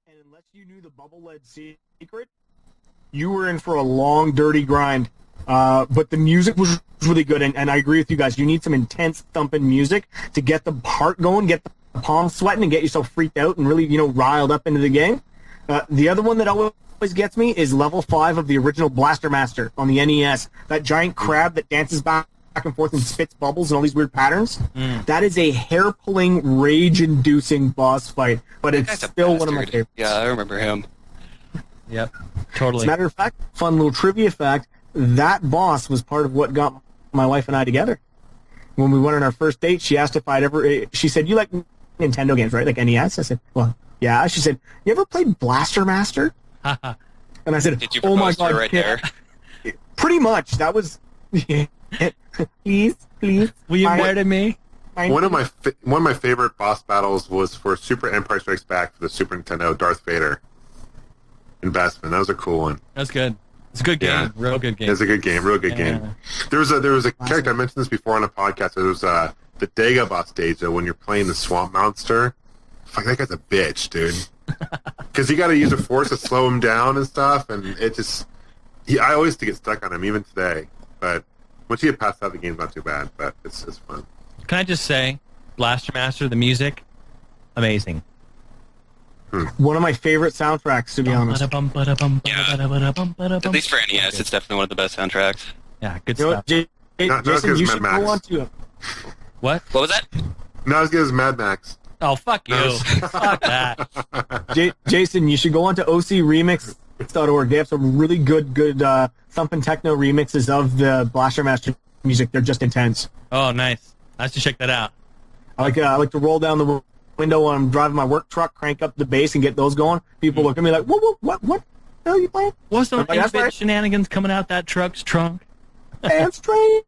and unless you knew the bubble-led secret, you were in for a long, dirty grind. But the music was really good, and I agree with you guys. You need some intense thumping music to get the heart going, get the palms sweating, and get yourself freaked out and really, riled up into the game. The other one that always gets me is level 5 of the original Blaster Master on the NES. That giant crab that dances back and forth and spits bubbles and all these weird patterns. That is a hair-pulling, rage-inducing boss fight, but it's still one of my favorites. Yeah, I remember him. Yep, totally. As a matter of fact, fun little trivia fact, that boss was part of what got my wife and I together. When we went on our first date, she asked if I'd ever... She said, you like Nintendo games, right? Like NES? I said, well, yeah. She said, you ever played Blaster Master? And I said, Did you oh my propose to her God. right there? Pretty much. That was... Please. Will you marry me? One of my favorite boss battles was for Super Empire Strikes Back for the Super Nintendo, Darth Vader in Bestman. That was a cool one. That's good. It's a good game. Yeah. Real good game. It's a good game. Real good game. There was a character, I mentioned this before on a podcast. There was the Dagobah stage, though, when you're playing the Swamp Monster. Fuck, that guy's a bitch, dude. Because you got to use a force to slow him down and stuff, and it just... I always get stuck on him, even today. But once you get past that, the game's not too bad, but it's fun. Can I just say, Blaster Master, the music, amazing. One of my favorite soundtracks, to be honest. At least for NES, it's definitely one of the best soundtracks. Yeah, good You know stuff. what, Not as Jason, good as you Mad should Max. go on to... What? What was that? Not as good as Mad Max. Oh, fuck you. Fuck that. Jason, you should go on to ocremix.org. They have some really good thumping techno remixes of the Blaster Master music. They're just intense. Oh, nice. I have to check that out. I like to roll down the window when I'm driving my work truck, crank up the bass, and get those going. People look at me like, what the hell are you playing? What's some Like, that's right. shenanigans coming out that truck's trunk? Damn straight.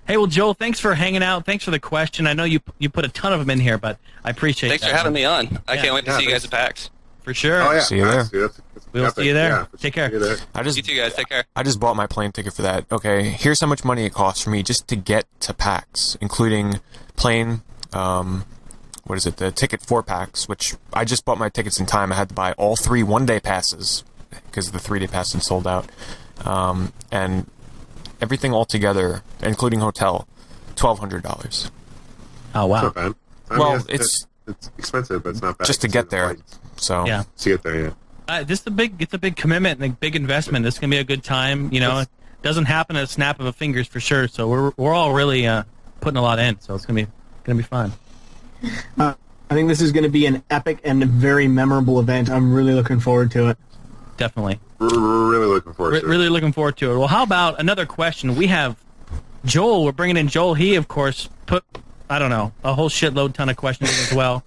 Hey, well, Joel, thanks for hanging out. Thanks for the question. I know you put a ton of them in here, but I appreciate Thanks that. for having me on. I can't wait to Yeah, see you guys at PAX. For sure. Oh, yeah. See you there. That's We'll epic. see you there. Yeah, Take care. see you there. You two guys, take care. I just bought my plane ticket for that. Okay, here's how much money it costs for me just to get to PAX, including plane, the ticket for PAX, which I just bought my tickets in time. I had to buy all 3 one-day passes because the 3-day pass had sold out. And everything all together, including hotel, $1,200. Oh, wow. Not bad. Well, it's expensive, but it's not bad. Just to get there. So Yeah. To get there, yeah. It's a big commitment and a big investment. This is going to be a good time. It doesn't happen at a snap of a fingers for sure. So we're all really putting a lot in. So it's going to be fun. I think this is going to be an epic and very memorable event. I'm really looking forward to it. Definitely. We're really looking forward to it. Really looking forward to it. Well, how about another question? We have Joel. We're bringing in Joel. He, of course, put, I don't know, a whole shitload ton of questions as well.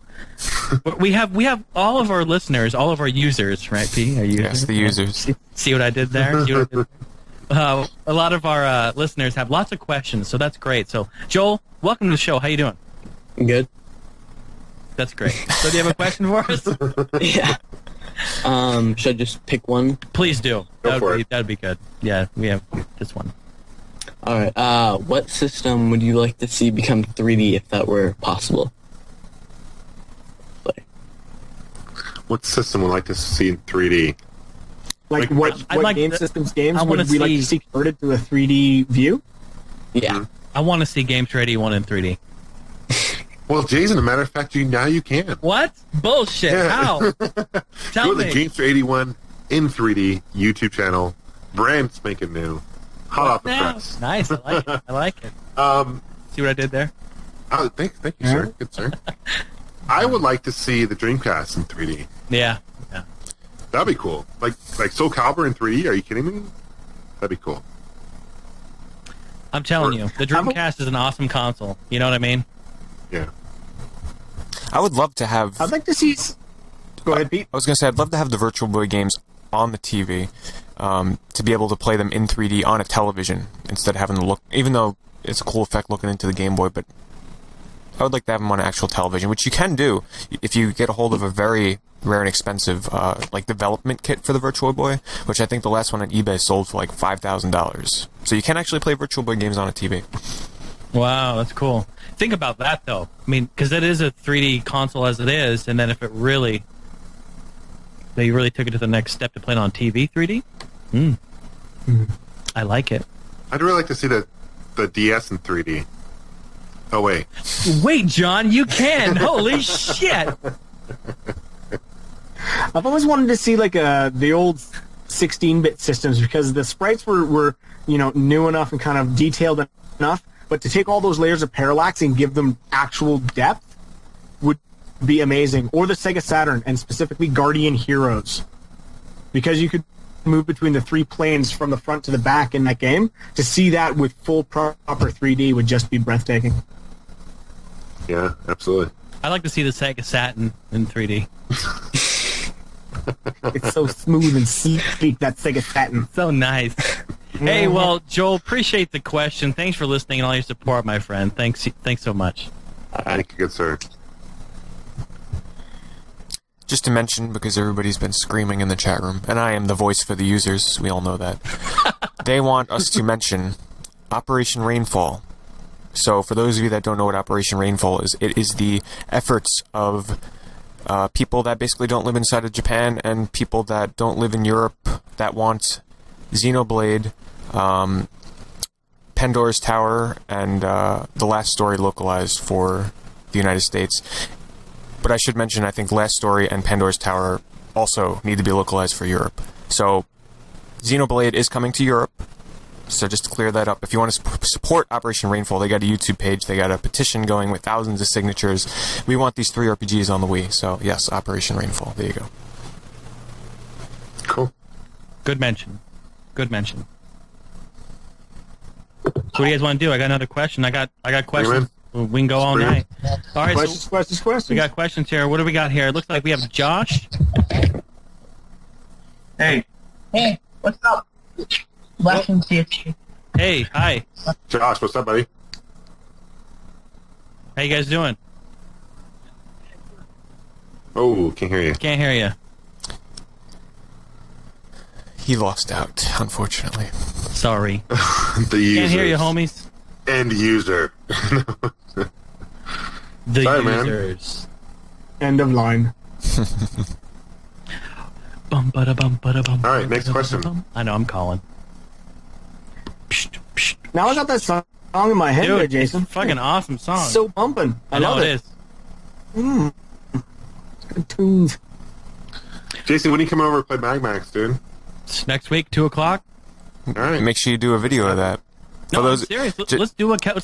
But we have all of our listeners, all of our users, right, P? Our users? yes, the users. See what I did there? See what I did? A lot of our listeners have lots of questions, so that's great. So, Joel, welcome to the show. How you doing? Good. That's great. So, do you have a question for us? Yeah. Should I just pick one? Please do. Go for it. That'd be good. Yeah, we have this one. All right. What system would you like to see become 3D if that were possible? What system would like to see in 3D? Like, what game systems games I would wanna we like to see- see converted to a 3D view? Yeah. I want to see Games Ready 1 in 3D. Well, Jason, as a matter of fact, now you can. What? Bullshit. Yeah. How? Tell Go to the me. Gamester 81 in 3D YouTube channel. Brand spanking new. Hot off the Now. press. Nice. I like it. I like it. See what I did there? Oh, thank you, sir. Good, sir. I would like to see the Dreamcast in 3D. Yeah. That'd be cool. Like Soul Calibur in 3D. Are you kidding me? That'd be cool. I'm telling you, the Dreamcast is an awesome console. You know what I mean? Yeah. I would love to have... I'd like to see... Go ahead, Pete. I was going to say, I'd love to have the Virtual Boy games on the TV to be able to play them in 3D on a television instead of having to look... Even though it's a cool effect looking into the Game Boy, but I would like to have them on an actual television, which you can do if you get a hold of a very rare and expensive development kit for the Virtual Boy, which I think the last one on eBay sold for like $5,000. So you can actually play Virtual Boy games on a TV. Wow, that's cool. Think about that, though. I mean, because it is a 3D console as it is, and then if it really They really took it to the next step to play it on TV 3D. I like it. I'd really like to see the DS in 3D. Oh wait, Wait, John, you can. Holy shit. I've always wanted to see like the old 16-bit systems because the sprites were new enough and kind of detailed enough, but to take all those layers of parallax and give them actual depth would be amazing. Or the Sega Saturn, and specifically Guardian Heroes, because you could move between the 3 planes from the front to the back in that game. To see that with full proper 3D would just be breathtaking. yeah, absolutely. I like to see the Sega Saturn in 3D. It's so smooth and sleek, that Sega Saturn. So nice. Hey, well, Joel, appreciate the question. Thanks for listening and all your support, my friend. Thanks so much. Thank you, good sir. Just to mention, because everybody's been screaming in the chat room, and I am the voice for the users, we all know that. They want us to mention Operation Rainfall. So, for those of you that don't know what Operation Rainfall is, it is the efforts of people that basically don't live inside of Japan and people that don't live in Europe that want Xenoblade, Pandora's Tower, and The Last Story localized for the United States. But I should mention, I think Last Story and Pandora's Tower also need to be localized for Europe. So, Xenoblade is coming to Europe. So just to clear that up, if you want to support Operation Rainfall, they got a YouTube page, they got a petition going with thousands of signatures. We want these 3 RPGs on the Wii. So, yes, Operation Rainfall. There you go. Cool. Good mention. Good mention. So what do you guys want to do? I got another question. I got questions. We can go all Bring 'em. night. All right, Questions, so questions. we got questions here. What do we got here? It looks like we have Josh. Hey. Hey, what's up? Watching CSG. Hey, hi. Josh, what's up, buddy? How you guys doing? Oh, can't hear you. Can't hear you. He lost out, unfortunately. Sorry. The user. Can't hear you, homies. End user. The Sorry, man. users. End of line. Bum, bada, bum, bada, bum, All right, next bada, question. bum. I know, I'm calling. Psht, psht. Now I got that song in my head there, Dude, Jason. it's a fucking awesome song. So bumping. I know love it it. is. Good tunes. Jason, when do you come over and play Mag Max, dude? It's next week, 2 o'clock. All right. Make sure you do a video of that. No, For those- I'm serious. j- Let's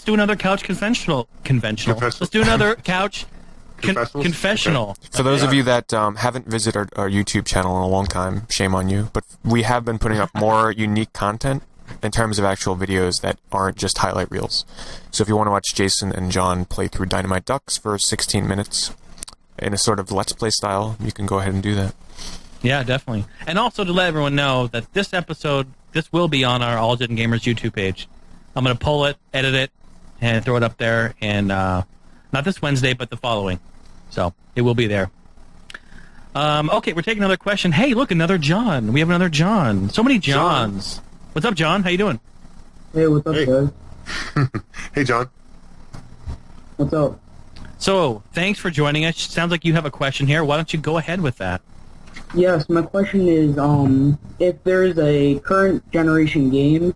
do another couch conventional. Let's do another couch Confessionals? confessional. For those of you that haven't visited our YouTube channel in a long time, shame on you, but we have been putting up more unique content in terms of actual videos that aren't just highlight reels. So if you want to watch Jason and John play through Dynamite Ducks for 16 minutes in a sort of Let's Play style, you can go ahead and do that. Yeah, definitely. And also to let everyone know that this will be on our All Gen Gamers YouTube page. I'm going to pull it, edit it, and throw it up there, and not this Wednesday, but the following. So it will be there. Okay, we're taking another question. Hey, look, another John. We have another John. So many Johns. What's up, John? How you doing? Hey, what's up, Hey. guys? Hey, John. What's up? So, thanks for joining us. Sounds like you have a question here. Why don't you go ahead with that? Yes, my question is, if there's a current generation game,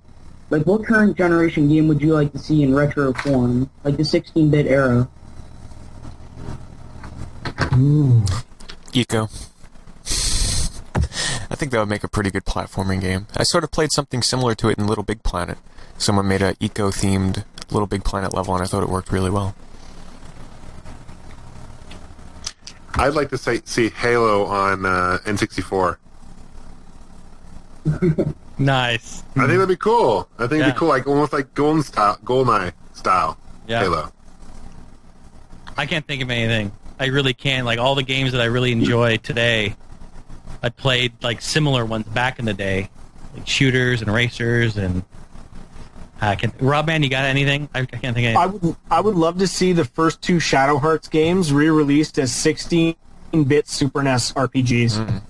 like what current generation game would you like to see in retro form? Like the 16-bit era? Eco. I think that would make a pretty good platforming game. I sort of played something similar to it in Little Big Planet. Someone made a eco-themed Little Big Planet level, and I thought it worked really well. I'd like to see Halo on N64. Nice. I think that'd be cool. I think it'd Yeah. be cool, like almost like GoldenEye style Yeah. Halo. I can't think of anything. I really can't. Like, all the games that I really enjoy today, I played, like, similar ones back in the day. Like shooters and racers and... Robman, you got anything? I can't think of anything. I would love to see the first 2 Shadow Hearts games re-released as 16-bit Super NES RPGs.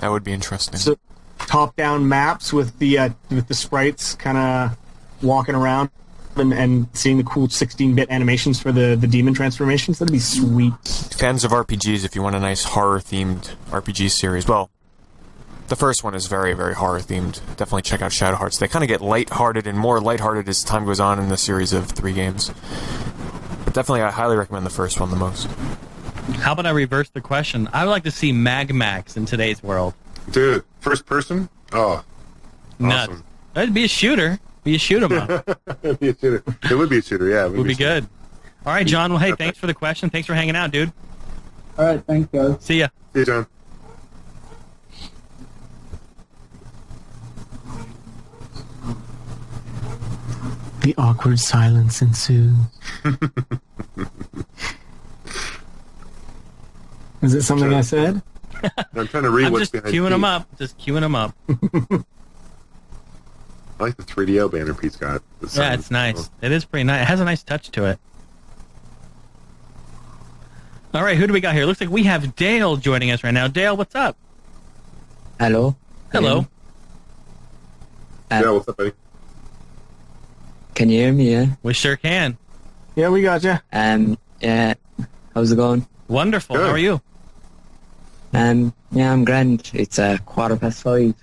That would be interesting. So, top-down maps with the sprites kind of walking around and seeing the cool 16-bit animations for the demon transformations. That'd be sweet. Fans of RPGs, if you want a nice horror-themed RPG series, well, the first one is very, very horror-themed. Definitely check out Shadow Hearts. They kind of get lighthearted and more lighthearted as time goes on in the series of 3 games. But definitely, I highly recommend the first one the most. How about I reverse the question? I would like to see Mag Max in today's world. Dude, first person? Oh, Nuts. awesome. That'd be a shooter. Be a shoot 'em up. It'd be a shooter. It would be a shooter, yeah. It Would be good. All right, John. Well, hey, thanks for the question. Thanks for hanging out, dude. All right, thanks, guys. See ya. See you, John. The awkward silence ensues. Is it something I said? I'm trying to read I'm what's just behind queuing Pete. them up. Just queuing them up. I like the 3DO banner Pete's got. Yeah, it's nice. It is pretty nice. It has a nice touch to it. All right, who do we got here? Looks like we have Dale joining us right now. Dale, what's up? Hello. Hello. Yeah, what's up, buddy? Can you hear me? Yeah. We sure can. Yeah, we got you. Yeah. How's it going? Wonderful. Good. How are you? Yeah, I'm grand. It's 5:15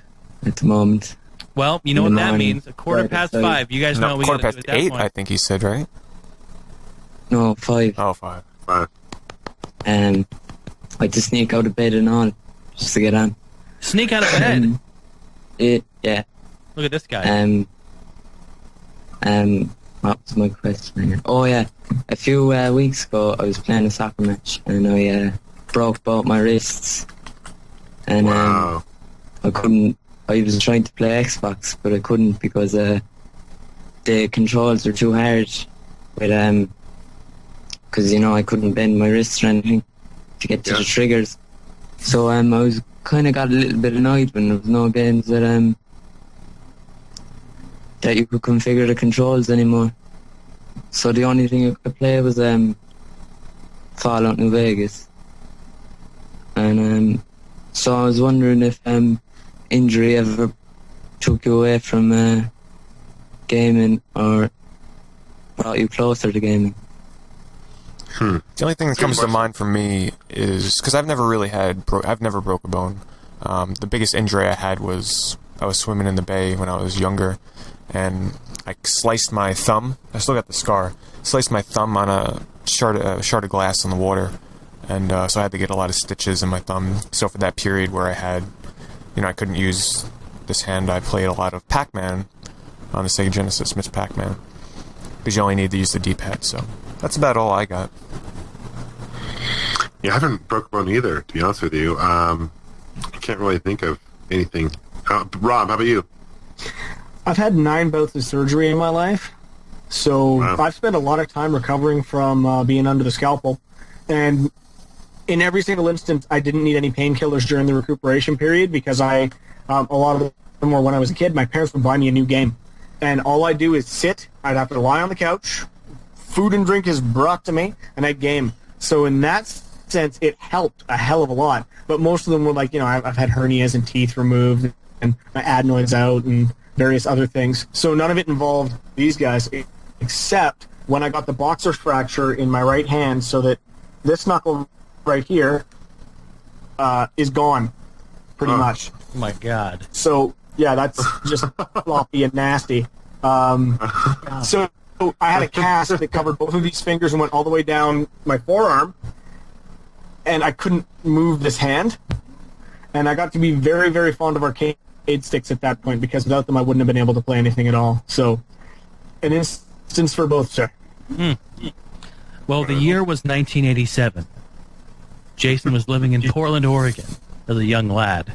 at the moment. Well, you know In what the that morning. means. 5:15. 5. You guys know what we got to do at that 8, point. I think he said, right? No, 5. Oh, 5. Fine. I just sneak out of bed and all, just to get on. Sneak out of bed. Yeah. Look at this guy. What was my question again? Oh yeah, a few weeks ago I was playing a soccer match and I broke both my wrists, and Wow. I couldn't. I was trying to play Xbox, but I couldn't because the controls were too hard. With because I couldn't bend my wrists or anything to get to Yeah. the triggers. So I was kind of got a little bit annoyed when there was no games that you could configure the controls anymore. So the only thing I could play was Fallout New Vegas. And so I was wondering if injury ever took you away from gaming or brought you closer to gaming. The only thing that Good comes to question. mind for me is because I've never really I've never broke a bone. The biggest injury I had was I was swimming in the bay when I was younger, and I sliced my thumb. I still got the scar. Sliced my thumb on a shard of glass in the water, and so I had to get a lot of stitches in my thumb. So for that period where I had, I couldn't use this hand, I played a lot of Pac-Man on the Sega Genesis, Miss Pac-Man, because you only need to use the D-pad. So that's about all I got. Yeah, I haven't broke a bone either, to be honest with you. I can't really think of anything. Rob, how about you? I've had 9 bouts of surgery in my life, so Wow. I've spent a lot of time recovering from being under the scalpel. And in every single instance, I didn't need any painkillers during the recuperation period because a lot of them were when I was a kid. My parents would buy me a new game, and all I do is sit. I'd have to lie on the couch. Food and drink is brought to me, and I'd game. So in that sense, it helped a hell of a lot. But most of them were like, I've had hernias and teeth removed, and my adenoids out, and various other things. So none of it involved these guys, except when I got the boxer fracture in my right hand, so that this knuckle right here is gone, pretty much. Oh my God. So yeah, that's just floppy and nasty. So I had a cast that covered both of these fingers and went all the way down my forearm, and I couldn't move this hand. And I got to be very, very fond of arcade sticks at that point because without them I wouldn't have been able to play anything at all. So, an instance for both, sir. Well, the year was 1987. Jason was living in Portland, Oregon as a young lad.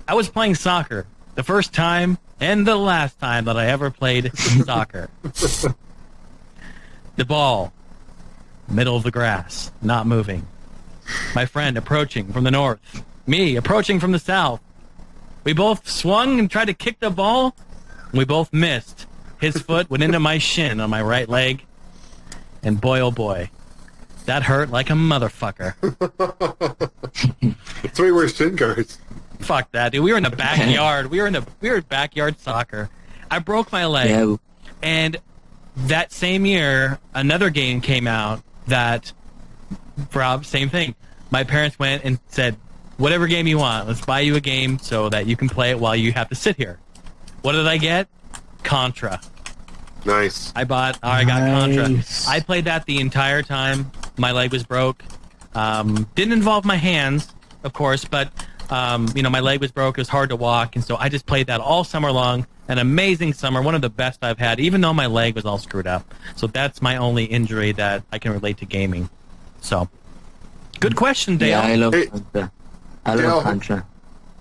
I was playing soccer. The first time and the last time that I ever played soccer. The ball, middle of the grass, not moving. My friend approaching from the north. Me approaching from the south. We both swung and tried to kick the ball. We both missed. His foot went into my shin on my right leg. And boy, oh boy, that hurt like a motherfucker. That's why you wear shin guards. Fuck that, dude. We were in the backyard. We were backyard soccer. I broke my leg. Yeah. And that same year, another game came out that, Rob, same thing. My parents went and said, whatever game you want, let's buy you a game so that you can play it while you have to sit here. What did I get? Contra. Nice. I got Contra. Nice. I played that the entire time. My leg was broke. Didn't involve my hands, of course, but my leg was broke. It was hard to walk, and so I just played that all summer long. An amazing summer, one of the best I've had, even though my leg was all screwed up. So that's my only injury that I can relate to gaming. So, good question, Dale. Yeah, I love Hey, Contra. I Dale, love Contra.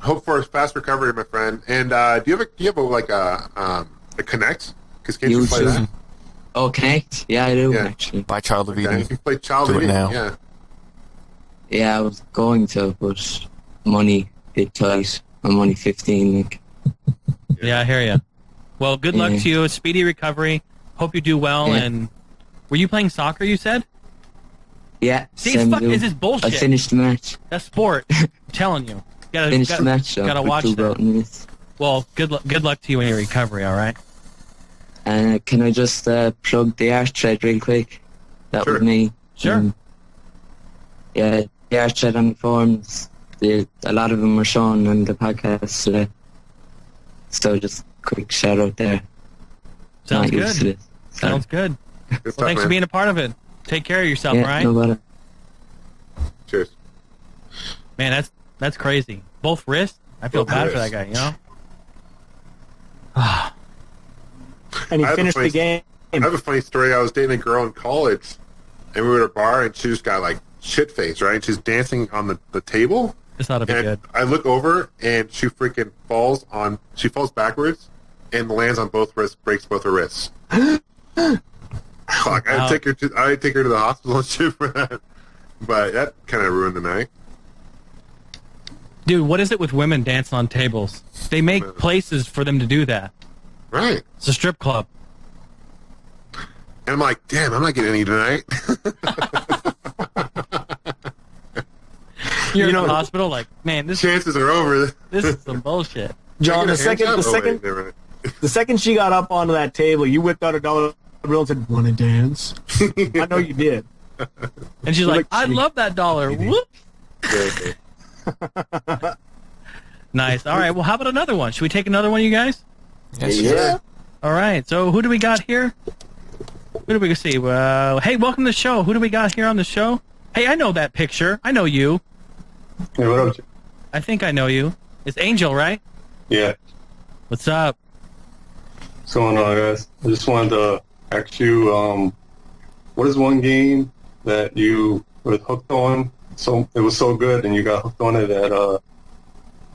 Hope for a fast recovery, my friend. And do you have a Connect? Because can't you play that? Oh, Connect? Yeah, I do, Yeah. actually. By Child of Okay. Eden. You can play Child Do of it Eden. now. Yeah. Yeah, I was going to, but money bit tight. I'm only 15, like. Yeah, I hear you. Well, good luck Yeah. to you. A speedy recovery. Hope you do well. Yeah. And were you playing soccer, you said? Yeah, See, same fuck, do. is this bullshit? I finished the match. That's sport. I'm telling you. Finished the match, so gotta for watch 2 that. minutes. Well, good luck to you in your recovery, all right? Can I just plug the art thread real quick? That Sure. was me. Sure. Yeah, the art thread on the forums. A lot of them were shown on the podcast today. So just quick shout out there. Sounds Not used to good. this. Sounds good. Good Well, stuff, thanks for man. being a part of it. Take care of yourself, Yeah, all right? no bother. Cheers. Man, that's crazy. Both wrists? I feel Both bad for wrists. that guy, you know? And he I have a finished the place- game. I have a funny story. I was dating a girl in college, and we were at a bar, and she just got like shit faced, right? She's dancing on the table, This ought to be and good. I look over, and she freaking falls backwards, and lands on both wrists, breaks both her wrists. Fuck! Wow. I take her to the hospital and shit for that, but that kind of ruined the night. Dude, what is it with women dancing on tables? They make places for them to do that. Right? It's a strip club. And I'm like, damn, I'm not getting any tonight. You're You in know- the hospital, like, man, this Chances are over. is some bullshit. John, Can I the get a hand second, job? the Oh, wait, second, never mind. the second she got up onto that table, you whipped out a dollar bill and said, "Want to dance?" I know you did. And she's like, I love that dollar. Whoop. Yeah. Nice. All right, well, how about another one? Should we take another one, you guys? Yes, Yeah. yes. All right, so who do we got here? Who do we see? Hey, welcome to the show. Who do we got here on the show? Hey, I know that picture. I know you. Hey, what up? I think I know you. It's Angel, right? Yeah, What's up? what's going on, guys? I just wanted to ask you, what is one game that you were hooked on? So it was so good, and you got hooked on it that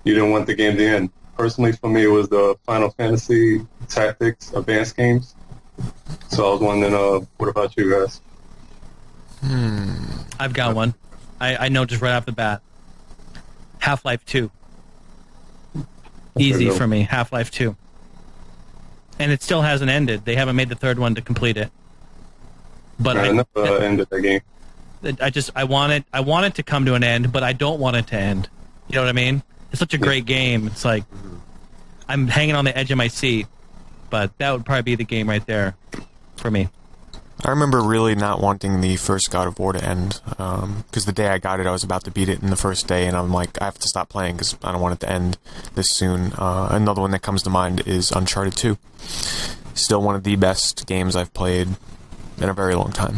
you didn't want the game to end. Personally, for me, it was the Final Fantasy Tactics Advanced games. So I was wondering, what about you guys? I've got one. I know just right off the bat. Half-Life 2. Easy for me. Half-Life 2. And it still hasn't ended. They haven't made the third one to complete it. But I never ended that game. I want it to come to an end, but I don't want it to end. You know what I mean? It's such a great game. It's like I'm hanging on the edge of my seat. But that would probably be the game right there for me. I remember really not wanting the first God of War to end, because the day I got it, I was about to beat it in the first day, and I'm like, I have to stop playing because I don't want it to end this soon. Another one that comes to mind is Uncharted 2. Still one of the best games I've played in a very long time.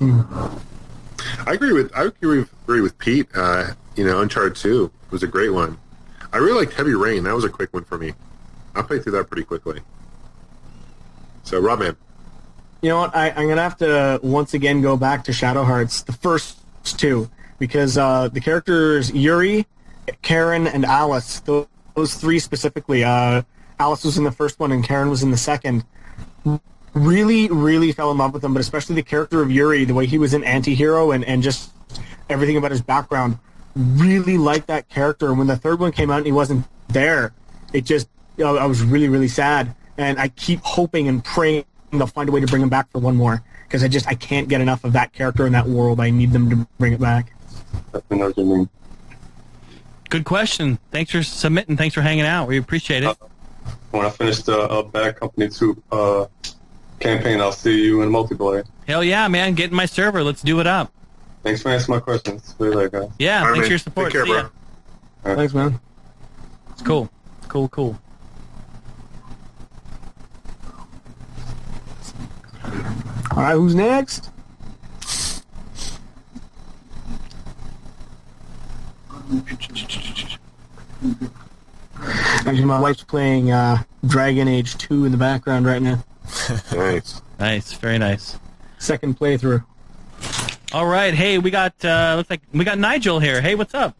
I agree with Pete. Uncharted 2 was a great one. I really liked Heavy Rain. That was a quick one for me. I played through that pretty quickly. So, Robman. You know what? I'm gonna have to once again go back to Shadow Hearts, the first two, because the characters Yuri, Karen, and Alice, those three specifically. Alice was in the first one, and Karen was in the second. Really, really fell in love with them, but especially the character of Yuri, the way he was an anti-hero and just everything about his background. Really liked that character. And when the third one came out and he wasn't there, it just, I was really, really sad. And I keep hoping and praying they'll find a way to bring him back for one more, because I can't get enough of that character in that world. I need them to bring it back. I know what you mean. Good question. Thanks for submitting. Thanks for hanging out. We appreciate it. When I finished Bad Company 2, campaign, I'll see you in multiplayer. Hell yeah, man. Get in my server. Let's do it up. Thanks for answering my questions. See you later, guys. Yeah, All right, thanks man. for your support. Take care, See ya. bro. Thanks, man. It's cool. Cool. All right, who's next? Actually, my wife's playing Dragon Age 2 in the background right now. Nice. Nice. Very nice. Second playthrough. All right. Hey, we got looks like we got Nigel here. Hey, what's up?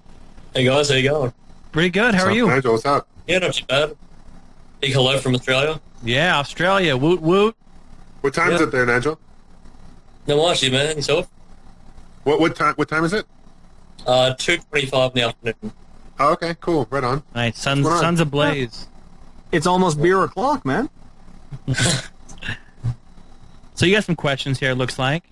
Hey guys, how you going? Pretty good. How are you? Nigel, what's up? Yeah, not too bad. Big hello from Australia. Yeah, Australia. Woot woot. What time is Yeah. it there, Nigel? No, actually, man, yourself? What time is it? 2:25 in the afternoon. Oh, okay, cool. Right on. Nice. What's going on? Sun's ablaze. It's almost beer o'clock, man. So you got some questions here. It looks like.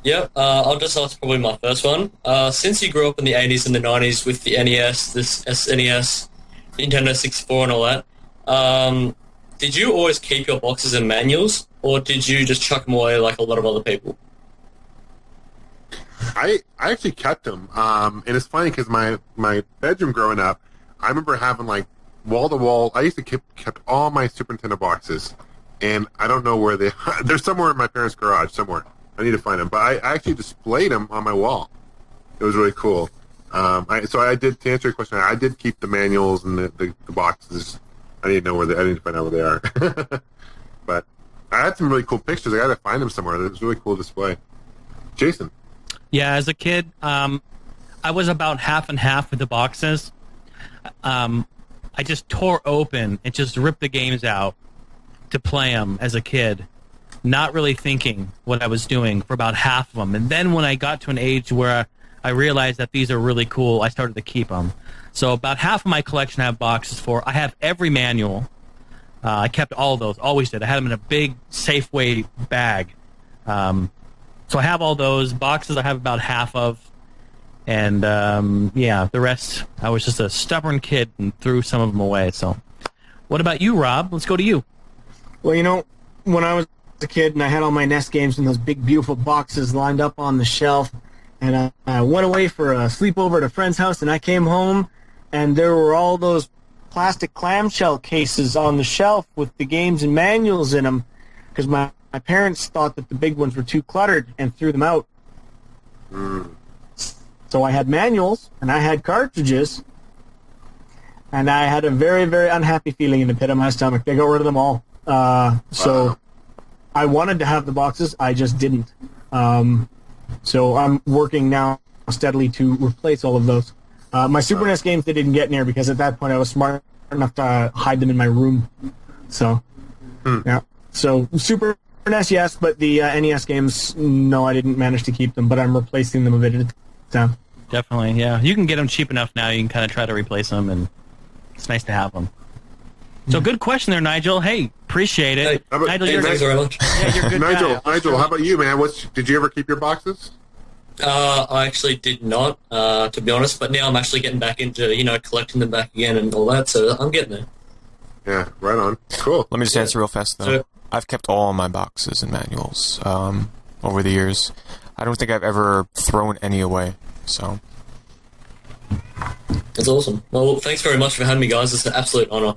Yep, I'll just ask probably my first one. Since you grew up in the 80s and the 90s with the NES, this SNES, Nintendo 64 and all that, did you always keep your boxes and manuals, or did you just chuck them away like a lot of other people? I actually kept them, and it's funny because my bedroom growing up, I remember having like wall to wall. I used to kept all my Super Nintendo boxes, and I don't know where they're somewhere in my parents' garage somewhere. I need to find them, but I actually displayed them on my wall. It was really cool. So I did, to answer your question, I did keep the manuals and the boxes. I need to know I need to find out where they are. But I had some really cool pictures. I got to find them somewhere. It was a really cool display. Jason. Yeah, as a kid, I was about half and half with the boxes. I just tore open and just ripped the games out to play them as a kid, not really thinking what I was doing for about half of them. And then when I got to an age where I realized that these are really cool, I started to keep them. So about half of my collection I have boxes for. I have every manual. I kept all of those, always did. I had them in a big Safeway bag. So I have all those boxes. I have about half of, and yeah, the rest. I was just a stubborn kid and threw some of them away. So, what about you, Rob? Let's go to you. Well, you know, when I was a kid and I had all my NES games in those big, beautiful boxes lined up on the shelf, and I went away for a sleepover at a friend's house, and I came home, and there were all those plastic clamshell cases on the shelf with the games and manuals in them, because my parents thought that the big ones were too cluttered and threw them out. So I had manuals, and I had cartridges, and I had a very, very unhappy feeling in the pit of my stomach. They got rid of them all. So I wanted to have the boxes, I just didn't. So I'm working now steadily to replace all of those. My Super NES games, they didn't get in there because at that point I was smart enough to hide them in my room. So, yeah. So Super NES, yes, but the NES games, no, I didn't manage to keep them, but I'm replacing them a bit at a time. Definitely, yeah. You can get them cheap enough now. You can kind of try to replace them, and it's nice to have them. So good question there, Nigel. Hey, appreciate it. Hey, Nigel, Hey, you're, thanks very much. yeah, you're a good Nigel, guy. Nigel, how about you, man? Did you ever keep your boxes? I actually did not, to be honest, but now I'm actually getting back into, collecting them back again and all that, so I'm getting there. Yeah, right on. Cool. Let me just answer real fast, though. Sure. I've kept all my boxes and manuals over the years. I don't think I've ever thrown any away. So That's awesome. Well, thanks very much for having me, guys. It's an absolute honor.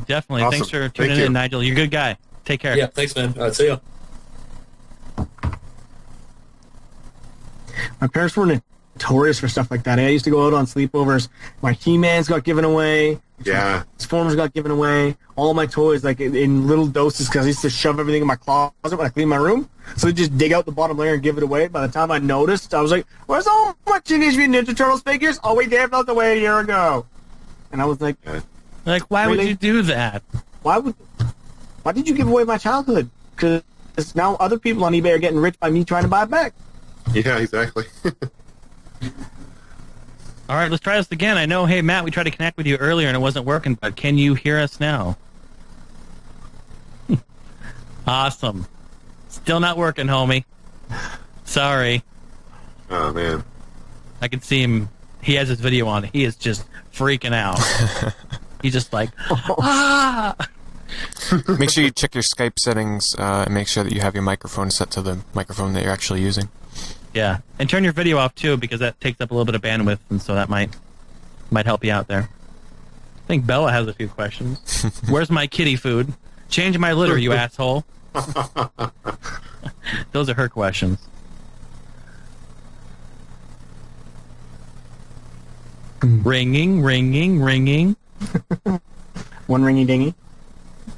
Definitely. Awesome. Thanks for Thank tuning you. in, Nigel. You're a good guy. Take care. Yeah, thanks, man. All right, see ya. My parents were notorious for stuff like that. I used to go out on sleepovers. My He-Mans got given away. Yeah. Transformers got given away. All my toys, like in little doses, because I used to shove everything in my closet when I clean my room. So they just dig out the bottom layer and give it away. By the time I noticed, I was like, "Where's all my Teenage Mutant Ninja Turtles figures? Oh, we gave those away a year ago." And I was like, Like, why would Really? you do that? "Why did you give away my childhood?" Because now other people on eBay are getting rich by me trying to buy it back. Yeah, exactly. All right, let's try this again. I know, hey, Matt, we tried to connect with you earlier and it wasn't working, but can you hear us now? Awesome. Still not working, homie. Sorry. Oh, man. I can see him. He has his video on. He is just freaking out. He's just like, ah! Make sure you check your Skype settings and make sure that you have your microphone set to the microphone that you're actually using. Yeah, and turn your video off too, because that takes up a little bit of bandwidth, and so that might help you out there. I think Bella has a few questions. Where's my kitty food? Change my litter, you asshole. Those are her questions. Ringing, ringing, ringing. One ringy dingy.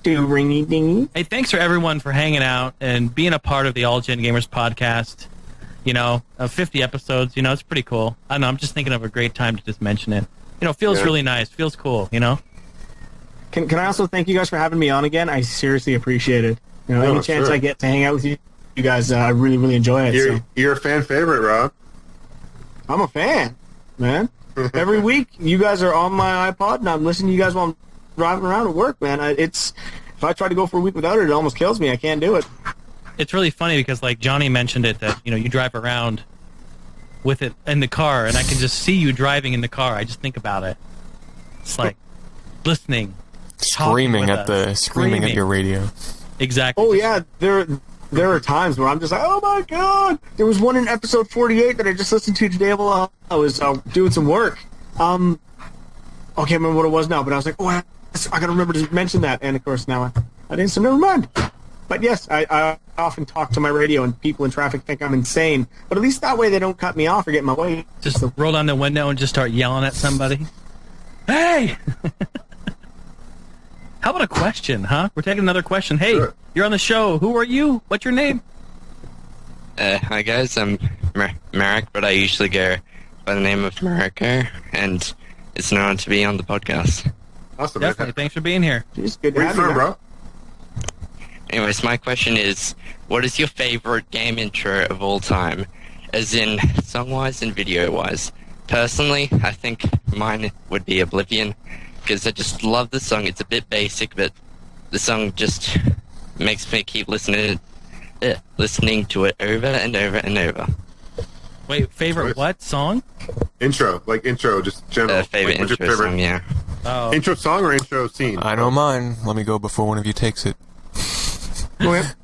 Two ringy dingy. Hey, thanks for everyone for hanging out and being a part of the All Gen Gamers podcast. 50 episodes, it's pretty cool. I don't know, I'm just thinking of a great time to just mention it. Feels really nice. Feels cool, Can I also thank you guys for having me on again? I seriously appreciate it. Any chance I get to hang out with you guys, I really, really enjoy it. You're a fan favorite, Rob. I'm a fan, man. Every week, you guys are on my iPod, and I'm listening to you guys while I'm driving around at work, man. If I try to go for a week without it, it almost kills me. I can't do it. It's really funny because, like Johnny mentioned it, that you drive around with it in the car, and I can just see you driving in the car. I just think about it. It's like listening, screaming at your radio. Exactly. Oh yeah, there are times where I'm just like, oh my god. There was one in episode 48 that I just listened to today while I was doing some work. I can't remember what it was now, but I was like, oh, I gotta remember to mention that, and of course now I didn't. So never mind. But yes, I often talk to my radio, and people in traffic think I'm insane. But at least that way they don't cut me off or get in my way. Just roll down the window and just start yelling at somebody. Hey! How about a question, huh? We're taking another question. Hey, sure. You're on the show. Who are you? What's your name? Hi, guys. I'm Marek, but I usually go by the name of Mariko, and it's an honor to be on the podcast. Awesome. Definitely. Thanks for being here. It's good to have you, bro. Anyways, my question is, what is your favorite game intro of all time? As in, song-wise and video-wise. Personally, I think mine would be Oblivion, because I just love the song. It's a bit basic, but the song just makes me keep listening to it over and over and over. Wait, favorite what song? Intro, just general. Favorite what's intro your favorite song, yeah. Oh. Intro song or intro scene? I know mine. Let me go before one of you takes it. Go ahead.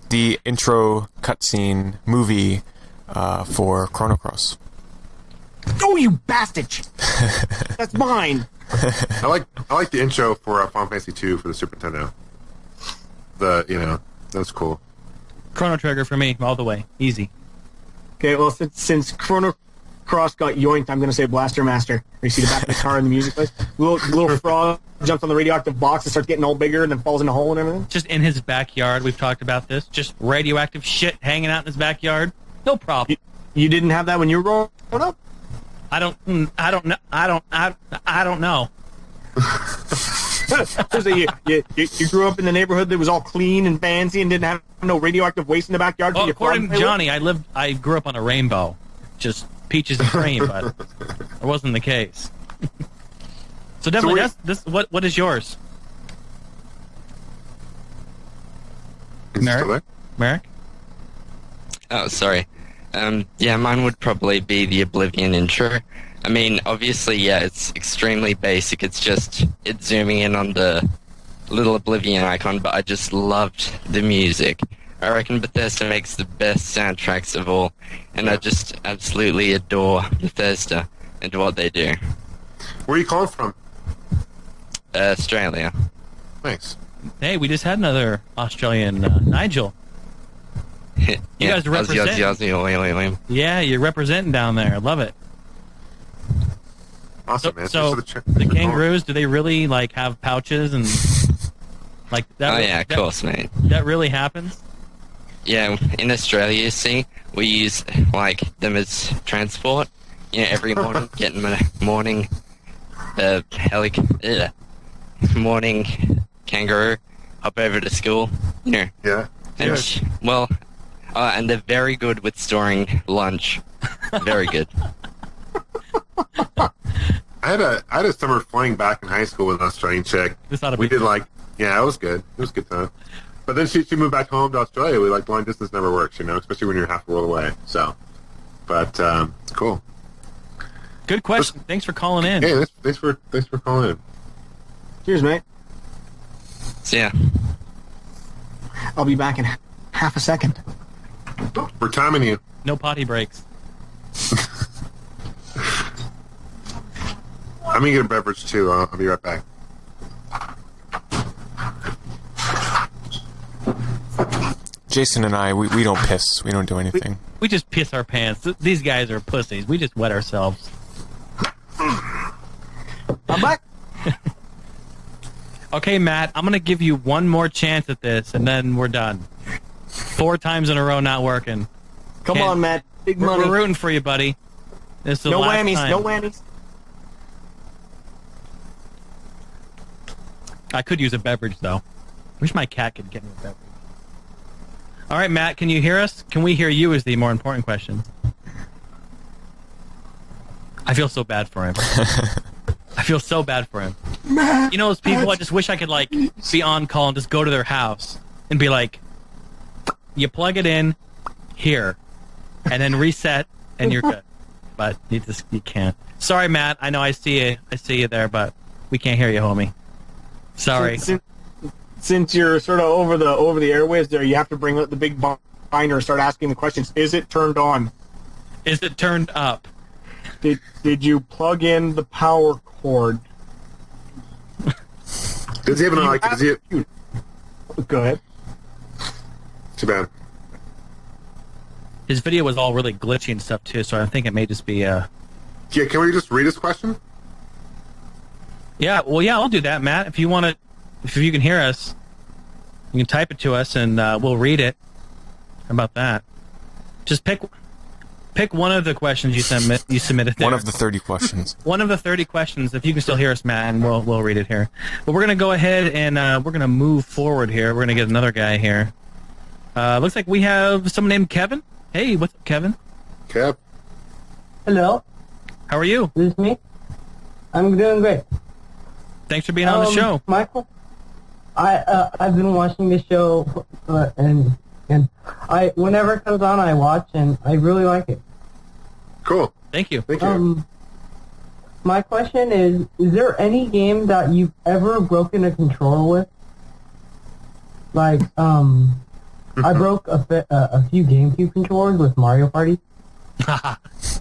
The intro cutscene movie for Chrono Cross. Oh, you bastard! That's mine. I like the intro for Final Fantasy 2 for the Super Nintendo. That's cool. Chrono Trigger for me, all the way. Easy. Okay, well, since Chrono Cross got yoinked, I'm going to say Blaster Master. You see the back of the car in the music place? Little frog jumps on the radioactive box and starts getting all bigger and then falls in a hole and everything. Just in his backyard, we've talked about this. Just radioactive shit hanging out in his backyard. No problem. You didn't have that when you were growing up? I don't know. So you grew up in the neighborhood that was all clean and fancy and didn't have no radioactive waste in the backyard? Well, according to Johnny, I grew up on a rainbow. Just peaches and cream, but it wasn't the case. So definitely, what is yours? Merrick? Oh, sorry. Mine would probably be the Oblivion intro. I mean, obviously, yeah, it's extremely basic. It's zooming in on the little Oblivion icon, but I just loved the music. I reckon Bethesda makes the best soundtracks of all, and I just absolutely adore Bethesda and what they do. Where are you calling from? Australia. Thanks. Hey, we just had another Australian, Nigel. You guys are representing. Aussie. Yeah, you're representing down there. I love it. Awesome, man. So the kangaroos, do they really have pouches and like that? Oh yeah, of course, mate. That really happens. Yeah, in Australia, you see, we use them as transport. Every morning, getting my morning morning kangaroo, hop over to school. Yeah. And, and they're very good with storing lunch. Very good. I had a summer fling back in high school with an Australian chick. We did it was good. It was a good time. But then she moved back home to Australia. We long distance never works, especially when you're half the world away. So, but cool. Good question. Thanks for calling in. Hey, thanks for calling in. Cheers, mate. See ya. I'll be back in half a second. We're timing you. No potty breaks. I'm gonna get a beverage too. I'll be right back. Jason and I, we don't piss. We don't do anything. We just piss our pants. These guys are pussies. We just wet ourselves. I'm back. Okay, Matt, I'm going to give you one more chance at this, and then we're done. 4 times in a row not working. Come on, Matt. Big money. We're rooting for you, buddy. This is the No last whammies. time. No whammies. I could use a beverage, though. Wish my cat could get me a beverage. All right, Matt, can you hear us? Can we hear you is the more important question. I feel so bad for him. I feel so bad for him. Matt, You know those people I just wish I could, like, be on call and just go to their house and be like, you plug it in here and then reset and you're good. But you can't. Sorry, Matt. I know I see you there, but we can't hear you, homie. Sorry. Since you're sort of over the airwaves there, you have to bring out the big binder and start asking the questions. Is it turned on? Is it turned up? Did you plug in the power cord? Does he have an Does he? Go ahead. Too bad. His video was all really glitchy and stuff too, so I think it may just be Yeah, can we just read his question? Yeah, well, yeah, I'll do that, Matt. If you want to, if you can hear us, you can type it to us and we'll read it. How about that? Just pick one of the questions you submitted there. One of the 30 questions. One of the 30 questions, if you can still hear us, Matt, and we'll read it here. But we're going to go ahead and we're going to move forward here. We're going to get another guy here. Looks like we have someone named Kevin. Hey, what's up, Kevin? Kev. Hello, How are you? this is me. I'm doing great. Thanks for being on the show. Michael, I've been watching this show, and I whenever it comes on, I watch, and I really like it. Cool. Thank you. Thank you. My question is there any game that you've ever broken a controller with? Like, I broke a few GameCube controllers with Mario Party.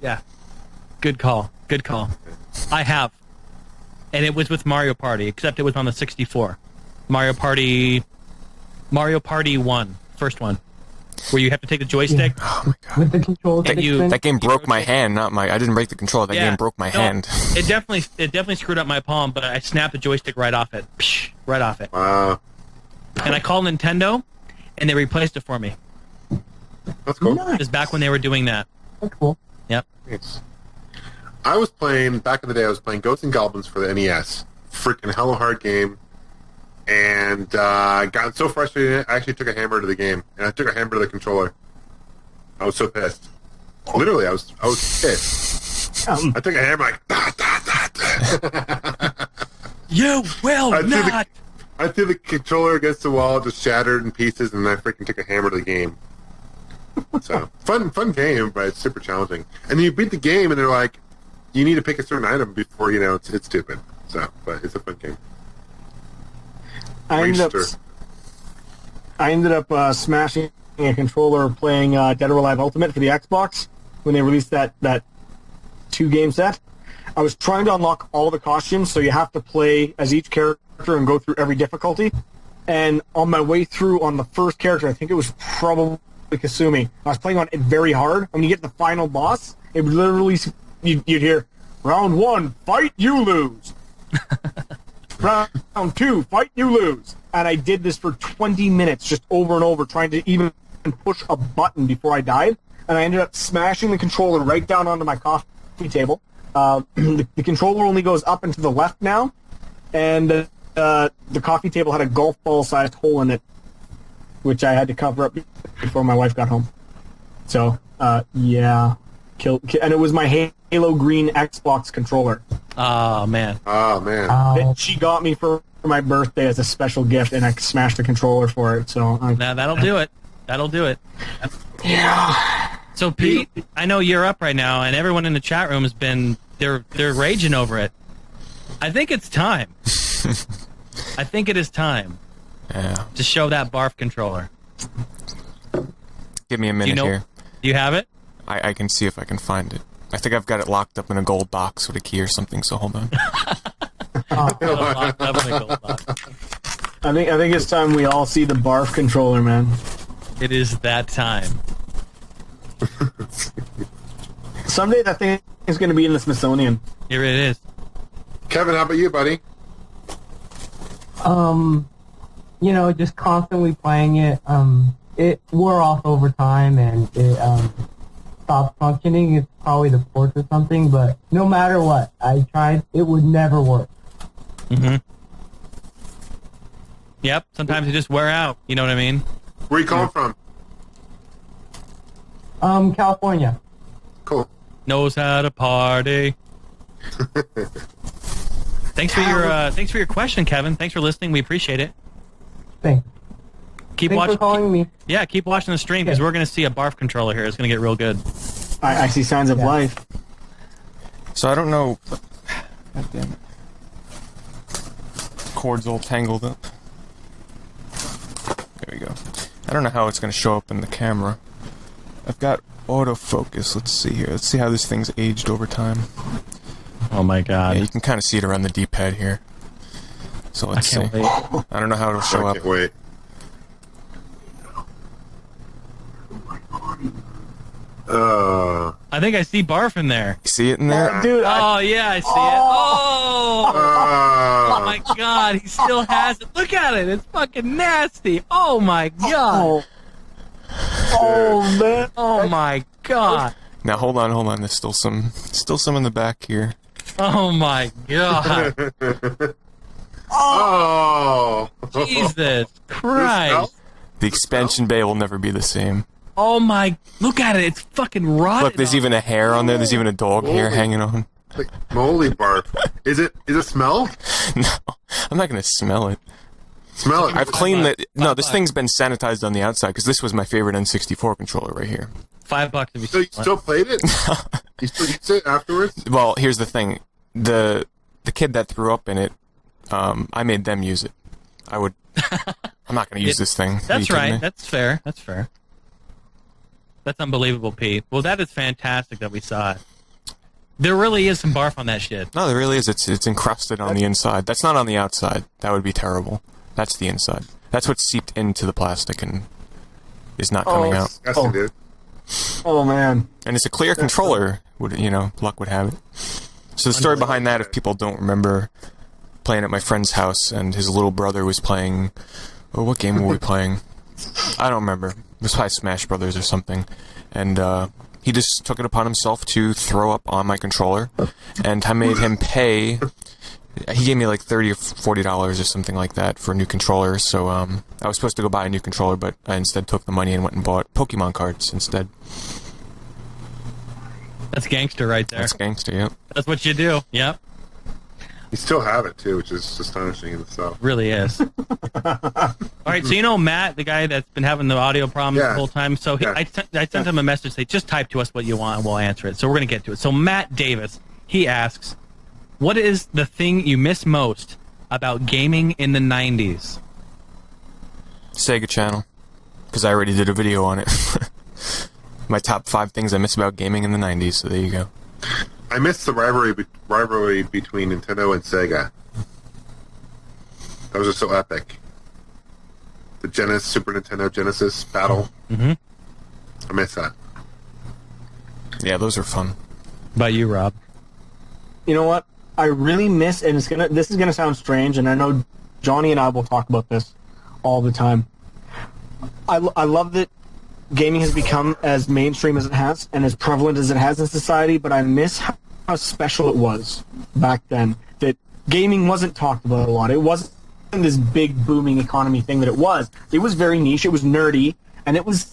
Yeah. Good call. Good call. I have. And it was with Mario Party, except it was on the 64. Mario Party 1, first one. Where you have to take the joystick. Yeah. Oh my God. With the control stick thing? That game broke my hand, not my... I didn't break the controller. That game broke my hand. It definitely screwed up my palm, but I snapped the joystick right off it. Psh, right off it. Wow. And I called Nintendo, and they replaced it for me. That's cool. Nice. Just back when they were doing that. That's cool. Yep. Nice. I was playing, back in the day, I was playing Ghosts and Goblins for the NES. Freaking hella hard game. And got so frustrated, I actually took a hammer to the game. And I took a hammer to the controller. I was so pissed. Literally, I was pissed. I took a hammer, like, You will not! I threw the controller against the wall, just shattered in pieces, and I freaking took a hammer to the game. So, fun game, but it's super challenging. And then you beat the game, and they're like, you need to pick a certain item before, it's stupid. So, but it's a fun game. I ended up smashing a controller playing Dead or Alive Ultimate for the Xbox when they released that 2-game set. I was trying to unlock all the costumes, so you have to play as each character and go through every difficulty. And on my way through on the first character, I think it was probably Kasumi, I was playing on it very hard. When you get to the final boss, it would literally, you'd hear, round 1, fight, you lose. Round 2, fight, you lose. And I did this for 20 minutes, just over and over, trying to even push a button before I died. And I ended up smashing the controller right down onto my coffee table. The controller only goes up and to the left now, and the coffee table had a golf ball-sized hole in it, which I had to cover up before my wife got home. So, yeah. And it was my Halo Green Xbox controller. Oh, man. Oh, man. That she got me for my birthday as a special gift, and I smashed the controller for it. So Now, that'll do it. That'll do it. Yeah. So, Pete, I know you're up right now, and everyone in the chat room has been... They're raging over it. I think it's time. I think it is time. Yeah. to show that barf controller. Give me a minute here. Do you have it? I can see if I can find it. I think I've got it locked up in a gold box with a key or something, so hold on. Locked up in a gold box. I think it's time we all see the barf controller, man. It is that time. Someday that thing is going to be in the Smithsonian. Here it is. Kevin, how about you, buddy? Just constantly playing it. It wore off over time and it stopped functioning. It's probably the port or something, but no matter what I tried, it would never work. Mm-hmm. Yep, sometimes they just wear out. You know what I mean? Where you calling from? California. Cool. Knows how to party. Thanks for your question, Kevin. Thanks for listening. We appreciate it. Thanks. Keep Thanks watching. for calling me. Yeah, keep watching the stream because we're going to see a barf controller here. It's going to get real good. I see signs of life. So I don't know. God damn it. Cord's all tangled up. There we go. I don't know how it's going to show up in the camera. I've got autofocus. Let's see here. Let's see how this thing's aged over time. Oh my god. Yeah, you can kind of see it around the D-pad here. So let's see. Wait. I don't know how it'll show up. Wait. I think I see barf in there. You see it in there? Dude, Oh yeah, I see it. Oh my god, he still has it. Look at it. It's fucking nasty. Oh my god. Oh man. Oh my god. Now hold on. There's still some in the back here. Oh my god. Oh. Jesus Christ. The expansion bay will never be the same. Oh my, look at it. It's fucking rotten. Look, there's even a hair on there. There's even a dog hair hanging on. Like moly barf. Is it smell? No, I'm not gonna smell it. Smell it. I've cleaned it. No, this thing's been sanitized on the outside because this was my favorite N64 controller right here. $5 if you So you still played it? You still use it afterwards? Well, here's the thing. The kid that threw up in it, I made them use it. I'm not gonna use this thing. That's right. That's fair. That's fair. That's unbelievable, Pete. Well, that is fantastic that we saw it. There really is some barf on that shit. No, there really is. It's encrusted on the inside. That's not on the outside. That would be terrible. That's the inside. That's what seeped into the plastic and is not coming out. Disgusting, dude. Oh man. And it's a clear controller. Luck would have it. So the story behind that, if people don't remember, playing at my friend's house, and his little brother was playing. Oh, what game were we playing? I don't remember. It was probably Smash Brothers or something. And he just took it upon himself to throw up on my controller, and I made him pay. He gave me like $30 or $40 or something like that for a new controller. So I was supposed to go buy a new controller, but I instead took the money and went and bought Pokemon cards instead. That's gangster right there. That's gangster, yep. That's what you do. Yep. You still have it too, which is astonishing in itself. Really is. All right, so you know Matt, the guy that's been having the audio problems the whole time. So I sent him a message say, just type to us what you want and we'll answer it. So we're gonna get to it. So Matt Davis, he asks, what is the thing you miss most about gaming in the 90s? Sega Channel, because I already did a video on it. My top 5 things I miss about gaming in the 90s, so there you go. I miss the rivalry between Nintendo and Sega. That was just so epic. The Super Nintendo Genesis battle. Mm-hmm. I miss that. Yeah, those are fun. About you, Rob? You know what? I really miss, and this is gonna sound strange, and I know Johnny and I will talk about this all the time. I love that gaming has become as mainstream as it has and as prevalent as it has in society, but I miss how special it was back then. That gaming wasn't talked about a lot. It wasn't this big booming economy thing that it was. It was very niche. It was nerdy, and it was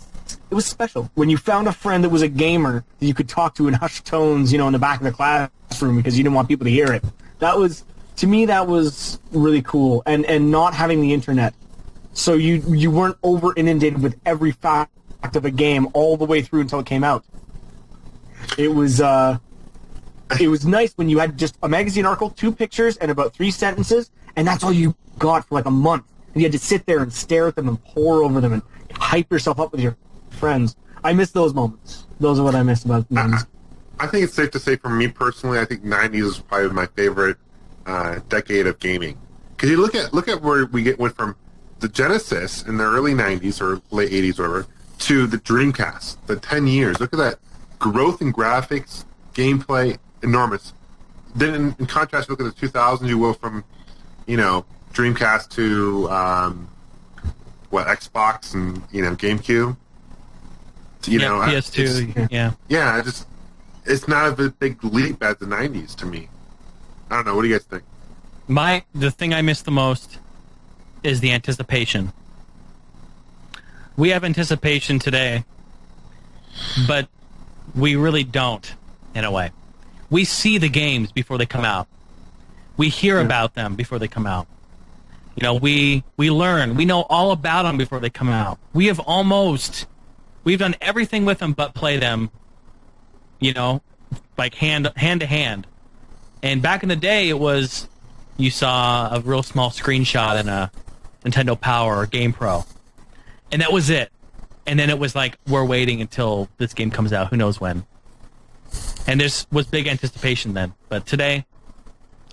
special. When you found a friend that was a gamer that you could talk to in hushed tones, in the back of the classroom because you didn't want people to hear it. To me, that was really cool. And not having the internet. So you weren't over inundated with every fact of a game all the way through until it came out. It was nice when you had just a magazine article, 2 pictures, and about 3 sentences, and that's all you got for like a month. And you had to sit there and stare at them and pore over them and hype yourself up with your friends. I miss those moments. Those are what I miss about the 90s. I think it's safe to say, for me personally, I think 90s is probably my favorite decade of gaming. Because you look at where went from the Genesis in the early 90s or late 80s, whatever, to the Dreamcast, the 10 years. Look at that growth in graphics, gameplay, enormous. Then in contrast, look at the 2000s, you will from, Dreamcast to, Xbox and, GameCube. PS2, yeah. Yeah, it's not a big leap as the 90s to me. I don't know. What do you guys think? The thing I miss the most is the anticipation. We have anticipation today, but we really don't, in a way. We see the games before they come out. We hear about them before they come out. We learn. We know all about them before they come out. We've done everything with them but play them, like hand to hand. And back in the day, it was, you saw a real small screenshot in a Nintendo Power or Game Pro. And that was it. And then it was like, we're waiting until this game comes out. Who knows when? And there was big anticipation then. But today,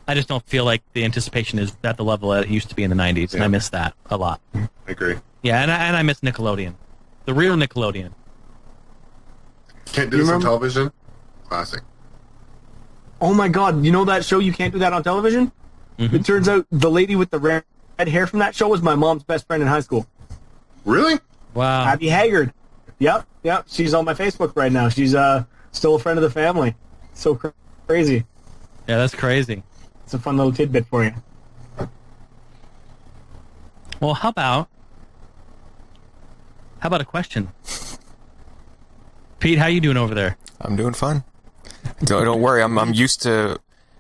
I just don't feel like the anticipation is at the level that it used to be in the 90s. And I miss that a lot. I agree. Yeah, and I miss Nickelodeon. The real Nickelodeon. Can't do this on television? Classic. Oh my god, you know that show You Can't Do That on Television? Mm-hmm. It turns out the lady with the red hair from that show was my mom's best friend in high school. Really? Wow. Abby Haggard. Yep. She's on my Facebook right now. She's still a friend of the family. So crazy. Yeah, that's crazy. It's a fun little tidbit for you. Well, how about a question? Pete, how you doing over there? I'm doing fine. Don't worry. I'm used to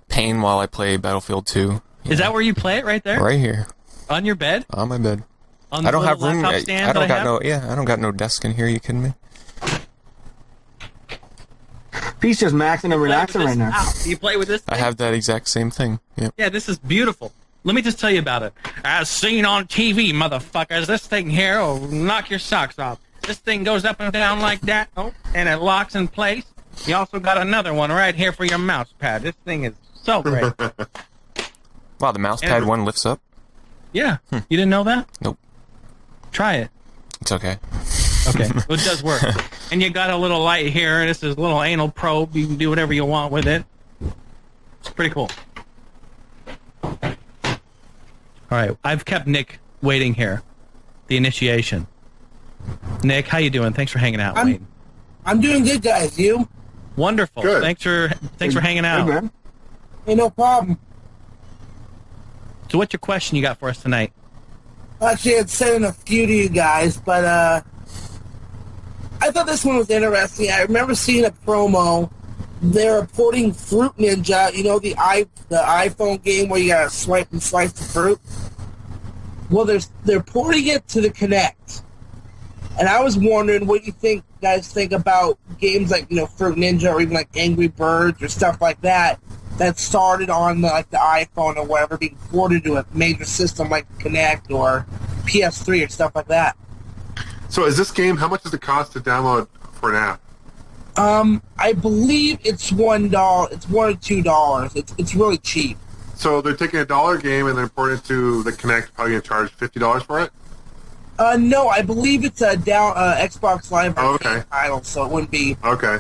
pain while I play Battlefield 2. Is that where you play it? Right there? Right here. On your bed? On my bed. On I don't have room. laptop stand I don't got have? no. Yeah, I don't got no desk in here. You kidding me? Pete's just maxing and relaxing right now. Do you play with this thing? I have that exact same thing. Yep. Yeah, this is beautiful. Let me just tell you about it. As seen on TV, motherfuckers, this thing here will knock your socks off. This thing goes up and down like that, and it locks in place. You also got another one right here for your mouse pad. This thing is so great. Wow, the mouse pad one lifts up? Yeah. You didn't know that? Nope. Try it. It's okay. Okay. Well, it does work. And you got a little light here. This is a little anal probe. You can do whatever you want with it. It's pretty cool. All right. I've kept Nick waiting here. The initiation. Nick, how you doing? Thanks for hanging out. I'm doing good, guys. You? Wonderful. Good. Thanks for hanging out. Hey, man. Hey, no problem. So what's your question you got for us tonight? Actually, I'd sent in a few to you guys, but I thought this one was interesting. I remember seeing a promo. They're porting Fruit Ninja, the iPhone game where you gotta swipe and slice the fruit. Well, they're porting it to the Kinect. And I was wondering, what do you guys think about games like, Fruit Ninja or even like Angry Birds or stuff like that started on the iPhone or whatever, being ported to a major system like Kinect or PS3 or stuff like that. So is this game, how much does it cost to download for an app? I believe it's $1. It's $1 or $2. It's really cheap. So they're taking $1 game and then porting it to the Kinect, probably going to charge $50 for it? No, I believe it's a Xbox Live Arcade title, so it wouldn't be. Okay.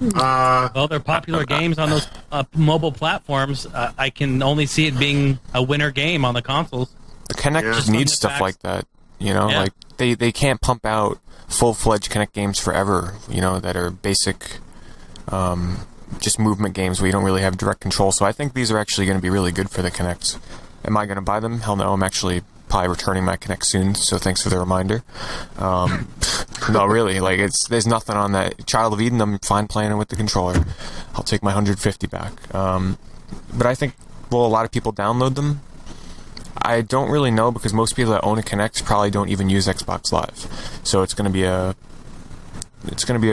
Well, they're popular games on those mobile platforms. I can only see it being a winner game on the consoles. The Kinect just needs stuff like that. Like they can't pump out full-fledged Kinect games forever. That are basic, just movement games where you don't really have direct control. So I think these are actually going to be really good for the Kinects. Am I going to buy them? Hell no. I'm actually probably returning my Kinect soon, so thanks for the reminder. No, really, there's nothing on that. Child of Eden, I'm fine playing it with the controller. I'll take my 150 back. But I think, a lot of people download them. I don't really know, because most people that own a Kinect probably don't even use Xbox Live. So it's going to be a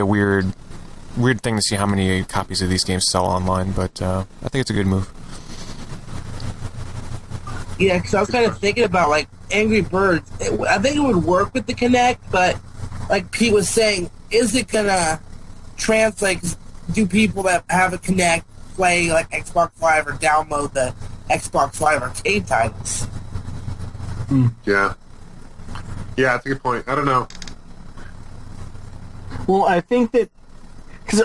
weird thing to see how many copies of these games sell online, but I think it's a good move. Yeah, because I was kind of thinking about like Angry Birds. I think it would work with the Kinect, but like Pete was saying, is it gonna translate? 'Cause do people that have a Kinect play like Xbox Live or download the Xbox Live arcade titles? Yeah. Yeah, that's a good point. I don't know. Well, I think that because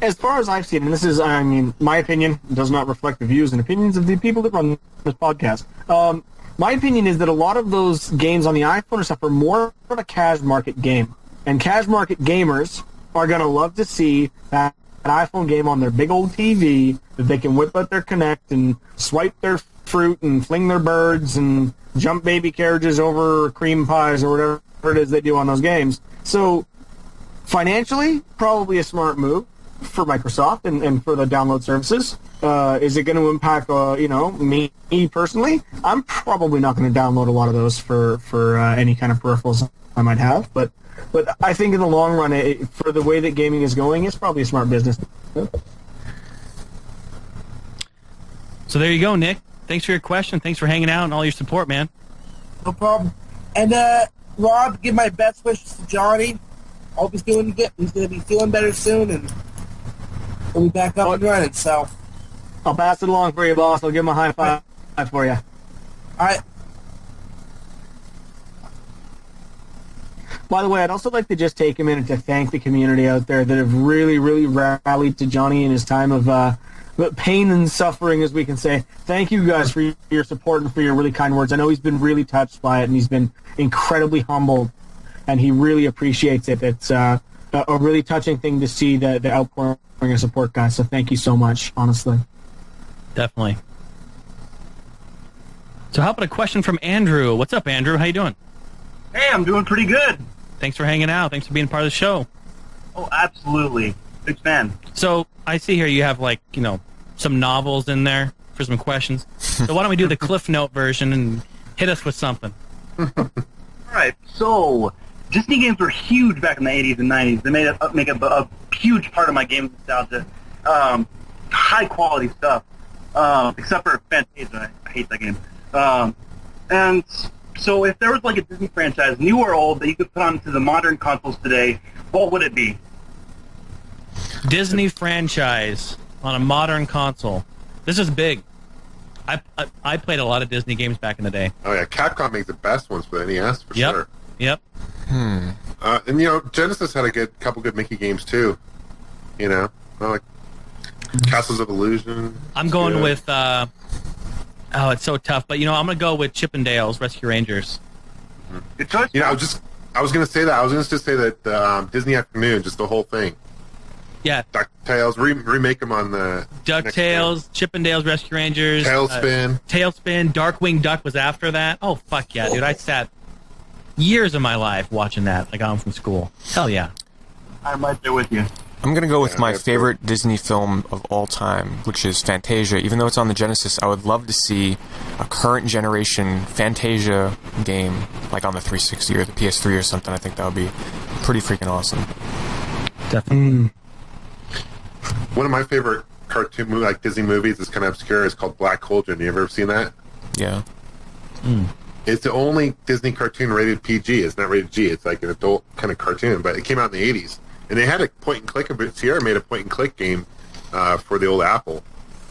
as far as I've seen, and this is, I mean, my opinion does not reflect the views and opinions of the people that run this podcast. My opinion is that a lot of those games on the iPhone and stuff are more of a cash market game, and cash market gamers are going to love to see that iPhone game on their big old TV that they can whip out their Kinect and swipe their fruit and fling their birds and jump baby carriages over cream pies or whatever it is they do on those games. So financially, probably a smart move for Microsoft and for the download services. Is it going to impact, me personally? I'm probably not going to download a lot of those for any kind of peripherals I might have, but I think in the long run, for the way that gaming is going, it's probably a smart business. So there you go, Nick. Thanks for your question. Thanks for hanging out and all your support, man. No problem. And Rob, give my best wishes to Johnny. I hope he's doing good. He's going to be feeling better soon, and we'll be back up and running. So I'll pass it along for you, boss. I'll give him a high five for you. All right. By the way, I'd also like to just take a minute to thank the community out there that have really, really rallied to Johnny in his time of pain and suffering, as we can say. Thank you guys for your support and for your really kind words. I know he's been really touched by it, and he's been incredibly humbled, and he really appreciates it. It's a really touching thing to see the outpouring of support, guys. So thank you so much, honestly. Definitely. So how about a question from Andrew? What's up, Andrew? How you doing? Hey, I'm doing pretty good. Thanks for hanging out. Thanks for being part of the show. Oh, absolutely. Big fan. So I see here you have, some novels in there for some questions. So why don't we do the Cliff Note version and hit us with something? All right. So Disney games were huge back in the 80s and 90s. They make up a huge part of my gaming nostalgia. High-quality stuff, except for Fantasia. I hate that game. And so if there was a Disney franchise, new or old, that you could put onto the modern consoles today, what would it be? Disney franchise on a modern console. This is big. I played a lot of Disney games back in the day. Oh yeah, Capcom makes the best ones for the NES for sure. Yep. And Genesis had a couple good Mickey games too. Like Castles of Illusion. I'm going with. It's so tough, but I'm gonna go with Chippendales Rescue Rangers. Good choice. I was gonna say that. I was gonna just say that Disney Afternoon, just the whole thing. Yeah. DuckTales, remake them on the DuckTales, Chippendales Rescue Rangers, Tailspin. Darkwing Duck was after that. Oh fuck yeah, dude! I sat years of my life watching that. I got home from school. Hell yeah. I'm right there with you. I'm going to go with my favorite Disney film of all time, which is Fantasia. Even though it's on the Genesis, I would love to see a current generation Fantasia game, like on the 360 or the PS3 or something. I think that would be pretty freaking awesome. Definitely. One of my favorite cartoon Disney movies is kind of obscure. It's called Black Cauldron. You ever seen that? Yeah. It's the only Disney cartoon rated PG. It's not rated G. It's like an adult kind of cartoon, but it came out in the 80s. And they had a point-and-click. Sierra made a point-and-click game for the old Apple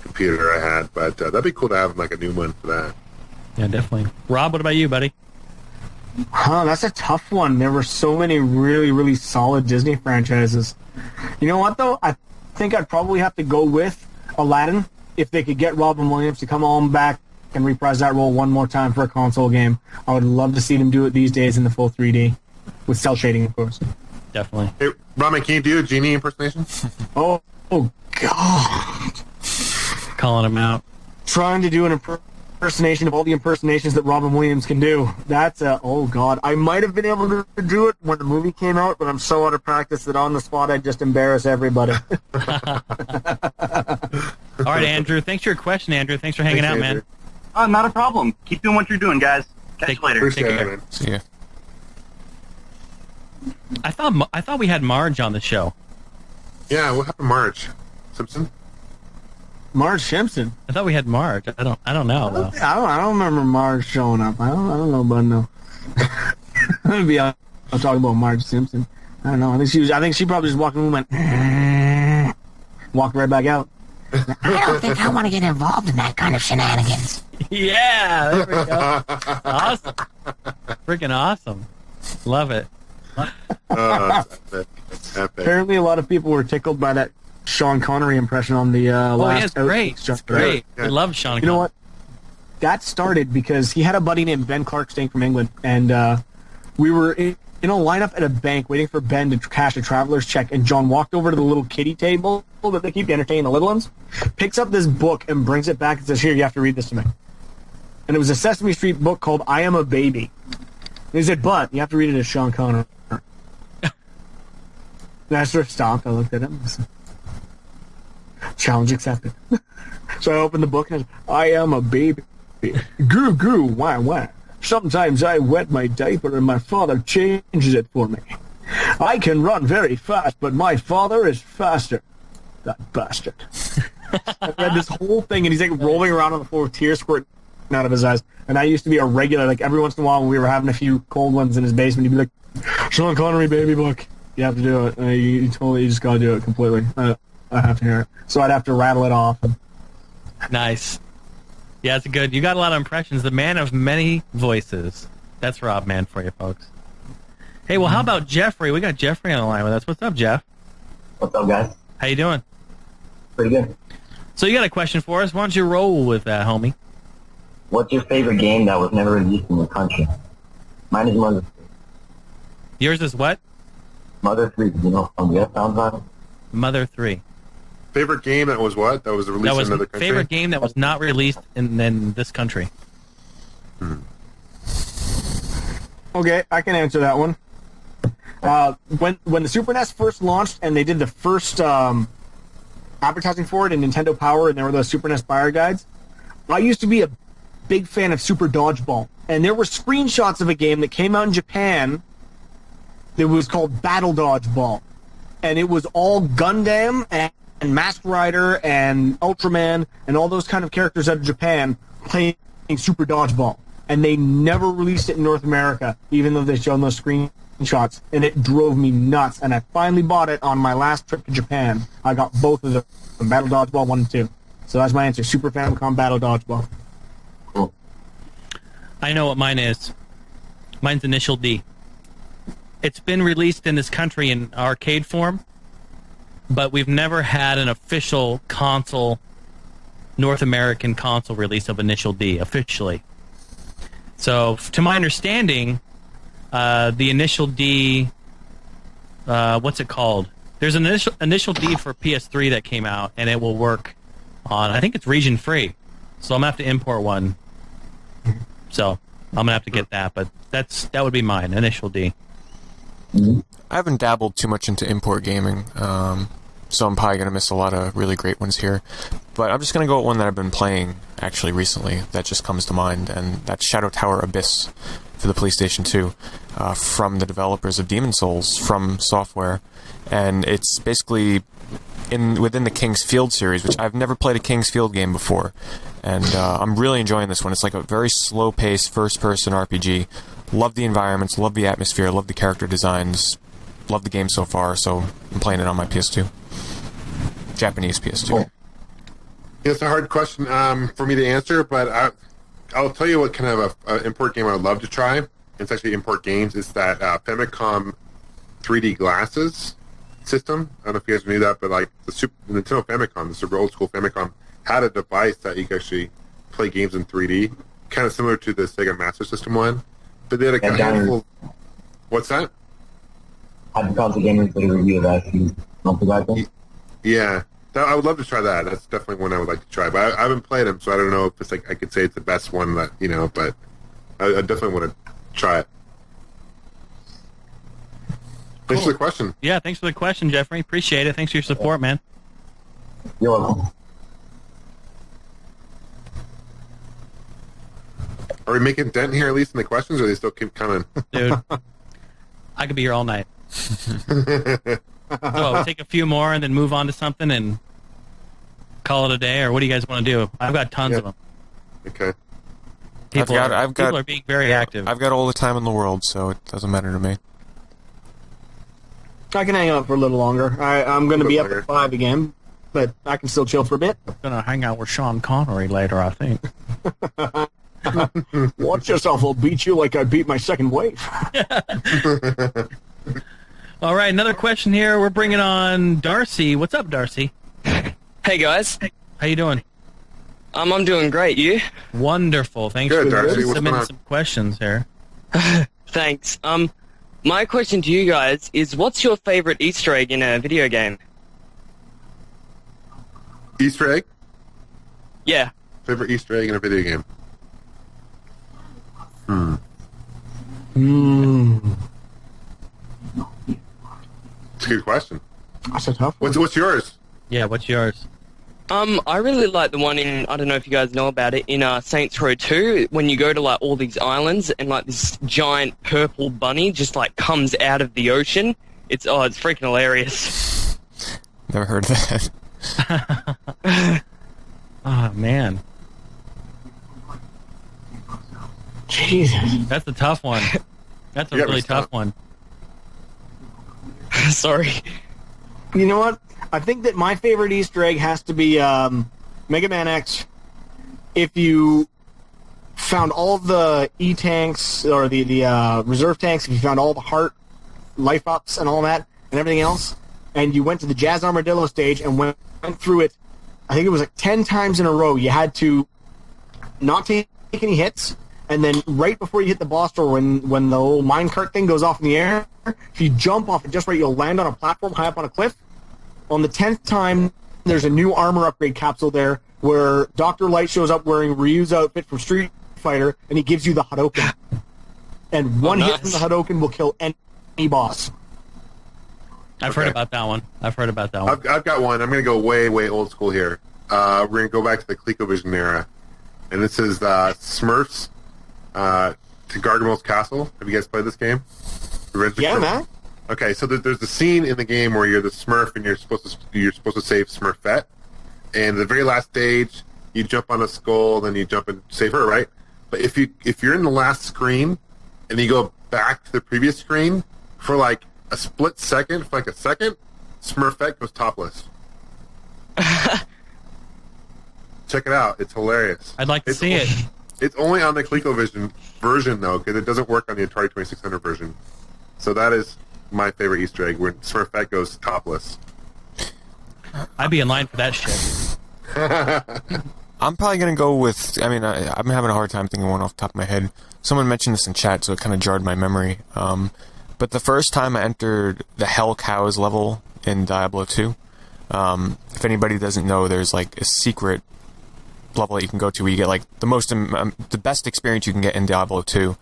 computer I had. But that'd be cool to have a new one for that. Yeah, definitely. Rob, what about you, buddy? That's a tough one. There were so many really, really solid Disney franchises. You know what, though? I think I'd probably have to go with Aladdin if they could get Robin Williams to come on back and reprise that role one more time for a console game. I would love to see them do it these days in the full 3D with cell shading, of course. Definitely. Hey, Robman, can you do a genie impersonation? Oh God. Calling him out. Trying to do an impersonation of all the impersonations that Robin Williams can do. That's oh God. I might have been able to do it when the movie came out, but I'm so out of practice that on the spot I'd just embarrass everybody. All right, Andrew. Thanks for your question, Andrew. Thanks for hanging out, Andrew. man. Not a problem. Keep doing what you're doing, guys. Catch you later. Appreciate Take it, care. man. See ya. I thought we had Marge on the show. Yeah, what happened to Marge Simpson? Marge Simpson. I thought we had Marge. I don't know though. I don't remember Marge showing up. I don't know, but no. Maybe I'm talking about Marge Simpson. I don't know. I think she probably just walked in and went, walked right back out. I don't think I want to get involved in that kind of shenanigans. Yeah, there we go. Awesome. Freaking awesome. Love it. That's epic. Apparently, a lot of people were tickled by that Sean Connery impression on the last. Oh, yeah, great. It's great. Yeah. We love Sean Connery. You know what? That started because he had a buddy named Ben Clark staying from England, and we were in a lineup at a bank waiting for Ben to cash a traveler's check, and John walked over to the little kiddie table that they keep entertaining the little ones, picks up this book and brings it back and says, "Here, you have to read this to me." And it was a Sesame Street book called I Am a Baby. And he said, "But you have to read it as Sean Connery." And I sort of stopped. I looked at him. And said, "Challenge accepted." So I opened the book and I said, "I am a baby. Goo goo, wah wah. Sometimes I wet my diaper and my father changes it for me. I can run very fast, but my father is faster. That bastard." I read this whole thing, and he's like rolling around on the floor with tears squirting out of his eyes. And I used to be a regular, like every once in a while when we were having a few cold ones in his basement, he'd be like, "Sean Connery baby book. You have to do it. You just gotta do it completely. I have to hear it." So I'd have to rattle it off. Nice. Yeah, it's good. You got a lot of impressions. The man of many voices. That's Robman for you, folks. Hey, well, how about Jeffrey? We got Jeffrey on the line with us. What's up, Jeff? What's up, guys? How you doing? Pretty good. So you got a question for us. Why don't you roll with that, homie? What's your favorite game that was never released in your country? Mine is Mother 3. Yours is what? Mother 3, you know, from the soundtrack. Mother 3. Favorite game that was what? That was released in another country? Favorite game that was not released in this country. Okay, I can answer that one. When the Super NES first launched and they did the first advertising for it in Nintendo Power, and there were those Super NES buyer guides, I used to be a big fan of Super Dodgeball. And there were screenshots of a game that came out in Japan that was called Battle Dodgeball. And it was all Gundam and Masked Rider and Ultraman and all those kind of characters out of Japan playing Super Dodgeball. And they never released it in North America, even though they showed those screenshots. And it drove me nuts. And I finally bought it on my last trip to Japan. I got both of them, Battle Dodgeball 1 and 2. So that's my answer, Super Famicom Battle Dodgeball. Cool. I know what mine is. Mine's Initial D. It's been released in this country in arcade form, but we've never had an official console, North American console release of Initial D, officially. So, to my understanding, the Initial D, what's it called? There's an Initial D for PS3 that came out, and it will work on, I think it's region free. So I'm going to have to import one. So I'm going to have to get that, but that would be mine, Initial D. I haven't dabbled too much into import gaming, so I'm probably going to miss a lot of really great ones here. But I'm just going to go with one that I've been playing, actually, recently, that just comes to mind, and that's Shadow Tower Abyss for the PlayStation 2, from the developers of Demon's Souls, From Software. And it's basically within the King's Field series, which I've never played a King's Field game before. And I'm really enjoying this one. It's like a very slow-paced, first-person RPG. Love the environments, love the atmosphere, love the character designs, love the game so far, so I'm playing it on my PS2. Japanese PS2. Cool. It's a hard question for me to answer, but I'll tell you what kind of an import game I would love to try. It's actually import games. It's that Famicom 3D glasses system. I don't know if you guys knew that, but like the Nintendo Famicom, the super old school Famicom, had a device that you could actually play games in 3D, kind of similar to the Sega Master System one. But they had a handful. What's that? I've gone to gamers that review of that a few months ago. Yeah, I would love to try that. That's definitely one I would like to try. But I haven't played them, so I don't know if it's like I could say it's the best one that But I definitely want to try it. Thanks for the question. Yeah, thanks for the question, Jeffrey. Appreciate it. Thanks for your support, man. You're welcome. Are we making a dent here at least in the questions, or they still keep coming? Dude, I could be here all night. So take a few more and then move on to something and call it a day, or what do you guys want to do? I've got tons of them. Okay. People are being very active. I've got all the time in the world, so it doesn't matter to me. I can hang out for a little longer. I'm going to be up at 5 again, but I can still chill for a bit. I'm going to hang out with Sean Connery later, I think. Watch yourself. I'll beat you like I beat my second wife. All right, another question here. We're bringing on Darcy. What's up, Darcy? Hey, guys. How you doing? I'm doing great. You? Wonderful. Thanks Good, for Darcy. What's submitting going on? some questions here. Thanks. My question to you guys is, what's your favorite Easter egg in a video game? Easter egg? Yeah. Favorite Easter egg in a video game? It's a good question. That's a tough one. What's yours? Yeah, what's yours? I really like the one in, I don't know if you guys know about it, in Saints Row 2, when you go to, like, all these islands and, like, this giant purple bunny just, like, comes out of the ocean. It's freaking hilarious. Never heard of that. Oh, man. Jesus. That's a tough one. That's a really tough one. Sorry. You know what? I think that my favorite Easter egg has to be Mega Man X. If you found all of the E-tanks, or the reserve tanks, if you found all the heart life ups and all that, and everything else, and you went to the Jazz Armadillo stage and went through it, I think it was like 10 times in a row, you had to not take any hits, and then right before you hit the boss door, when the little minecart thing goes off in the air, if you jump off it just right, you'll land on a platform high up on a cliff. On the 10th time, there's a new armor upgrade capsule there where Dr. Light shows up wearing Ryu's outfit from Street Fighter, and he gives you the Hadouken. And one hit from the Hadouken will kill any boss. I've heard about that one. I've got one. I'm going to go way, way old school here. We're going to go back to the ColecoVision era. And this is Smurfs to Gargamel's Castle. Have you guys played this game? Yeah, man. Okay, so there's a scene in the game where you're the Smurf and you're supposed to save Smurfette, and the very last stage you jump on a skull, then you jump and save her, right? But if you're in the last screen and you go back to the previous screen for like a split second, for like a second, Smurfette goes topless. Check it out; it's hilarious. I'd like to see it. It's only on the ColecoVision version though, because it doesn't work on the Atari 2600 version. So that is my favorite Easter egg, when Smurfette goes topless. I'd be in line for that shit. I'm probably going to go with, I'm having a hard time thinking one off the top of my head. Someone mentioned this in chat, so it kind of jarred my memory. But the first time I entered the Hell Cows level in Diablo 2, if anybody doesn't know, there's like a secret level that you can go to where you get like the best experience you can get in Diablo 2.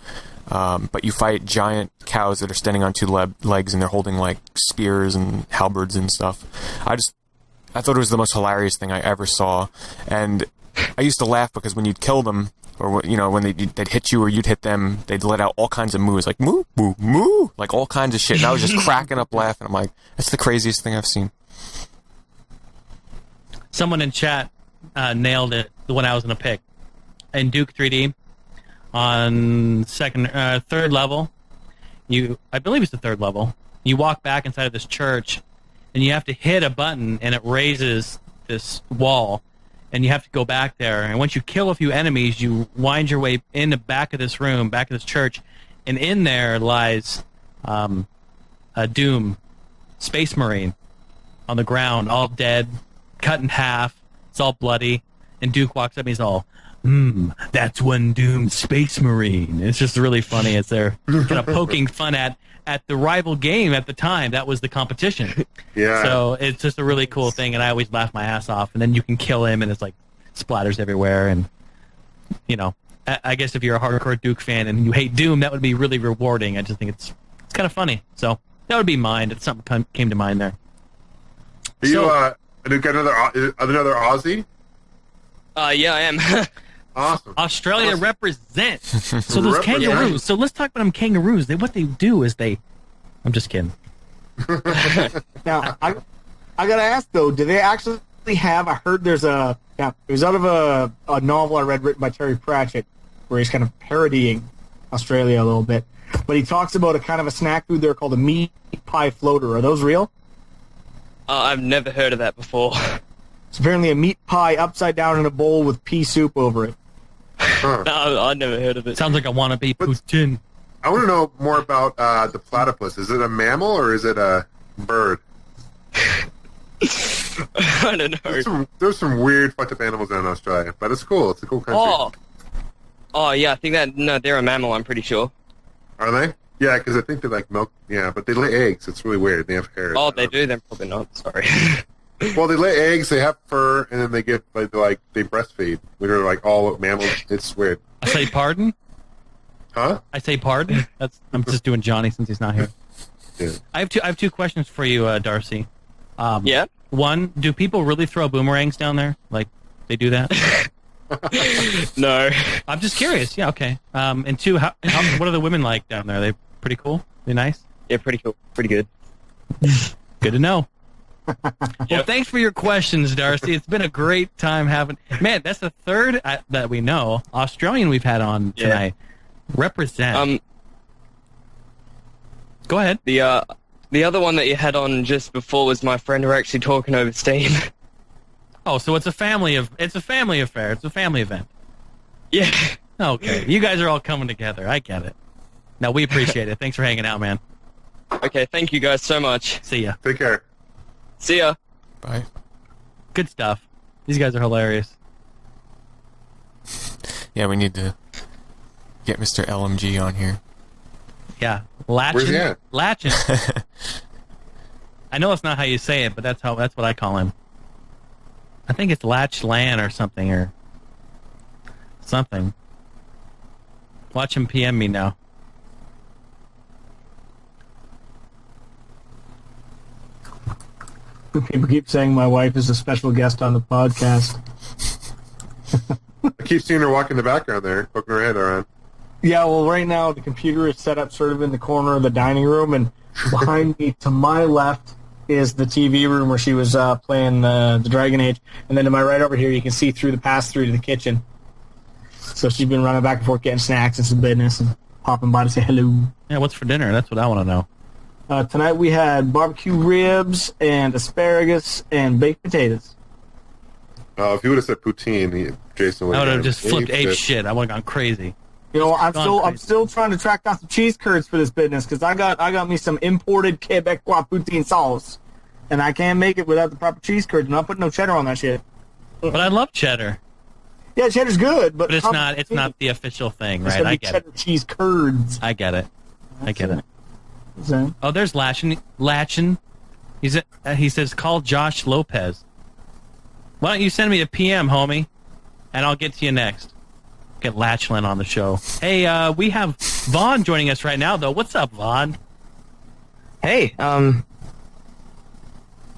But you fight giant cows that are standing on two legs, and they're holding like spears and halberds and stuff. I thought it was the most hilarious thing I ever saw, and I used to laugh because when you'd kill them, or when they'd hit you or you'd hit them, they'd let out all kinds of moos, like moo, moo, moo, like all kinds of shit. And I was just cracking up laughing. I'm like, that's the craziest thing I've seen. Someone in chat nailed it, the one I was going to pick. In Duke 3D, on third level, I believe it's the third level, you walk back inside of this church, and you have to hit a button, and it raises this wall, and you have to go back there. And once you kill a few enemies, you wind your way in the back of this room, back of this church, and in there lies a Doom Space Marine on the ground, all dead, cut in half. It's all bloody, and Duke walks up and he's all, that's one Doom Space Marine. It's just really funny as they're kind of poking fun at the rival game at the time. That was the competition. Yeah. So it's just a really cool thing, and I always laugh my ass off. And then you can kill him, and it's like splatters everywhere. And, I guess if you're a hardcore Duke fan and you hate Doom, that would be really rewarding. I just think it's kind of funny. So that would be mine. It's something came to mind there. Are you another Aussie? Yeah, I am. Awesome. Australia represents. So those kangaroos. So let's talk about them kangaroos. What they do is I'm just kidding. Now, I gotta ask though, do they actually have. I heard there's it was out of a novel I read written by Terry Pratchett, where he's kind of parodying Australia a little bit. But he talks about a kind of a snack food there called a meat pie floater. Are those real? I've never heard of that before. It's apparently a meat pie upside down in a bowl with pea soup over it. Huh. No, I've never heard of it. Sounds like I want to be poutine. I want to know more about the platypus. Is it a mammal or is it a bird? I don't know. There's some weird fucked up animals in Australia, but it's cool. It's a cool country. Oh yeah, I think they're a mammal. I'm pretty sure. Are they? Yeah, because I think they like milk. Yeah, but they lay eggs. It's really weird. They have hair. Oh, they do. Then probably not. Sorry. Well, they lay eggs. They have fur, and then they get they breastfeed. They're like all mammals. It's weird. I say pardon. Huh? I say pardon. I'm just doing Johnny since he's not here. Yeah. I have two questions for you, Darcy. Yeah. One, do people really throw boomerangs down there? Like they do that? No. I'm just curious. Yeah. Okay. And two, what are the women like down there? Are they pretty cool? They nice? Yeah, pretty cool. Pretty good. Good to know. Well, thanks for your questions, Darcy. It's been a great time having. Man, that's the third that we know Australian we've had on tonight. Represent. Go ahead. The other one that you had on just before was my friend who were actually talking over Steam. Oh, so it's a family affair. It's a family event. Yeah. Okay. You guys are all coming together. I get it. No, we appreciate it. Thanks for hanging out, man. Okay, thank you guys so much. See ya. Take care. See ya. Bye. Good stuff. These guys are hilarious. Yeah, we need to get Mr. LMG on here. Yeah. Latchin. Where's he at? Latchin. I know that's not how you say it, but that's what I call him. I think it's Latch Lan or something. Watch him PM me now. People keep saying my wife is a special guest on the podcast. I keep seeing her walk in the background there, poking her head around. Yeah, well, right now the computer is set up sort of in the corner of the dining room, and behind me to my left is the TV room where she was playing the Dragon Age, and then to my right over here you can see through the pass-through to the kitchen. So she's been running back and forth getting snacks and some business and popping by to say hello. Yeah, what's for dinner? That's what I want to know. Tonight we had barbecue ribs and asparagus and baked potatoes. If you would have said poutine, Jason would I would have have just flipped ape shit. I would have gone crazy. You know, I'm still trying to track down some cheese curds for this business because I got me some imported Quebecois poutine sauce, and I can't make it without the proper cheese curds. I'm not putting no cheddar on that shit. But I love cheddar. Yeah, cheddar's good, but it's not the official thing, it's right? I get cheddar it. Cheese curds. I get it. I get it. So. Oh, there's Latchin. He says, call Josh Lopez. Why don't you send me a PM, homie, and I'll get to you next. Get Latchlin on the show. Hey, we have Vaughn joining us right now, though. What's up, Vaughn? Hey, oh,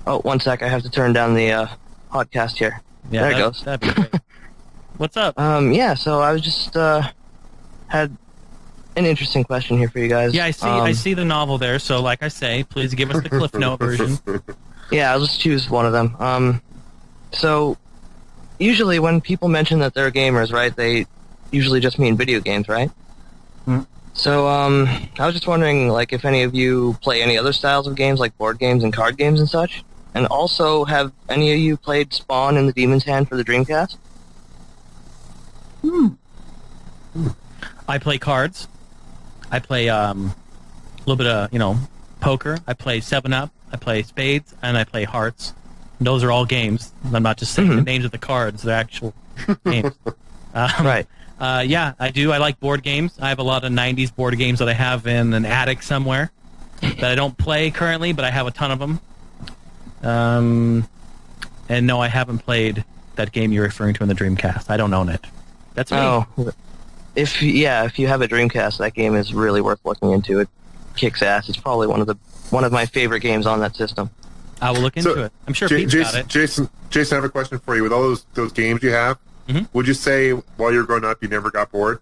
one sec. I have to turn down the podcast here. Yeah, there it goes. That'd be great. What's up? Yeah, so I was just had an interesting question here for you guys. Yeah, I see the novel there, so like I say, please give us the Cliff Note version. Yeah, I'll just choose one of them. So, usually when people mention that they're gamers, right, they usually just mean video games, right? Hmm. So, I was just wondering, like, if any of you play any other styles of games, like board games and card games and such? And also, have any of you played Spawn in the Demon's Hand for the Dreamcast? I play cards. I play a little bit of, poker. I play 7-Up. I play Spades, and I play Hearts. Those are all games. I'm not just saying the names of the cards. They're actual games. Right. Yeah, I do. I like board games. I have a lot of 90s board games that I have in an attic somewhere that I don't play currently, but I have a ton of them. And no, I haven't played that game you're referring to in the Dreamcast. I don't own it. That's me. Oh, if you have a Dreamcast, that game is really worth looking into. It kicks ass. It's probably one of my favorite games on that system. I will look into it. I'm sure Pete's got it. Jason, I have a question for you. With all those games you have, would you say while you were growing up you never got bored?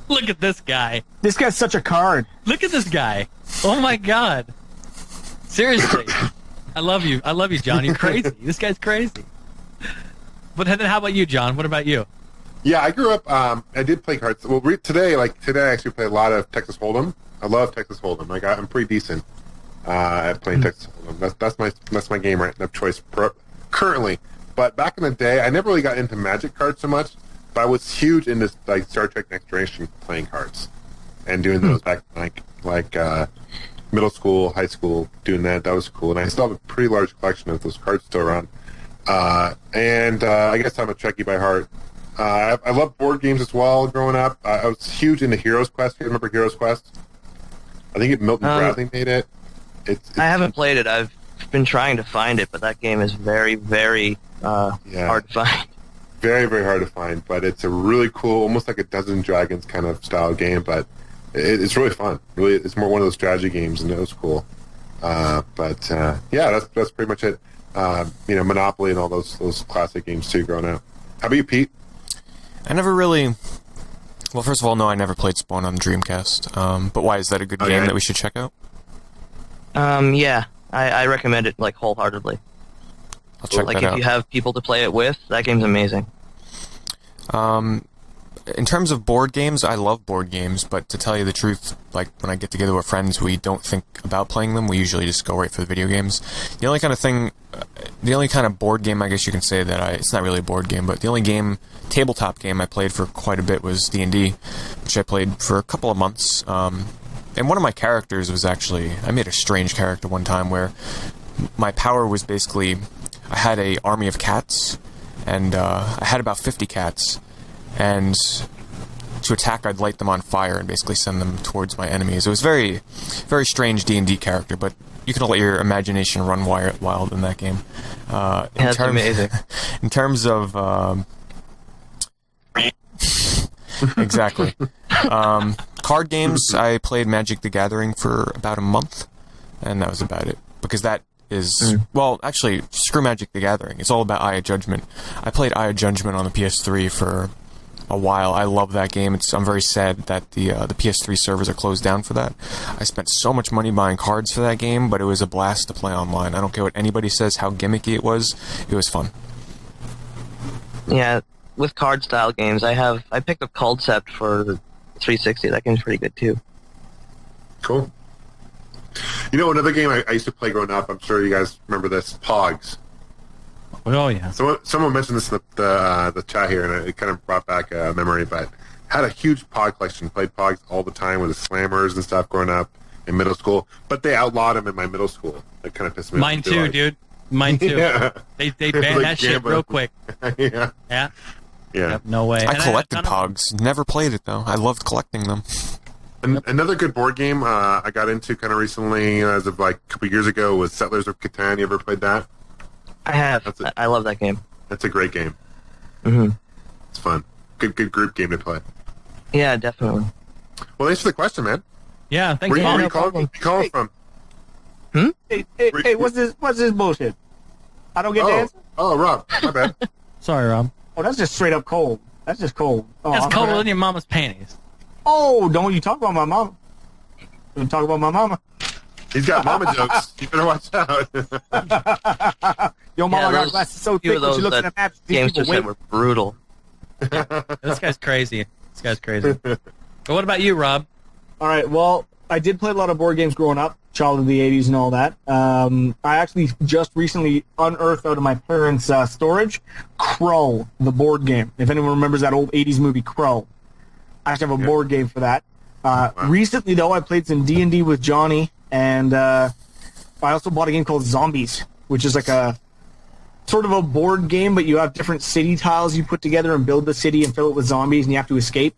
Look at this guy. This guy's such a card. Look at this guy. Oh my god. Seriously. I love you, John. You're crazy. This guy's crazy. But then, how about you, John? What about you? Yeah, I grew up. I did play cards. Well, today I actually play a lot of Texas Hold'em. I love Texas Hold'em. I'm pretty decent at playing Texas Hold'em. That's my game of choice currently. But back in the day, I never really got into Magic cards so much. But I was huge into like Star Trek Next Generation playing cards and doing those back like middle school, high school, doing that. That was cool, and I still have a pretty large collection of those cards still around. And I guess I'm a Trekkie by heart. I love board games as well growing up. I was huge into Heroes Quest. You remember Heroes Quest? I think Milton Bradley made it. I haven't played it. I've been trying to find it, but that game is very, very hard to find. Very, very hard to find, but it's a really cool, almost like a Dungeons and Dragons kind of style game, but it's really fun. Really, it's more one of those strategy games, and it was cool. Yeah, that's pretty much it. Monopoly and all those classic games too growing up. How about you, Pete? I never really... Well, first of all, no, I never played Spawn on the Dreamcast. But why? Is that a good game that we should check out? Yeah. I recommend it, like, wholeheartedly. I'll check that out. Like, if you have people to play it with, that game's amazing. In terms of board games, I love board games, but to tell you the truth, like, when I get together with friends, we don't think about playing them. We usually just go right for the video games. The only kind of board game, I guess you can say it's not really a board game, but the only tabletop game I played for quite a bit was D&D, which I played for a couple of months. And one of my characters was actually, I made a strange character one time where my power was basically, I had an army of cats, and I had about 50 cats, and to attack, I'd light them on fire and basically send them towards my enemies. It was very, very strange D&D character, but you can let your imagination run wild in that game. That's amazing. In terms of... exactly. Card games, I played Magic the Gathering for about a month, and that was about it. Because that is... Well, actually, screw Magic the Gathering. It's all about Eye of Judgment. I played Eye of Judgment on the PS3 for a while. I love that game. I'm very sad that the PS3 servers are closed down for that. I spent so much money buying cards for that game, but it was a blast to play online. I don't care what anybody says how gimmicky it was fun. Yeah, with card style games, I picked up Concept for the 360. That game's pretty good too. Cool. You know, another game I used to play growing up, I'm sure you guys remember this, Pogs. Oh, yeah. Someone mentioned this in the chat here, and it kind of brought back a memory, but had a huge Pog collection. Played Pogs all the time with the Slammers and stuff growing up in middle school, but they outlawed them in my middle school. That kind of pissed me off. Mine too, dude. Mine too. Yeah. They banned that shit real quick. Yeah. Yeah? Yeah. Yep, no way. I collected Pogs. Never played it, though. I loved collecting them. Another good board game I got into kind of recently, as of like a couple years ago, was Settlers of Catan. You ever played that? I have. I love that game. That's a great game. Mm-hmm. It's fun. Good group game to play. Yeah, definitely. Well, thanks for the question, man. Yeah, thanks. Where are you calling from? Hey, what's this bullshit? I don't get to answer? Oh, Rob, my bad. Sorry, Rob. Oh, that's just straight up cold. That's just cold. Oh, that's colder than your mama's panties. Oh, don't you talk about my mama. Don't talk about my mama. He's got mama jokes. You better watch out. Your mama got glasses so thick when she looks at the maps. Games just said were brutal. This guy's crazy. But what about you, Rob? All right, well, I did play a lot of board games growing up, child of the 80s and all that. I actually just recently unearthed out of my parents' storage Crow, the board game. If anyone remembers that old 80s movie, Crow. I actually have a board game for that. Recently, though, I played some D&D with Johnny, and I also bought a game called Zombies, which is like a sort of a board game, but you have different city tiles you put together and build the city and fill it with zombies, and you have to escape.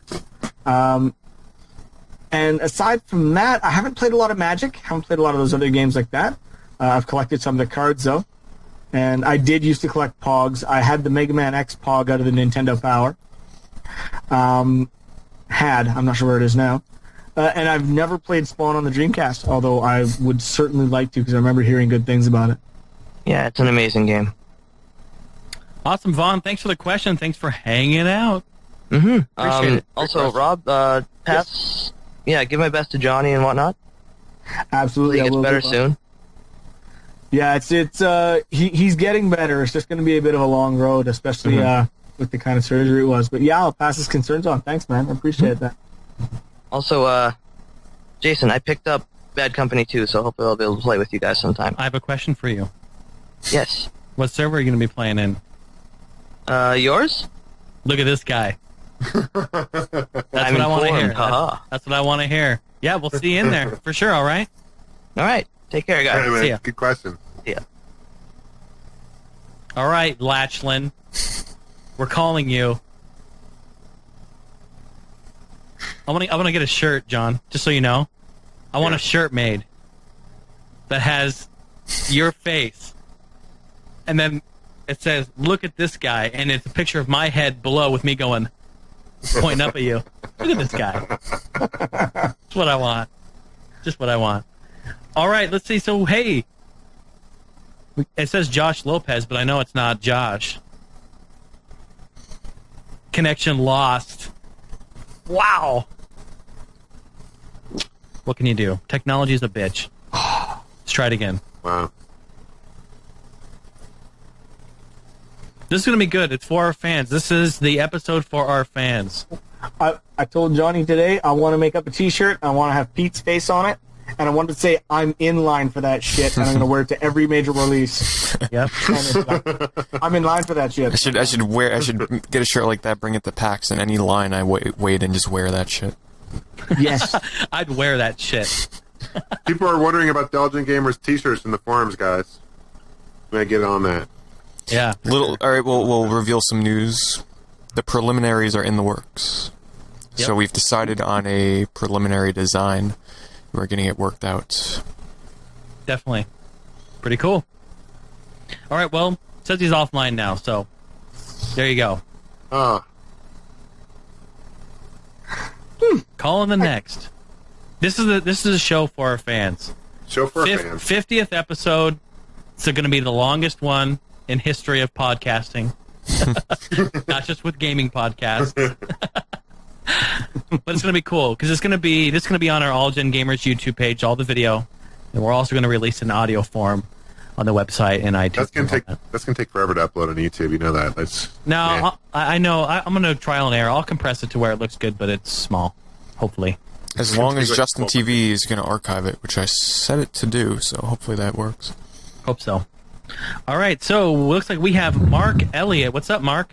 And aside from that, I haven't played a lot of Magic. Haven't played a lot of those other games like that. I've collected some of the cards, though. And I did used to collect Pogs. I had the Mega Man X Pog out of the Nintendo Power. I'm not sure where it is now. And I've never played Spawn on the Dreamcast, although I would certainly like to because I remember hearing good things about it. Yeah, it's an amazing game. Awesome, Vaughn. Thanks for the question. Thanks for hanging out. Mm-hmm. Appreciate it. Also, Rob, pass... Yeah, give my best to Johnny and whatnot. Absolutely. He gets better soon. Yeah, he's getting better. It's just going to be a bit of a long road, especially with the kind of surgery it was. But yeah, I'll pass his concerns on. Thanks, man. I appreciate that. Also, Jason, I picked up Bad Company 2, so hopefully I'll be able to play with you guys sometime. I have a question for you. Yes. What server are you going to be playing in? Yours? Look at this guy. That's what I want to hear. That's what I want to hear. Yeah, we'll see you in there for sure. All right. All right. Take care, guys. Hey, man, See ya. good question. See ya. All right, Latchlin. We're calling you. I want to get a shirt, John. Just so you know, I want a shirt made that has your face, and then it says, "Look at this guy," and it's a picture of my head below with me going, pointing up at you. Look at this guy. That's what I want. Just what I want. All right, let's see. So, hey, it says Josh Lopez, but I know it's not Josh. Connection lost. Wow. What can you do? Technology is a bitch. Let's try it again. Wow. This is going to be good. It's for our fans. This is the episode for our fans. I told Johnny today I want to make up a T-shirt. I want to have Pete's face on it. And I wanted to say I'm in line for that shit, and I'm going to wear it to every major release. Yep. I'm in line for that shit. I should get a shirt like that, bring it to PAX, and any line I wait and just wear that shit. Yes. I'd wear that shit. People are wondering about Belgian Gamers T-shirts in the forums, guys. I'm going to get on that. Yeah. All right, we'll reveal some news. The preliminaries are in the works. Yep. So we've decided on a preliminary design. We're getting it worked out. Definitely. Pretty cool. All right, well, it says he's offline now, so there you go. Call in the next. This is a show for our fans. Show for our fans. 50th episode. It's going to be the longest one in history of podcasting. Not just with gaming podcasts. But it's going to be cool because this is going to be on our All Gen Gamers YouTube page, all the video, and we're also going to release an audio form on the website and iTunes. That's gonna take forever to upload on YouTube. You know that. I know. I'm going to trial and error. I'll compress it to where it looks good, but it's small. Hopefully, as long as Justin TV is going to archive it, which I set it to do, so hopefully that works. Hope so. All right, so looks like we have Mark Elliott. What's up, Mark?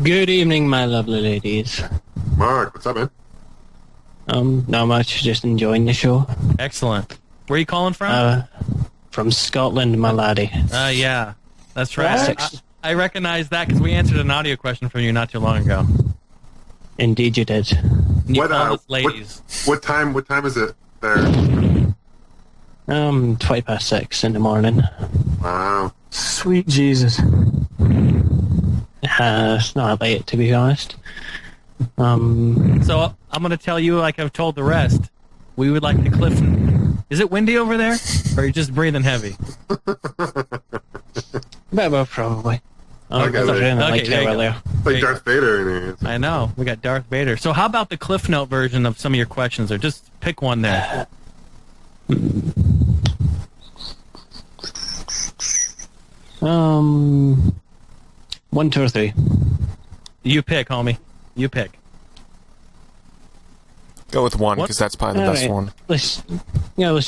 Good evening, my lovely ladies. Mark, what's up, man? Not much, just enjoying the show. Excellent. Where are you calling from? From Scotland, my laddie. Yeah, that's right. I recognize that because we answered an audio question from you not too long ago. Indeed, you did. Ladies. What time is it there? 6:20 in the morning. Wow. Sweet Jesus. It's not late, to be honest. So I'm going to tell you, like I've told the rest, we would like the cliff. Is it windy over there, or are you just breathing heavy? Well, probably. Like Darth Vader in here. I know. We got Darth Vader. So how about the Cliff Note version of some of your questions, or just pick one there? 1, 2, or 3. You pick, homie. You pick. Go with 1 because that's probably the best one. Let's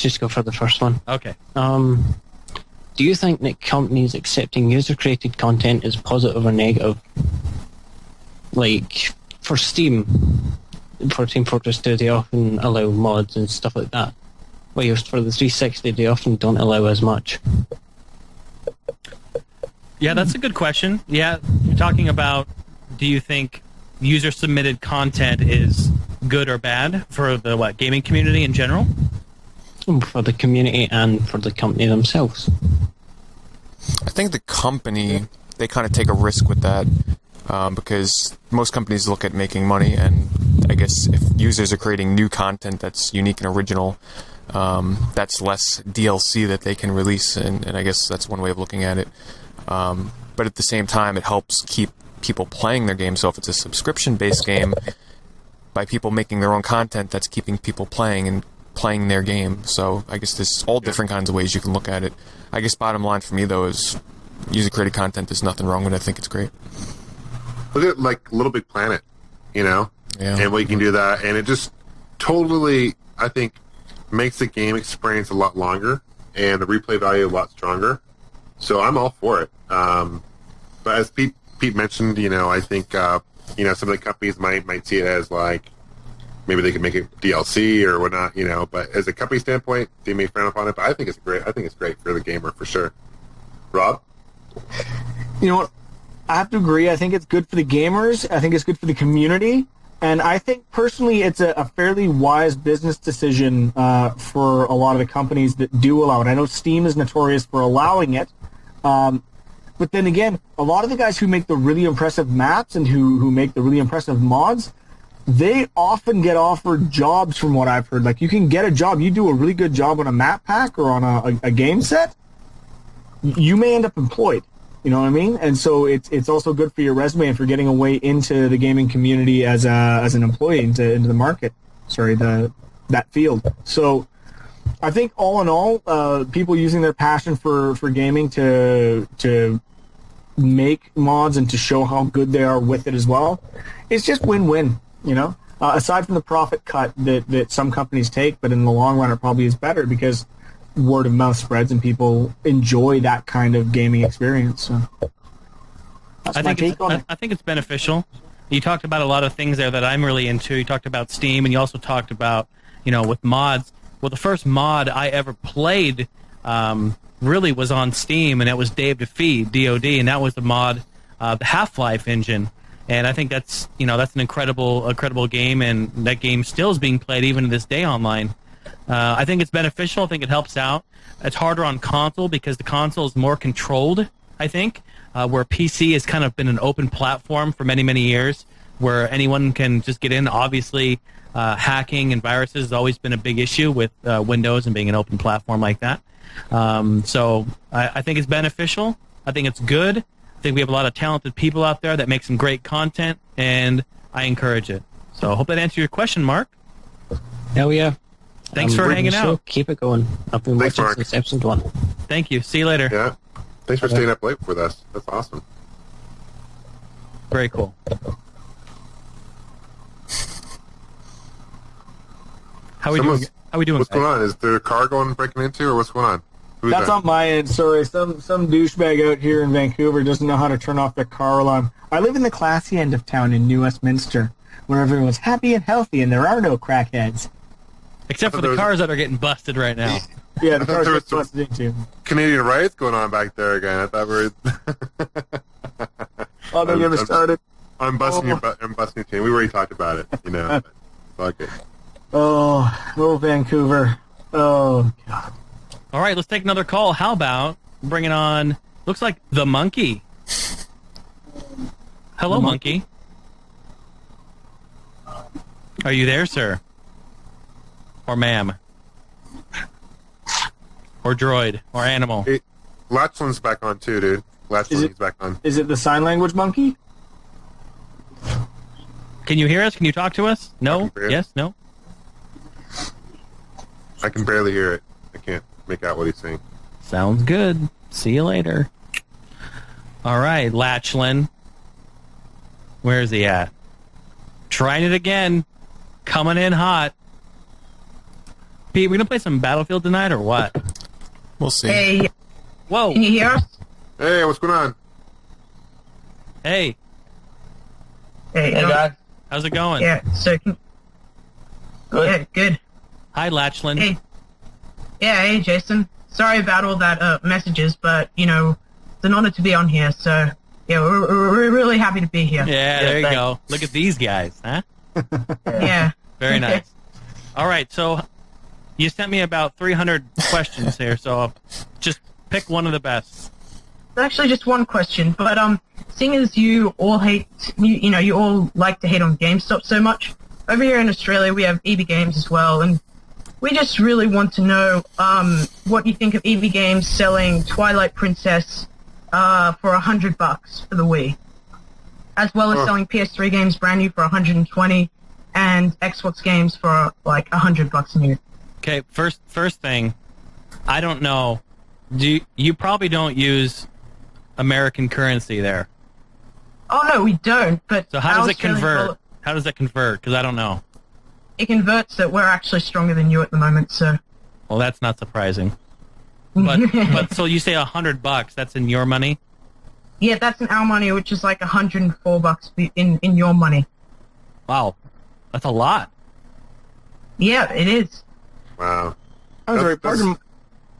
just go for the first one. Okay. Do you think that companies accepting user-created content is positive or negative? Like, for Steam, for Team Fortress 2, they often allow mods and stuff like that. Whilst for the 360, they often don't allow as much. Yeah, that's a good question. Yeah, you're talking about, do you think user-submitted content is good or bad for the gaming community in general? For the community and for the company themselves. I think the company, they kind of take a risk with that because most companies look at making money, and I guess if users are creating new content that's unique and original, that's less DLC that they can release, and I guess that's one way of looking at it. But at the same time, it helps keep people playing their game. So if it's a subscription-based game, by people making their own content, that's keeping people playing and playing their game. So I guess there's all different kinds of ways you can look at it. I guess bottom line for me, though, is user-created content. There's nothing wrong with it. I think it's great. Look at like Little Big Planet, and what you can do that, and it just totally, I think, makes the game experience a lot longer and the replay value a lot stronger. So I'm all for it. But as Pete mentioned, I think some of the companies might see it as like maybe they could make it DLC or whatnot, But as a company standpoint, they may frown upon it. But I think it's great. I think it's great for the gamer for sure. Rob, you know what? I have to agree. I think it's good for the gamers. I think it's good for the community. And I think, personally, it's a fairly wise business decision for a lot of the companies that do allow it. I know Steam is notorious for allowing it. But then again, a lot of the guys who make the really impressive maps and who make the really impressive mods, they often get offered jobs from what I've heard. Like, you can get a job. You do a really good job on a map pack or on a game set, you may end up employed. You know what I mean? And so it's also good for your resume and for getting a way into the gaming community as an employee into the market. Sorry, that field. So I think all in all, people using their passion for gaming to make mods and to show how good they are with it as well, it's just win-win. Aside from the profit cut that some companies take, but in the long run, it probably is better because word of mouth spreads and people enjoy that kind of gaming experience. So I think it's beneficial. You talked about a lot of things there that I'm really into. You talked about Steam, and you also talked about with mods. Well, the first mod I ever played really was on Steam, and it was Day of Defeat, DoD, and that was the mod, the Half-Life engine. And I think that's an incredible game, and that game still is being played even to this day online. I think it's beneficial. I think it helps out. It's harder on console because the console is more controlled, I think, where PC has kind of been an open platform for many, many years where anyone can just get in. Obviously, hacking and viruses has always been a big issue with Windows and being an open platform like that. So I think it's beneficial. I think it's good. I think we have a lot of talented people out there that make some great content, and I encourage it. So I hope that answered your question, Mark. Hell yeah. Thanks for hanging out. Keep it going. I've been watching since episode 1. Thank you. See you later. Yeah. Thanks for staying up late with us. That's awesome. Very cool. How we doing? What's going on? Is there a car breaking into, or what's going on? Who's That's that? on my end. Sorry, some douchebag out here in Vancouver doesn't know how to turn off their car alarm. I live in the classy end of town in New Westminster, where everyone's happy and healthy and there are no crackheads. Except for the cars that are getting busted right now. Yeah, the cars are busted into. Canadian riots going on back there again. I thought we were... Oh, don't get me started. I'm busting your team. We already talked about it, Fuck it. Oh, Vancouver. Oh, God. All right, let's take another call. How about bringing on, looks like the Monkey. Hello, Monkey. Are you there, sir? Or ma'am? Or droid? Or animal? Hey, Latchlin's back on too, dude. Latchlin's back on. Is it the sign language monkey? Can you hear us? Can you talk to us? No? Yes? No? I can barely hear it. I can't make out what he's saying. Sounds good. See you later. All right, Latchlin. Where is he at? Trying it again. Coming in hot. Pete, we gonna play some Battlefield tonight or what? We'll see. Hey. Whoa. Can you hear us? Hey, what's going on? Hey. Hey guys. How's it going? Yeah, so good. Yeah, good. Hi, Latchlin. Hey. Yeah, hey, Jason. Sorry about all that messages, but, it's an honor to be on here, so, yeah, we're really happy to be here. Yeah, there you go. Look at these guys, huh? Yeah. Very nice. All right, so you sent me about 300 questions here, so I'll just pick one of the best. It's actually just one question, but seeing as you all you all like to hate on GameStop so much, over here in Australia we have EB Games as well, and we just really want to know what you think of EB Games selling Twilight Princess for $100 for the Wii, as well as selling PS3 games brand new for $120 and Xbox games for like $100 new. Okay, first thing, I don't know. You probably don't use American currency there. Oh no, we don't. But So how does it Australian convert? dollar- How does it convert? Because I don't know. It converts that we're actually stronger than you at the moment. So. Well, that's not surprising. But so you say $100? That's in your money? Yeah, that's in our money, which is like $104 in your money. Wow, that's a lot. Yeah, it is. Wow. I'm sorry, pardon.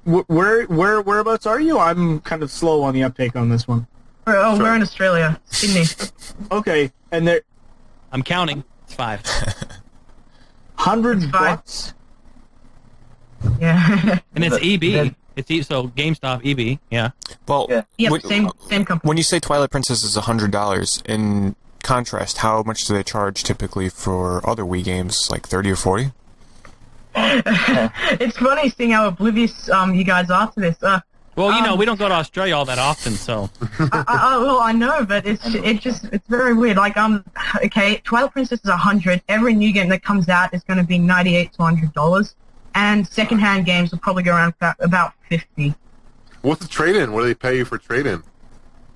Whereabouts are you? I'm kind of slow on the uptake on this one. We're in Australia, Sydney. Okay, and there. I'm counting. It's 5. $100. Yeah. And it's EB. So GameStop EB. Yeah. Well, Yep, same company. When you say Twilight Princess is $100, in contrast, how much do they charge typically for other Wii games, like 30 or 40? It's funny seeing how oblivious you guys are to this. Well, we don't go to Australia all that often, so. I know, but it's very weird. Like, okay, Twilight Princess is $100. Every new game that comes out is going to be $98 to $100, and secondhand games will probably go around about $50. What's the trade-in? What do they pay you for trade-in?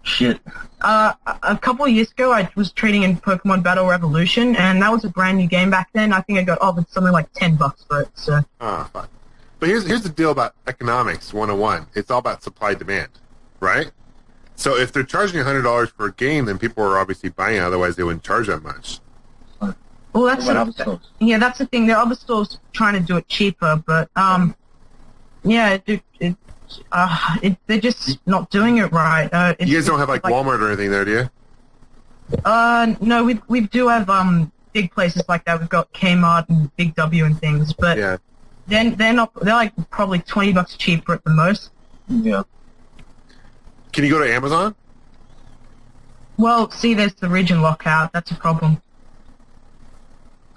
Shit. A couple of years ago, I was trading in Pokemon Battle Revolution, and that was a brand new game back then. I think I got offered something like $10 for it. So. Ah, fine. But here's the deal about economics 101. It's all about supply-demand, right? So if they're charging $100 for a game, then people are obviously buying it. Otherwise, they wouldn't charge that much. Well, that's the thing. There are other stores trying to do it cheaper, but yeah, they're just not doing it right. You guys don't have like Walmart or anything there, do you? No, we do have big places like that. We've got Kmart and Big W and things, but yeah. They're like probably $20 cheaper at the most. Yeah. Can you go to Amazon? Well, see, there's the region lockout. That's a problem.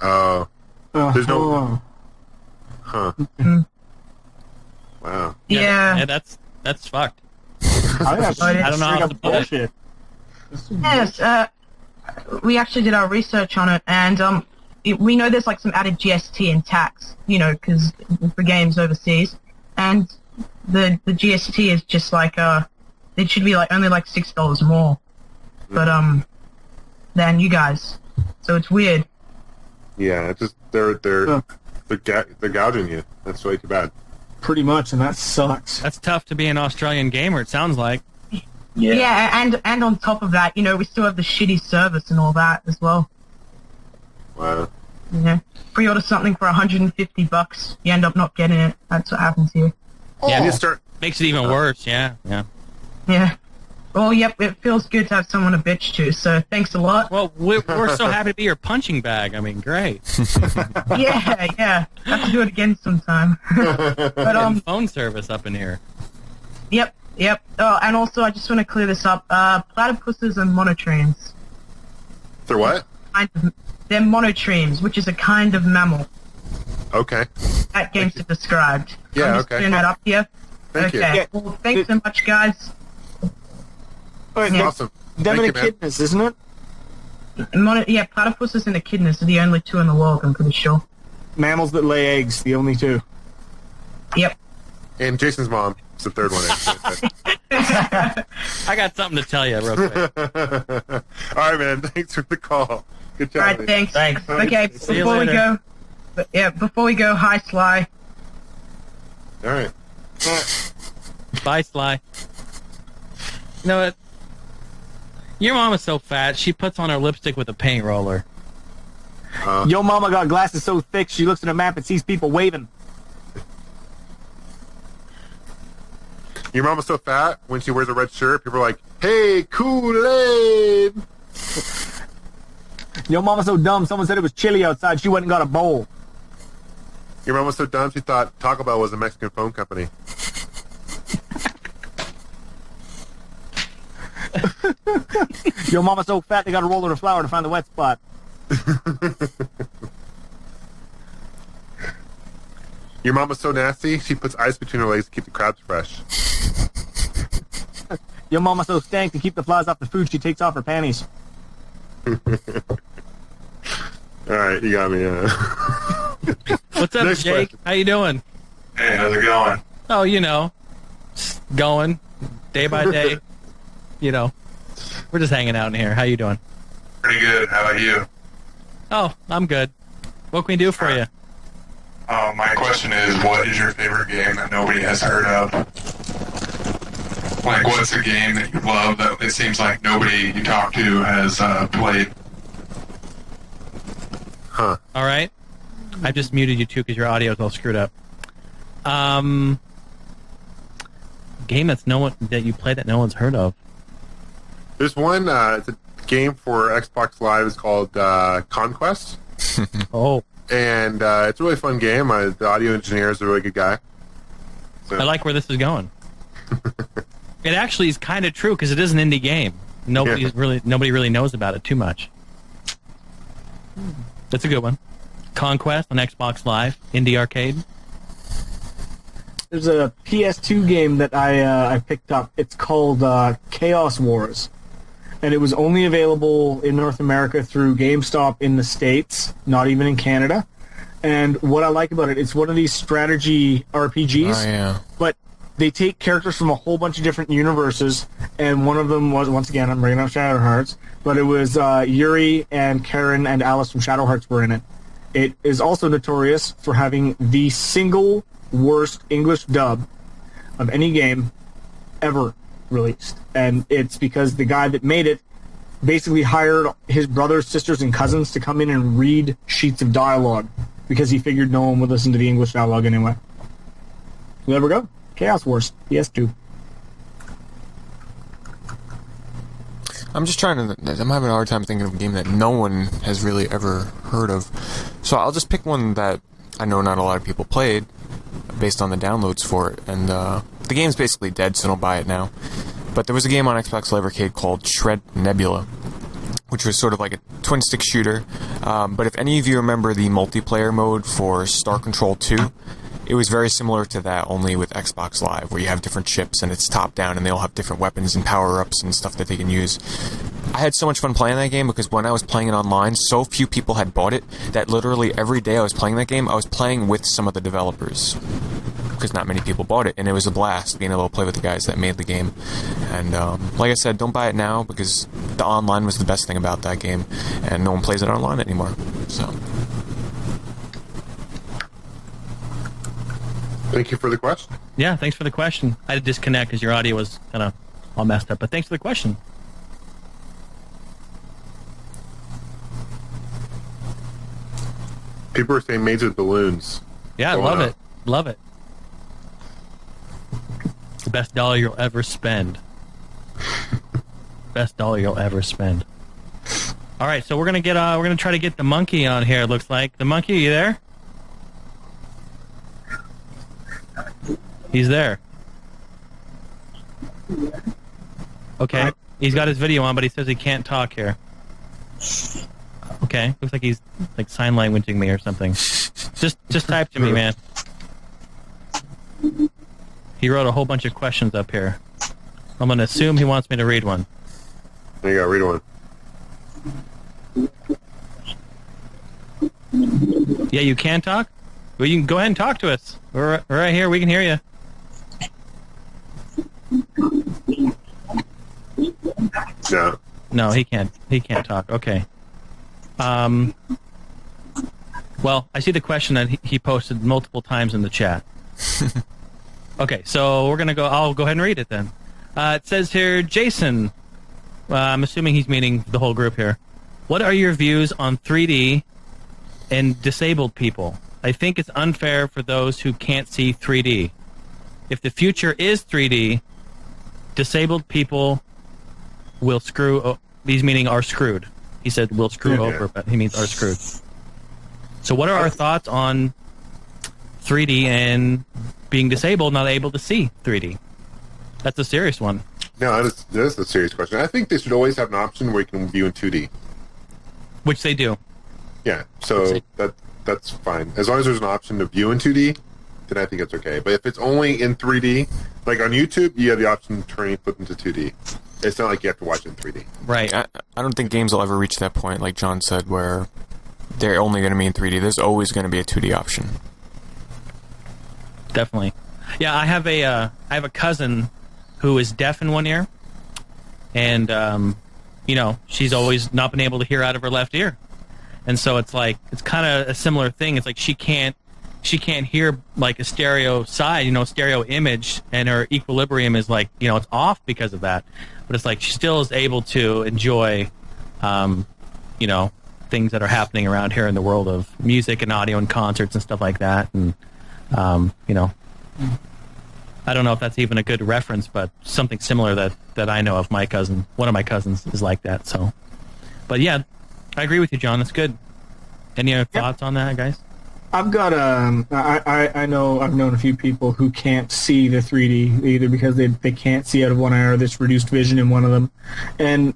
Oh. There's no. Huh. Wow. Yeah. Yeah, that's fucked. I don't know how to put it. bullshit. Yes, we actually did our research on it, and we know there's like some added GST and tax, because for games overseas, and the GST is just like it should be like only like $6 more, but than you guys, so it's weird. Yeah, it's just they're gouging you. That's way too bad. Pretty much, and that sucks. That's tough to be an Australian gamer, it sounds like. Yeah, and on top of that, we still have the shitty service and all that as well. Wow. Yeah. Pre-order something for $150, you end up not getting it. That's what happens here. Yeah, You start. makes it even worse. Yeah. Yeah. Well, yep, it feels good to have someone to bitch to, so thanks a lot. Well, we're so happy to be your punching bag. I mean, great. Yeah. Have to do it again sometime. But phone service up in here. Yep. Oh, and also, I just want to clear this up. Platypuses are monotremes. They're what? They're monotremes, which is a kind of mammal. Okay. That game's described. Yeah, I'm just okay. clearing that up here. Thank you. Okay. Yeah. Well, thanks so much, guys. Awesome. Them and Thank you, man. echidnas, isn't it? Platypuses and echidnas are the only two in the world, I'm pretty sure. Mammals that lay eggs, the only two. Yep. And Jason's mom is the third one. I got something to tell you real quick. All right, man. Thanks for the call. Good job. All right, thanks. Okay, See you before we later. go, before we go, hi, Sly. All right. Bye, Sly. You know what? Your mom is so fat, she puts on her lipstick with a paint roller. Yo mama got glasses so thick, she looks at a map and sees people waving. Your mom is so fat, when she wears a red shirt, people are like, hey, Kool-Aid! Yo mama so dumb, someone said it was chilly outside, she went and got a bowl. Your mom was so dumb, she thought Taco Bell was a Mexican phone company. Yo mama so fat, they got to roll her a flour to find the wet spot. Your mom was so nasty, she puts ice between her legs to keep the crabs fresh. Yo mama so stank, to keep the flies off the food, she takes off her panties. All right, you got me. What's up, Next Jake? question. How you doing? Hey, how's it going? Oh, just going day by day. We're just hanging out in here. How you doing? Pretty good. How about you? Oh, I'm good. What can we do for you? My question is, what is your favorite game that nobody has heard of? Like, what's a game that you love that it seems like nobody you talk to has played? Huh. All right. I just muted you too because your audio is all screwed up. Game that you play that no one's heard of. There's one. It's a game for Xbox Live. It's called Conquest. Oh. And it's a really fun game. The audio engineer is a really good guy. So. I like where this is going. It actually is kind of true because it is an indie game. Nobody really knows about it too much. That's a good one. Conquest on Xbox Live, indie arcade. There's a PS2 game that I picked up. It's called Chaos Wars, and it was only available in North America through GameStop in the States, not even in Canada. And what I like about it, it's one of these strategy RPGs. Oh, yeah. But they take characters from a whole bunch of different universes, and one of them was, once again, I'm bringing up Shadow Hearts, but it was Yuri and Karen and Alice from Shadow Hearts were in it. It is also notorious for having the single worst English dub of any game ever released. And it's because the guy that made it basically hired his brothers, sisters, and cousins to come in and read sheets of dialogue because he figured no one would listen to the English dialogue anyway. So there we go. Chaos Wars, PS2. I'm having a hard time thinking of a game that no one has really ever heard of. So I'll just pick one that I know not a lot of people played based on the downloads for it. And the game's basically dead, so don't buy it now. But there was a game on Xbox Live Arcade called Shred Nebula, which was sort of like a twin-stick shooter. But if any of you remember the multiplayer mode for Star Control 2, it was very similar to that, only with Xbox Live, where you have different ships and it's top-down and they all have different weapons and power-ups and stuff that they can use. I had so much fun playing that game because when I was playing it online, so few people had bought it that literally every day I was playing that game, I was playing with some of the developers. Because not many people bought it, and it was a blast being able to play with the guys that made the game. And like I said, don't buy it now because the online was the best thing about that game, and no one plays it online anymore. So, thank you for the question. Yeah, thanks for the question. I had to disconnect because your audio was kind of all messed up, but thanks for the question. People are saying made with balloons. Yeah, I love it. Love it. The best dollar you'll ever spend. Best dollar you'll ever spend. All right, so we're gonna try to get the monkey on here. It looks like the monkey. Are you there? He's there. Okay, he's got his video on, but he says he can't talk here. Okay, looks like he's like sign languaging me or something. Just type to me, man. He wrote a whole bunch of questions up here. I'm going to assume he wants me to read one. There you go, read one. Yeah, you can talk? Well, you can go ahead and talk to us. We're right here. We can hear you. No. No, he can't. He can't talk. Okay. Well, I see the question that he posted multiple times in the chat. Okay, so I'll go ahead and read it then. It says here, Jason, I'm assuming he's meaning the whole group here. What are your views on 3D and disabled people? I think it's unfair for those who can't see 3D. If the future is 3D, disabled people will these meaning are screwed. He said will screw over, but he means are screwed. So what are our thoughts on 3D and being disabled, not able to see 3D? That's a serious one. No, that is a serious question. I think they should always have an option where you can view in 2D. Which they do. Yeah, so that's fine. As long as there's an option to view in 2D, then I think it's okay. But if it's only in 3D, like on YouTube, you have the option to turn flip into 2D. It's not like you have to watch it in 3D. Right. I don't think games will ever reach that point, like John said, where they're only going to be in 3D. There's always going to be a 2D option. Definitely. Yeah, I have a cousin who is deaf in one ear, and she's always not been able to hear out of her left ear, and so it's kind of a similar thing. It's like she can't hear like a stereo side, stereo image, and her equilibrium is like it's off because of that. But it's like she still is able to enjoy, things that are happening around here in the world of music and audio and concerts and stuff like that, and I don't know if that's even a good reference, but something similar that I know of. My cousin, one of my cousins, is like that. So, but yeah, I agree with you, John. That's good. Any other thoughts on that, guys? I've got I know I've known a few people who can't see the 3D either because they can't see out of one eye or there's reduced vision in one of them, and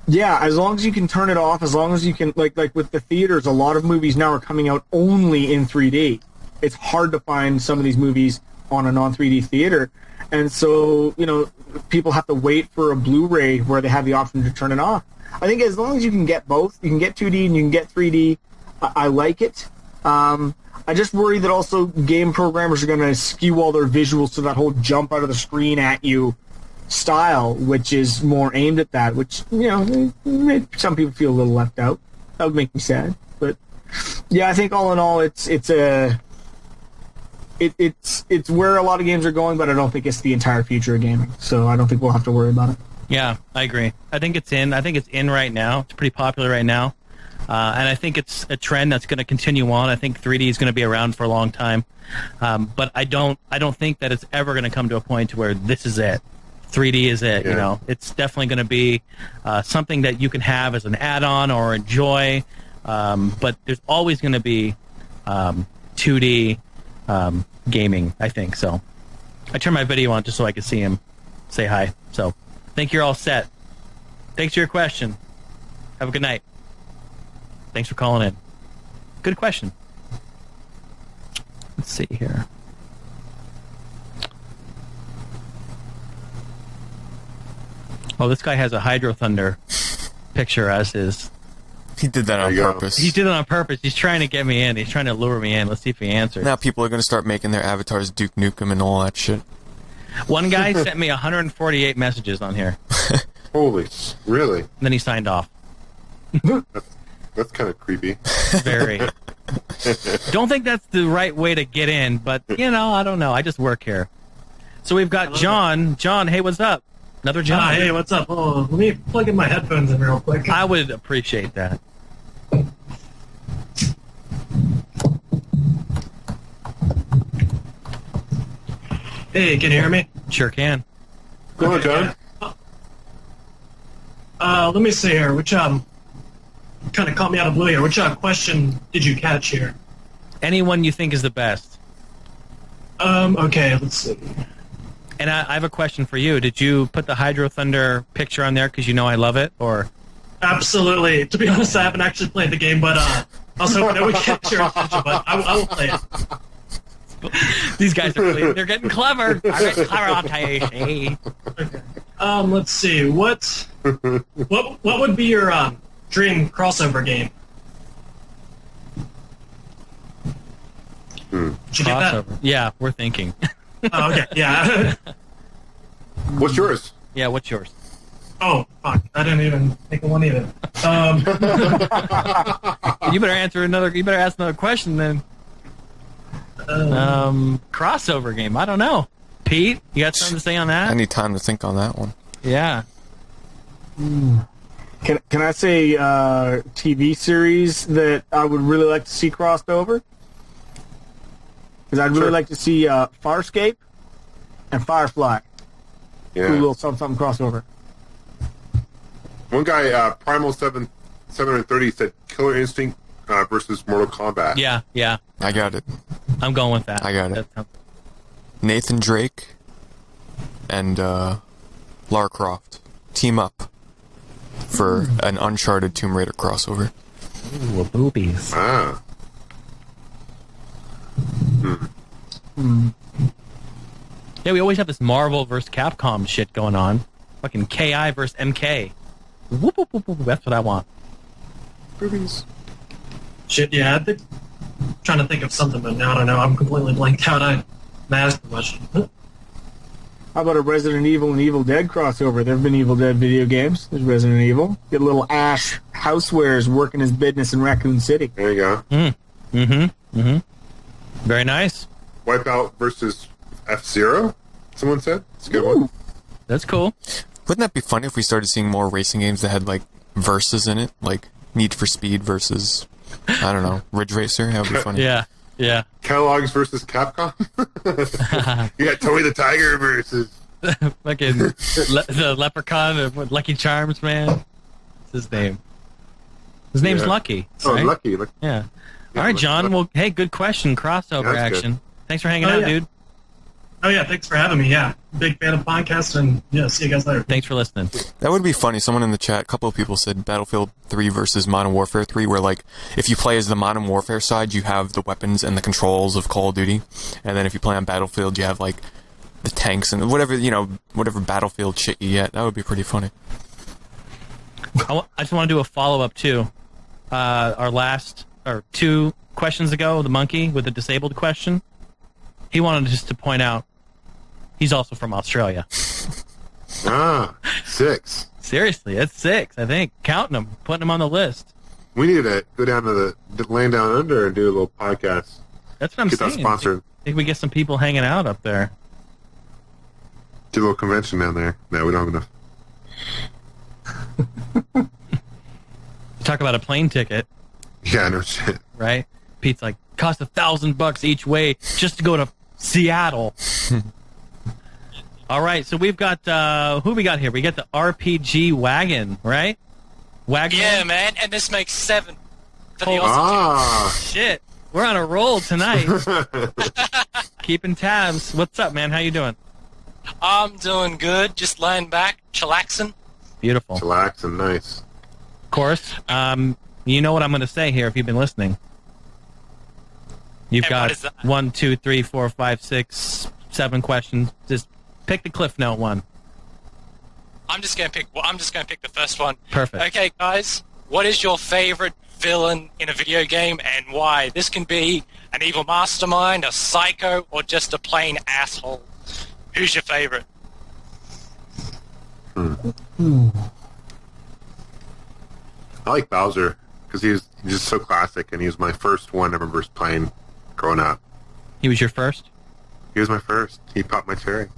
yeah, as long as you can turn it off, as long as you can like with the theaters, a lot of movies now are coming out only in 3D. It's hard to find some of these movies on a non-3D theater, and so people have to wait for a Blu-ray where they have the option to turn it off. I think as long as you can get both, you can get 2D and you can get 3D. I like it. I just worry that also game programmers are going to skew all their visuals to that whole jump out of the screen at you style, which is more aimed at that, which some people feel a little left out. That would make me sad, but yeah, I think all in all, it's where a lot of games are going, but I don't think it's the entire future of gaming. So I don't think we'll have to worry about it. Yeah, I agree. I think it's in right now. It's pretty popular right now, and I think it's a trend that's going to continue on. I think 3D is going to be around for a long time, but I don't think that it's ever going to come to a point where this is it. 3D is it. Yeah. It's definitely going to be something that you can have as an add-on or enjoy, but there's always going to be 2D. Gaming, I think. So I turned my video on just so I could see him say hi. So I think you're all set. Thanks for your question. Have a good night. Thanks for calling in. Good question. Let's see here. Oh, this guy has a Hydro Thunder picture as his. He did that on purpose. He did it on purpose. He's trying to get me in. He's trying to lure me in. Let's see if he answers. Now people are going to start making their avatars Duke Nukem and all that shit. One guy sent me 148 messages on here. Holy, really? And then he signed off. That's kind of creepy. Very. Don't think that's the right way to get in, but, I don't know. I just work here. So we've got John. John, hey, what's up? Another John. Hey, what's up? Oh, let me plug in my headphones in real quick. I would appreciate that. Hey, can you hear me? Sure can. Go on, John. Let me see here. Which kind of caught me out of blue here. Which question did you catch here? Anyone you think is the best. Okay, let's see. And I have a question for you. Did you put the Hydro Thunder picture on there because I love it, or? Absolutely. To be honest, I haven't actually played the game, but I was hoping it would catch your attention, but I will play it. These guys they're getting clever. I'm getting clever, I'll tell you. Hey. Okay. Let's see. What would be your dream crossover game? Did you get that? Yeah, we're thinking. Oh, okay, yeah. What's yours? Yeah, what's yours? Oh, fuck. I didn't even think of one either. You better ask another question then. Crossover game. I don't know. Pete, you got something to say on that? I need time to think on that one. Yeah. Can I say TV series that I would really like to see crossed over? Because I'd really like to see Farscape and Firefly. Yeah. Do a little something crossover. One guy, Primal 730, said Killer Instinct versus Mortal Kombat. Yeah. I got it. I'm going with that. I got it. Nathan Drake and Lara Croft team up for an Uncharted Tomb Raider crossover. Ooh, boobies. Ah. Yeah, we always have this Marvel versus Capcom shit going on. Fucking KI versus MK. Whoop, whoop, whoop, whoop. That's what I want. Boobies. Shit, yeah. Trying to think of something, but now I don't know. I'm completely blanked out. I asked the question. How about a Resident Evil and Evil Dead crossover? There have been Evil Dead video games. There's Resident Evil. Get a little Ash Housewares working his business in Raccoon City. There you go. Very nice. Wipeout versus F-Zero, someone said. It's a good one. That's cool. Wouldn't that be funny if we started seeing more racing games that had, like, verses in it? Like, Need for Speed versus, I don't know, Ridge Racer? That would be funny. Yeah. Kellogg's versus Capcom? You got Tony the Tiger versus... Fucking the Leprechaun of Lucky Charms, man. What's his name? His name's Lucky. Oh, right? Lucky. Yeah. All right, John. Well, hey, good question. Crossover action. Good. Thanks for hanging out, dude. Oh, yeah, thanks for having me. Yeah, big fan of the podcast, and yeah, see you guys later. Thanks for listening. That would be funny. Someone in the chat, a couple of people said Battlefield 3 versus Modern Warfare 3, where, like, if you play as the Modern Warfare side, you have the weapons and the controls of Call of Duty, and then if you play on Battlefield, you have, like, the tanks and whatever Battlefield shit you get. That would be pretty funny. I just want to do a follow-up, too. Our last, or 2 questions ago, the monkey with the disabled question, he wanted just to point out he's also from Australia. 6. Seriously, that's 6, I think. Counting them, putting them on the list. We need to go down to the land down under and do a little podcast. That's what I'm saying. saying. Get that sponsored. I think we get some people hanging out up there. Do a little convention down there. No, we don't have enough. Talk about a plane ticket. Yeah, no shit. Right? Pete's like, cost $1,000 each way just to go to Seattle. All right, so we've got who we got here? We got the RPG wagon, right? Wagon. Yeah, man, and this makes 7 for the Shit, we're on a roll tonight. Keeping tabs. What's up, man? How you doing? I'm doing good. Just laying back, chillaxing. Beautiful. Chillaxing, nice. Of course. You know what I'm going to say here if you've been listening. You've got 1, 2, 3, 4, 5, 6, 7 questions. Just pick the Cliff Note one. I'm just gonna pick the first one. Perfect. Okay, guys, what is your favorite villain in a video game and why? This can be an evil mastermind, a psycho, or just a plain asshole. Who's your favorite? I like Bowser because he's just so classic, and he was my first one I remember playing growing up. He was your first? He was my first. He popped my cherry.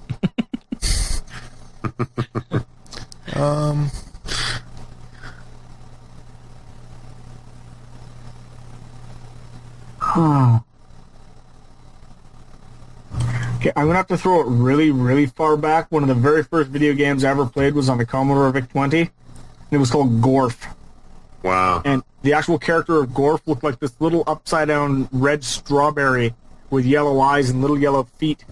Okay, I'm gonna have to throw it really, really far back. One of the very first video games I ever played was on the Commodore VIC-20, and it was called Gorf. Wow. And the actual character of Gorf looked like this little upside-down red strawberry with yellow eyes and little yellow feet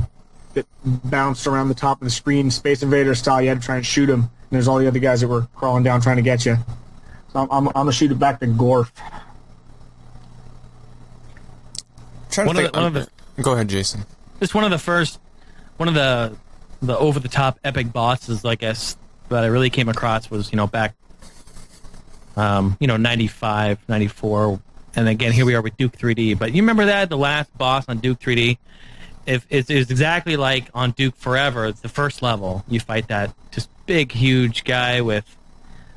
that bounced around the top of the screen, Space Invader style. You had to try and shoot him, and there's all the other guys that were crawling down trying to get you. So I'm gonna shoot it back to Gorf. Go ahead, Jason. It's one of the over-the-top epic bosses, I guess, that I really came across was, back, 95, 94, and again, here we are with Duke 3D. But you remember that, the last boss on Duke 3D? It's exactly like on Duke Forever. It's the first level. You fight that just big, huge guy with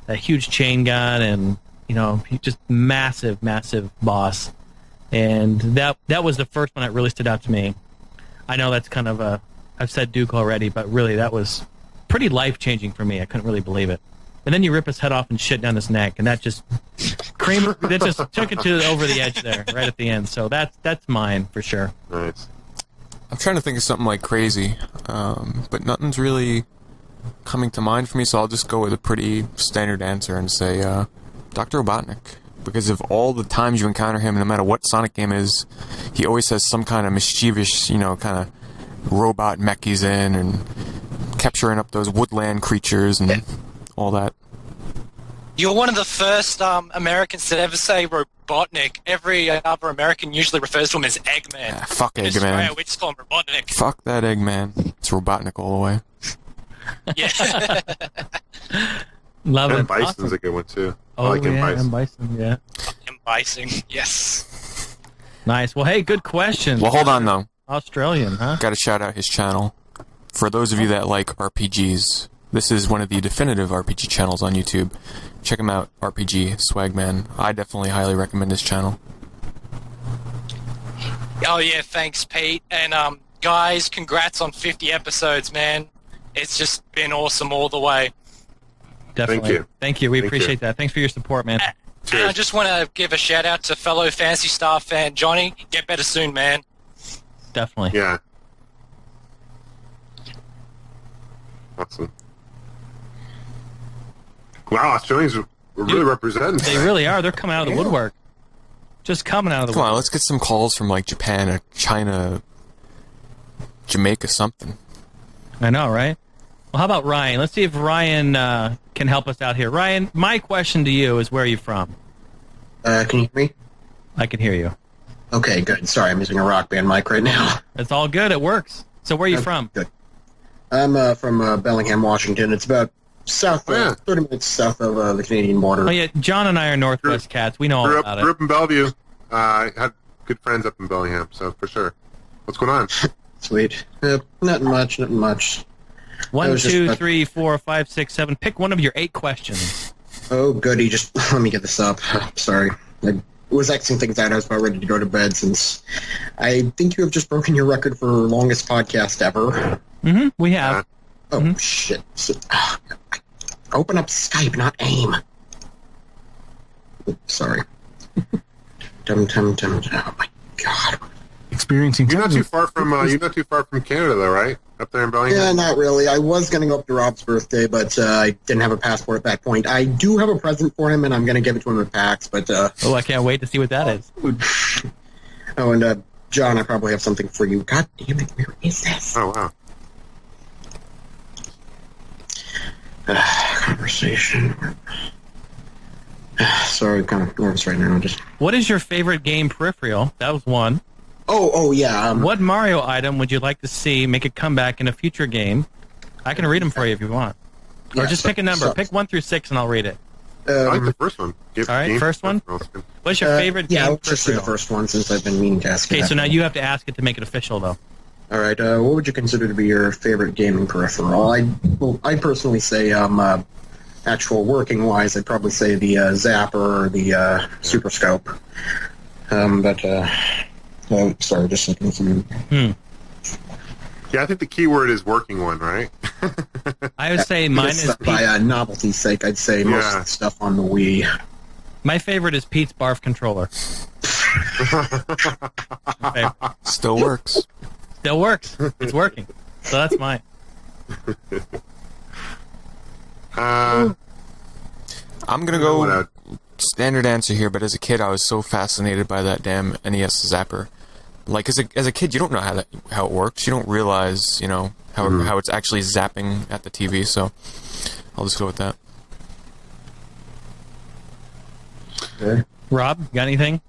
a huge chain gun and, just massive, massive boss. And that was the first one that really stood out to me. I know that's kind of I've said Duke already, but really that was pretty life-changing for me. I couldn't really believe it. And then you rip his head off and shit down his neck, and that just took it to over the edge there, right at the end. So that's mine for sure. Nice. I'm trying to think of something like crazy, but nothing's really coming to mind for me, so I'll just go with a pretty standard answer and say Dr. Robotnik. Because of all the times you encounter him, no matter what Sonic game is, he always has some kind of mischievous, kind of robot mech he's in, and capturing up those woodland creatures and all that. You're one of the first Americans to ever say Robotnik. Every other American usually refers to him as Eggman. Fuck In Eggman. Australia, we just call him Robotnik. Fuck that Eggman. It's Robotnik all the way. Yeah. Love and it. Bison's Awesome. a good one, too. Oh, I like yeah, M. Bison. M. Bison, yeah. M. icing. Yes. Nice. Well, hey, good question. Well, hold on, though. Australian, huh? Got to shout out his channel. For those of you that like RPGs, this is one of the definitive RPG channels on YouTube. Check him out, RPG Swagman. I definitely highly recommend his channel. Oh yeah, thanks, Pete. And guys, congrats on 50 episodes, man. It's just been awesome all the way. Definitely. Thank you. We appreciate that. Thanks for your support, man. And I just want to give a shout out to fellow Fantasy Star fan Johnny. Get better soon, man. Definitely. Yeah. Awesome. Wow, Australians are really representing. They really are. They're coming out of the woodwork. Just coming out of the Come woodwork. on, let's get some calls from like Japan or China, Jamaica, something. I know, right? Well, how about Ryan? Let's see if Ryan can help us out here. Ryan, my question to you is, where are you from? Can you hear me? I can hear you. Okay, good. Sorry, I'm using a Rock Band mic right now. It's all good. It works. So where are you from? Good. I'm from Bellingham, Washington. It's about 30 minutes south of the Canadian border. Oh, yeah. John and I are Northwest cats. We know all about it. Grew up in Bellevue. I had good friends up in Bellingham, so for sure. What's going on? Sweet. Nothing much. 1, 2, 3, 4, 5, 6, 7. Pick one of your 8 questions. Oh, goody. Just let me get this up. Sorry. I was Xing things out. I was about ready to go to bed since I think you have just broken your record for longest podcast ever. Mm-hmm. We have. Shit. Open up Skype, not AIM. Sorry. Oh my god. Experiencing. You're not too far from Canada, though, right? Up there in Bellingham. Yeah, not really. I was going to go up to Rob's birthday, but I didn't have a passport at that point. I do have a present for him, and I'm going to give it to him at PAX. But oh, I can't wait to see what that is. Oh, and John, I probably have something for you. God damn it! Where is this? Oh wow. Conversation. Sorry, I'm kind of nervous right now. What is your favorite game peripheral? That was one. Oh yeah. What Mario item would you like to see make a comeback in a future game? I can read them for you if you want. Or just pick a number. Pick 1 through 6 and I'll read it. I like the first one. All right, first one? What's your favorite game Yeah, I'll just do the first one since I've been meaning to ask. Okay, so now you have to ask it to make it official, though. All right, what would you consider to be your favorite gaming peripheral? I'd personally say, actual working wise, I'd probably say the Zapper or the Super Scope. Sorry, just thinking something. Yeah, I think the key word is working one, right? I would say mine is by novelty's sake. I'd say most of the stuff on the Wii. My favorite is Pete's Barf controller. Still works. Still works. It's working. So that's mine. I'm gonna go standard answer here, but as a kid, I was so fascinated by that damn NES Zapper. Like as a kid, you don't know how it works. You don't realize, how it's actually zapping at the TV. So I'll just go with that. Okay. Rob, got anything?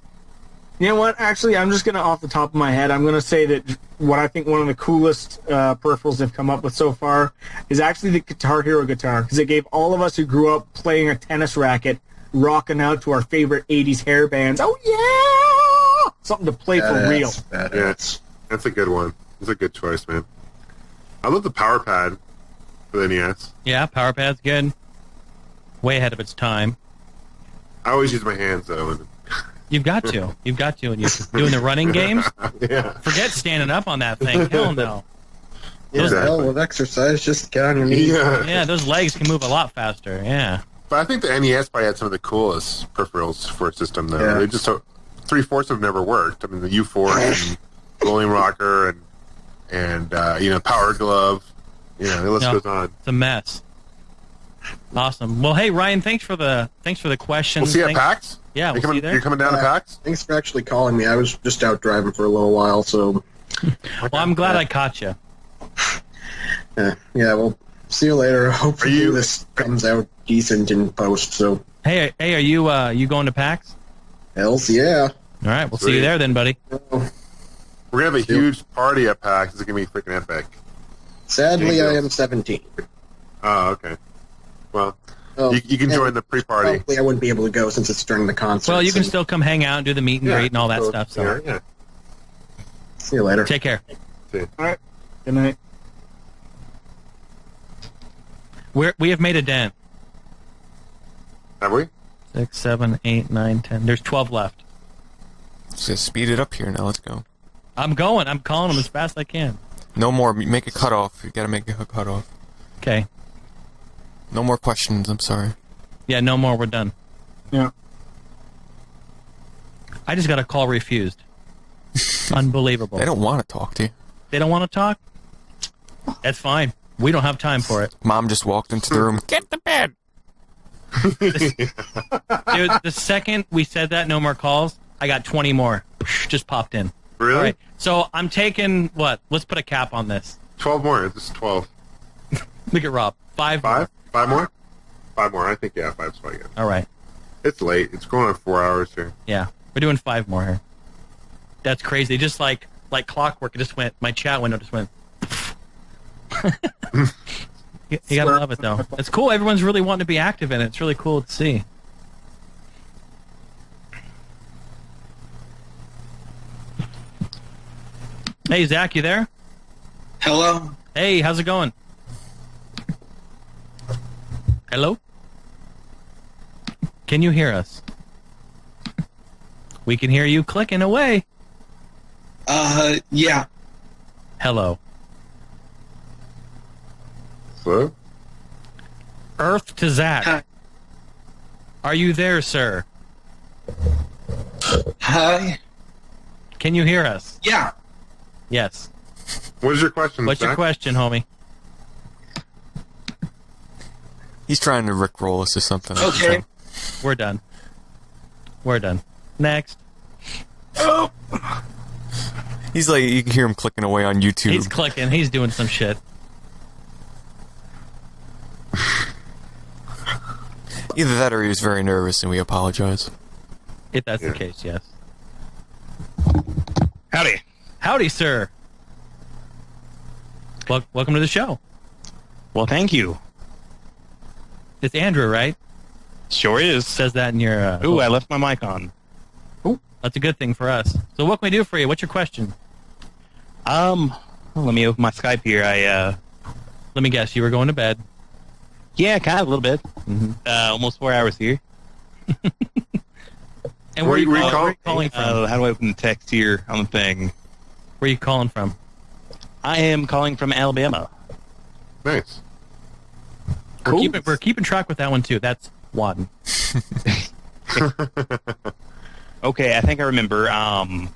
You know what? Actually, I'm just going to, off the top of my head, I'm going to say that what I think one of the coolest peripherals they've come up with so far is actually the Guitar Hero guitar, because it gave all of us who grew up playing a tennis racket rocking out to our favorite 80s hair bands. Oh, yeah! Something to play for real. Yeah, that's a good one. It's a good choice, man. I love the Power Pad for the NES. Yeah, Power Pad's good. Way ahead of its time. I always use my hands, though. You've got to. You've got to. And you're doing the running games? Yeah. Forget standing up on that thing. Hell no. Yeah, hell with exercise, just get on your knees. Yeah, those legs can move a lot faster. Yeah. But I think the NES probably had some of the coolest peripherals for a system, though. Yeah. They just 3/4 have never worked. I mean, the U-Force and Rolling Rocker and Power Glove. The list goes on. It's a mess. Awesome. Well, hey Ryan, thanks for the question. We'll see you at PAX. Yeah, we'll see you there. You're coming down to PAX? Thanks for actually calling me. I was just out driving for a little while, so. Well, I'm glad I caught you. Yeah, well, see you later. Hopefully this comes out decent in post. So. Hey, are you going to PAX? Hells yeah. All right, we'll see you there then, buddy. We're gonna have a huge party at PAX. It's gonna be freaking epic. Sadly, I am 17. Oh, okay. Well, You can join the pre-party. Probably I wouldn't be able to go since it's during the concert. Well, you can still come hang out and do the meet and greet and all that stuff. So Yeah. See you later. take care. See. All right. Good night. We have made a dent. Have we? 6, 7, 8, 9, 10. There's 12 left. Just speed it up here now. Let's go. I'm going. I'm calling them as fast as I can. No more. Make a cutoff. You gotta make a cutoff. Okay. No more questions. I'm sorry. Yeah, no more. We're done. Yeah. I just got a call refused. Unbelievable. They don't want to talk to you. They don't want to talk? That's fine. We don't have time for it. Mom just walked into the room. Get to bed. Dude, the second we said that, no more calls, I got 20 more. Just popped in. Really? All right. So I'm taking, what? Let's put a cap on this. 12 more. This is 12. Look at Rob. 5 more. 5 more? 5 more. I think, yeah, 5's probably good. All right. It's late. It's going on 4 hours here. Yeah. We're doing 5 more here. That's crazy. Just like clockwork, it just went, my chat window just went. You gotta love it, though. It's cool. Everyone's really wanting to be active in it. It's really cool to see. Hey, Zach, you there? Hello? Hey, how's it going? Hello? Can you hear us? We can hear you clicking away. Yeah. Hello. Hello? Earth to Zach. Hi. Are you there, sir? Hi. Can you hear us? Yeah. Yes. What is your question, What's your Zach? question, homie? He's trying to rickroll us or something. Okay. We're done. We're done. Next. Oh. He's like, you can hear him clicking away on YouTube. He's clicking. He's doing some shit. Either that or he was very nervous, and we apologize. If that's the case, yes. Howdy. Howdy, sir. Welcome to the show. Well, thank you. It's Andrew, right? Sure is. Says that in your... Ooh, I left my mic on. Ooh, that's a good thing for us. So what can we do for you? What's your question? Well, let me open my Skype here. Let me guess, you were going to bed. Yeah, kind of, a little bit. Mm-hmm. Almost 4 hours here. And where are you calling from? How do I open the text here on the thing? Where are you calling from? I am calling from Alabama. Nice. Cool. We're keeping track with that one, too. That's Wadden. Okay, I think I remember.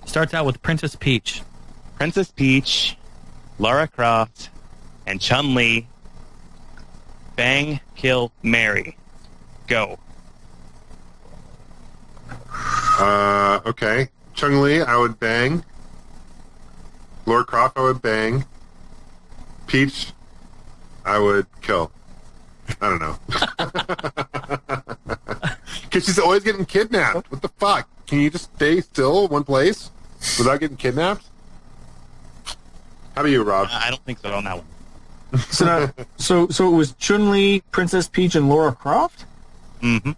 Starts out with Princess Peach. Princess Peach, Lara Croft, and Chun-Li. Bang, kill, marry. Go. Okay. Chung-Li, I would bang. Lara Croft, I would bang. Peach, I would kill. I don't know. Because she's always getting kidnapped. What the fuck? Can you just stay still in one place without getting kidnapped? How about you, Rob? I don't think so on that one. So it was Chun-Li, Princess Peach, and Lara Croft? Mm-hmm.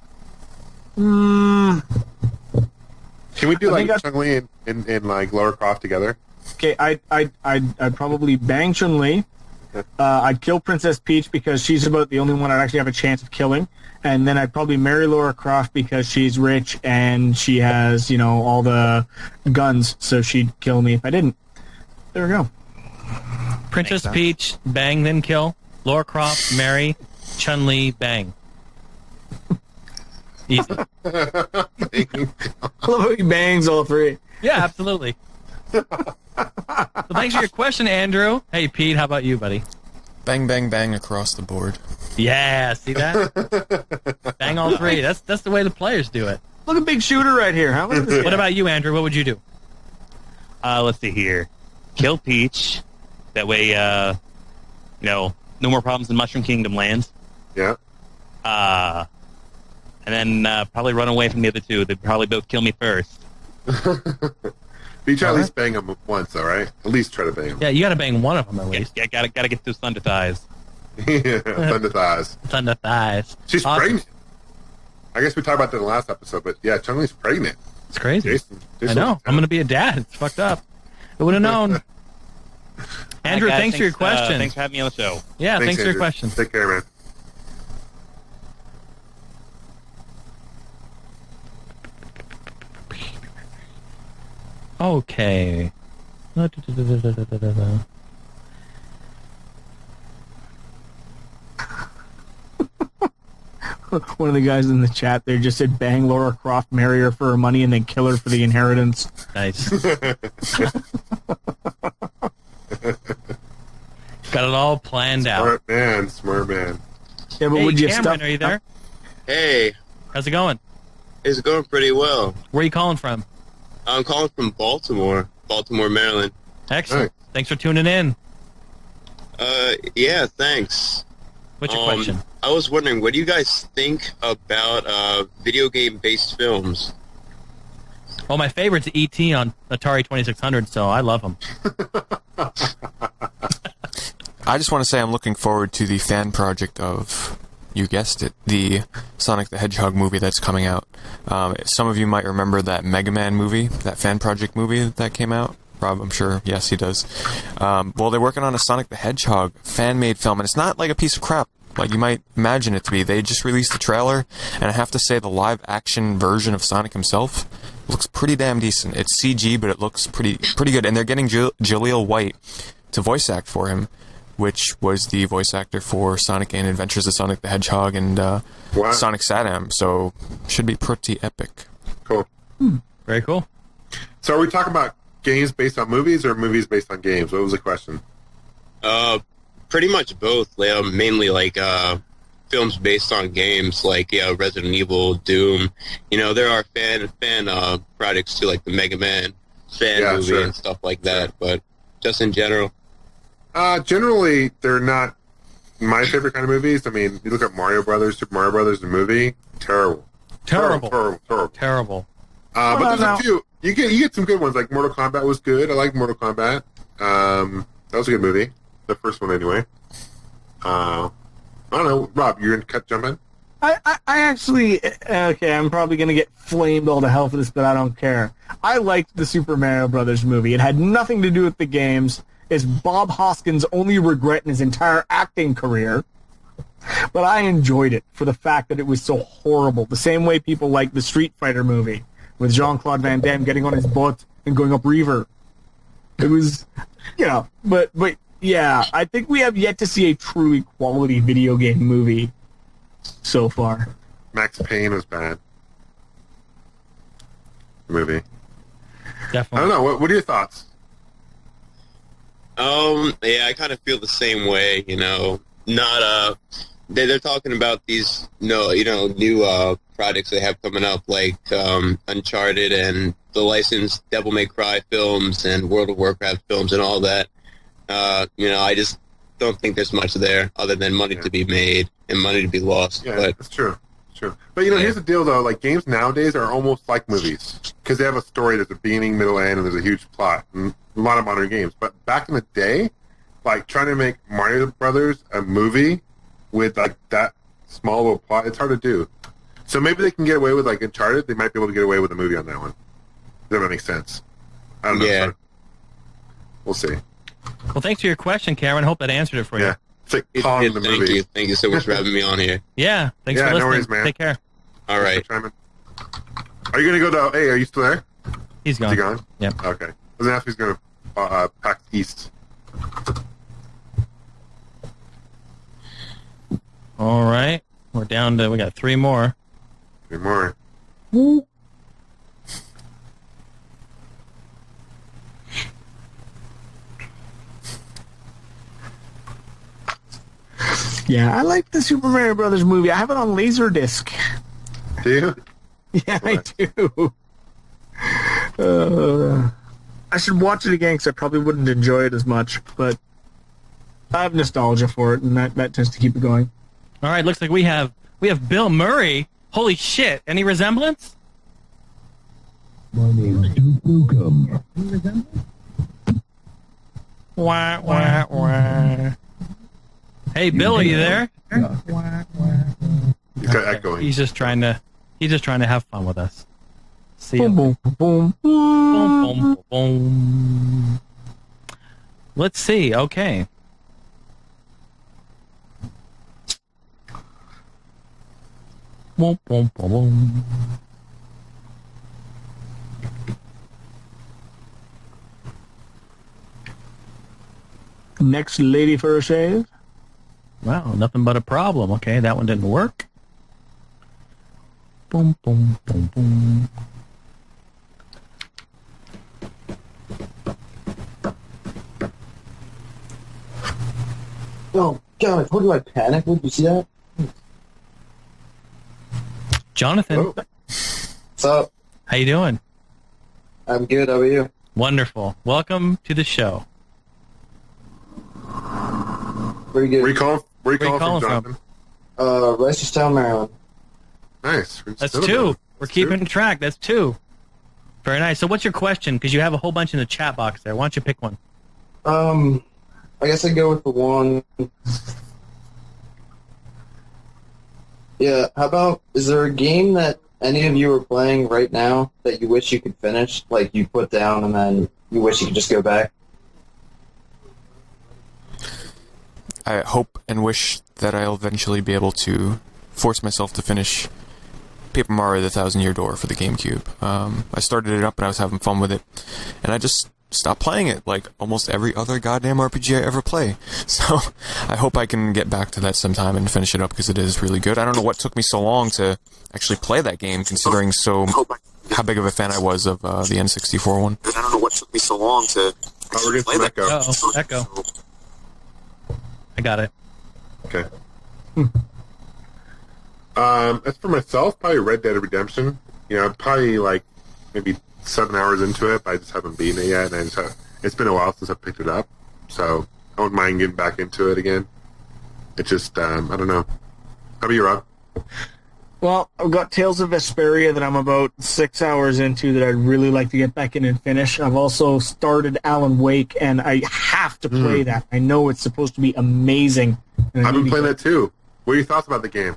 Can we do like Chung-Li and like Lara Croft together? Okay, I'd probably bang Chun-Li. I'd kill Princess Peach because she's about the only one I'd actually have a chance of killing. And then I'd probably marry Lara Croft because she's rich and she has, all the guns, so she'd kill me if I didn't. There we go. Princess Peach, bang, then kill. Lara Croft, marry. Chun-Li, bang. Easy. I love how he bangs all three. Yeah, absolutely. So thanks for your question, Andrew. Hey, Pete, how about you, buddy? Bang, bang, bang across the board. Yeah, see that? Bang all three. That's the way the players do it. Look at Big Shooter right here. Huh? Look at this guy. What about you, Andrew? What would you do? Let's see here. Kill Peach. That way, no more problems in Mushroom Kingdom lands. Yeah. And then probably run away from the other two. They'd probably both kill me first. You try at least bang them once, all right? At least try to bang them. Yeah, you got to bang one of them at least. Yeah, gotta get those thunder thighs. Thunder thighs. Thunder thighs. She's Awesome. pregnant. I guess we talked about that in the last episode, but yeah, Chun-Li's pregnant. It's crazy. Jason I know. I'm going to be a dad. It's fucked up. I would have known. Andrew, Guys, thanks for your question. Thanks for having me on the show. Yeah, thanks for your Andrew. question. Take care, man. Okay. One of the guys in the chat there just said, "Bang Laura Croft, marry her for her money, and then kill her for the inheritance." Nice. Got it all planned out. Smart man. Yeah, but Hey, would you Cameron, stuff? are you there? Hey, How's it going? it's going pretty well. Where are you calling from? I'm calling from Baltimore, Maryland. Excellent. Thanks for tuning in. Yeah, thanks. What's your question? I was wondering, what do you guys think about video game-based films? Well, my favorite's E.T. on Atari 2600, so I love them. I just want to say I'm looking forward to the fan project of, you guessed it, the Sonic the Hedgehog movie that's coming out. Some of you might remember that Mega Man movie, that fan project movie that came out. Rob, I'm sure, yes, he does. Well, they're working on a Sonic the Hedgehog fan-made film, and it's not like a piece of crap like you might imagine it to be. They just released the trailer, and I have to say the live-action version of Sonic himself looks pretty damn decent. It's CG, but it looks pretty good, and they're getting Jaleel White to voice act for him, which was the voice actor for Sonic and Adventures of Sonic the Hedgehog and Sonic Saddam, so should be pretty epic. Cool. Very cool. So are we talking about games based on movies or movies based on games? What was the question? Pretty much both. Mainly like films based on games, like Resident Evil, Doom. There are fan projects too, like the Mega Man fan movie and stuff like that. But just in general. Generally, they're not my favorite kind of movies. I mean, you look at Mario Brothers, Super Mario Brothers, the movie, terrible. Terrible. But there's a few. You get some good ones. Like Mortal Kombat was good. I like Mortal Kombat. That was a good movie. The first one, anyway. I don't know, Rob. You're gonna jump in. I actually, okay, I'm probably going to get flamed all to hell for this, but I don't care. I liked the Super Mario Brothers movie. It had nothing to do with the games. It's Bob Hoskins' only regret in his entire acting career. But I enjoyed it for the fact that it was so horrible. The same way people like the Street Fighter movie with Jean-Claude Van Damme getting on his boat and going up Reaver. It was, but yeah, I think we have yet to see a truly quality video game movie so far. Max Payne was bad. Movie. Definitely. I don't know. What are your thoughts? Yeah, I kind of feel the same way. Not they're talking about these new projects they have coming up, like Uncharted and the licensed Devil May Cry films and World of Warcraft films and all that. I just don't think there's much there other than money to be made and money to be lost. Yeah, but that's true. It's true. But here's the deal, though. Like games nowadays are almost like movies because they have a story. There's a beginning, middle, end, and there's a huge plot. And a lot of modern games. But back in the day, like trying to make Mario Brothers a movie with like that small of a plot, it's hard to do. So maybe they can get away with like Uncharted. They might be able to get away with a movie on that one. Does that make sense? I don't know. Yeah. So we'll see. Well, thanks for your question, Cameron. Hope that answered it for you. Yeah. It's like Kong the movie. Thank you so much for having me on here. Yeah, thanks for listening. No worries, man. Take care. All right. Are you going to go to... Hey, are you still there? He's gone. Is he gone? Yep. Okay. I was going to ask if he's going to pack east. All right. We're down to... We got 3 more. 3 more. Yeah, I like the Super Mario Brothers movie. I have it on Laserdisc. Do you? Yeah, I do. I should watch it again because I probably wouldn't enjoy it as much, but I have nostalgia for it, and that tends to keep it going. All right, looks like we have Bill Murray. Holy shit! Any resemblance? My name is Duke Nukem. Wah, wah, wah. Hey, Bill, are you there? He's got echoing. He's just trying to have fun with us. See Boom, boom, boom, boom, boom, boom. Let's see. Okay. Boom, boom, boom, boom. Next lady for a shave. Wow, nothing but a problem. Okay, that one didn't work. Boom, boom, boom, boom. Oh, God, I told you I panicked. Did you see that? Jonathan. What's up? How you doing? I'm good. How are you? Wonderful. Welcome to the show. Pretty good. Where you calling you from, calling Jonathan? Reisterstown, Maryland. Nice. That's two. We're keeping track. That's two. Very nice. So what's your question? Because you have a whole bunch in the chat box there. Why don't you pick one? I guess I'd go with the one. Yeah, how about, is there a game that any of you are playing right now that you wish you could finish? Like, you put down and then you wish you could just go back? I hope and wish that I'll eventually be able to force myself to finish Paper Mario: The Thousand Year Door for the GameCube. I started it up and I was having fun with it, and I just stopped playing it like almost every other goddamn RPG I ever play. So I hope I can get back to that sometime and finish it up because it is really good. I don't know what took me so long to actually play that game, considering how big of a fan I was of the N64 one. I don't know what took me so long to we're getting some echo. Uh-oh, echo. I got it. Okay. As for myself, probably Red Dead Redemption. You know, I'm probably like maybe 7 hours into it, but I just haven't beaten it yet. And it's been a while since I picked it up, so I wouldn't mind getting back into it again. It's just, I don't know. How about you, Rob? Well, I've got Tales of Vesperia that I'm about 6 hours into that I'd really like to get back in and finish. I've also started Alan Wake, and I have to play that. I know it's supposed to be amazing. I've been playing that too. What are your thoughts about the game?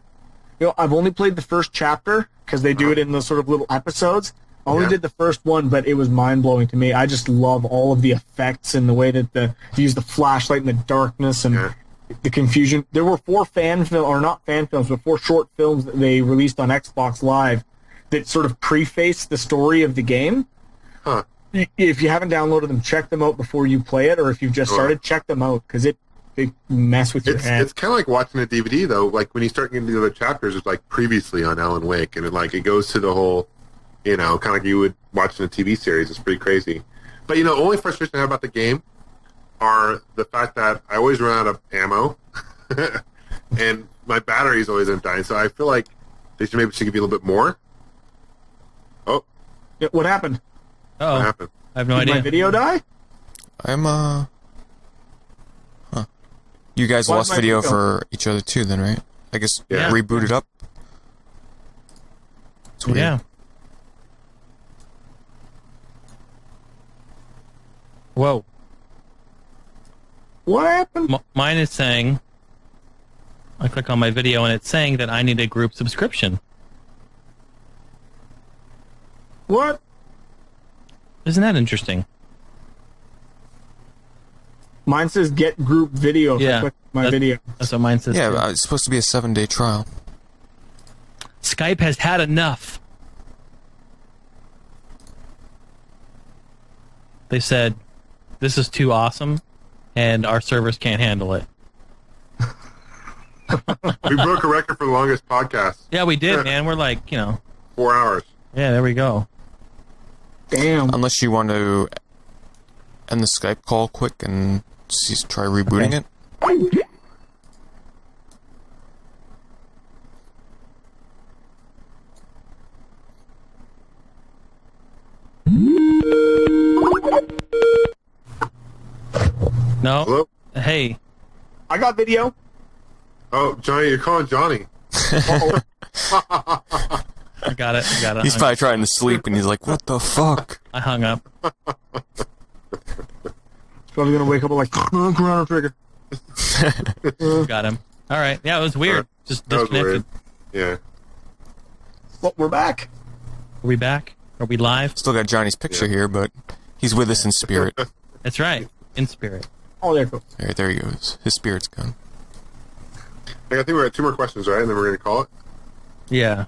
You know, I've only played the first chapter because they do it in those sort of little episodes. I only did the first one, but it was mind-blowing to me. I just love all of the effects and the way that they use the flashlight in the darkness and the confusion. There were 4 not fan films, but 4 short films that they released on Xbox Live that sort of preface the story of the game. Huh. If you haven't downloaded them, check them out before you play it, or if you've just started, check them out, because they mess with your head. It's kind of like watching a DVD, though. Like, when you start getting to the other chapters, it's like previously on Alan Wake, and it goes to the whole, you know, kind of like you would watching a TV series. It's pretty crazy. But, you know, only frustration I have about the game are the fact that I always run out of ammo, and my batteries always end up dying, so I feel like they should maybe give you a little bit more. Oh. Yeah, what happened? Uh-oh. What happened? I have no Did idea. my video die? You guys Why lost is my video video- for each other too, then, right? I guess Yeah. reboot it up. It's weird. Yeah. Whoa. What happened? Mine is saying, I click on my video and it's saying that I need a group subscription. What? Isn't that interesting? Mine says get group video. If I Yeah. click my video. That's what mine says. Yeah, too. it's supposed to be a 7-day trial. Skype has had enough. They said, this is too awesome, and our servers can't handle it. We broke a record for the longest podcast. Yeah, we did, man. We're like, 4 hours. Yeah, there we go. Damn. Unless you want to end the Skype call quick and try rebooting it. No. Hello? Hey. I got video. Oh, Johnny, you're calling Johnny. I got it. He's probably trying to sleep, and he's like, "What the fuck?" I hung up. Probably gonna wake up like Chrono Trigger. Got him. All right. Yeah, it was weird. Just That was disconnected. weird. Yeah. Well, we're back. Are we back? Are we live? Still got Johnny's picture here, but he's with us in spirit. That's right. In spirit. Oh, there it goes. There he goes. His spirit's gone. I think we got 2 more questions, right? And then we're going to call it. Yeah.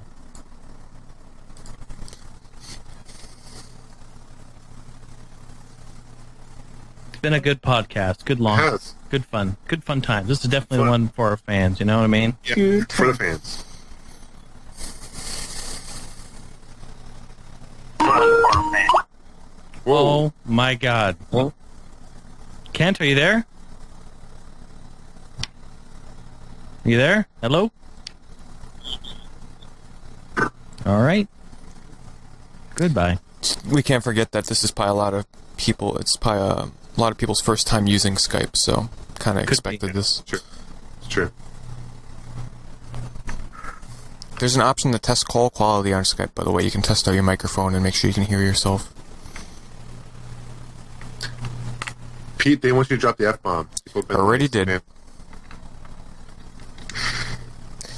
It's been a good podcast. Good long. Yes. Good fun. Good fun times. This is definitely one for our fans. You know what I mean? Yeah, for the fans. Oh my God. Kent, are you there? You there? Hello? All right. Goodbye. We can't forget that this is probably a lot of people. It's probably a lot of people's first time using Skype, so kind of expected this. True. It's true. There's an option to test call quality on Skype, by the way. You can test out your microphone and make sure you can hear yourself. Pete, they want you to drop the F-bomb. Already did. Man.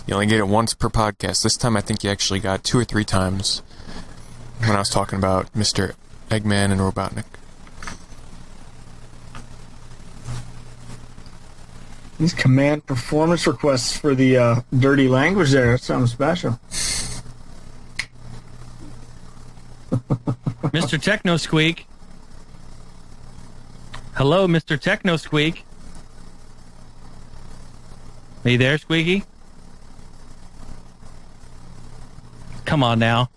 You only get it once per podcast. This time I think you actually got 2 or 3 times when I was talking about Mr. Eggman and Robotnik. These command performance requests for the dirty language there. That sounds special. Mr. Techno Squeak. Hello, Mr. Techno Squeak. Are you there, Squeaky? Come on now.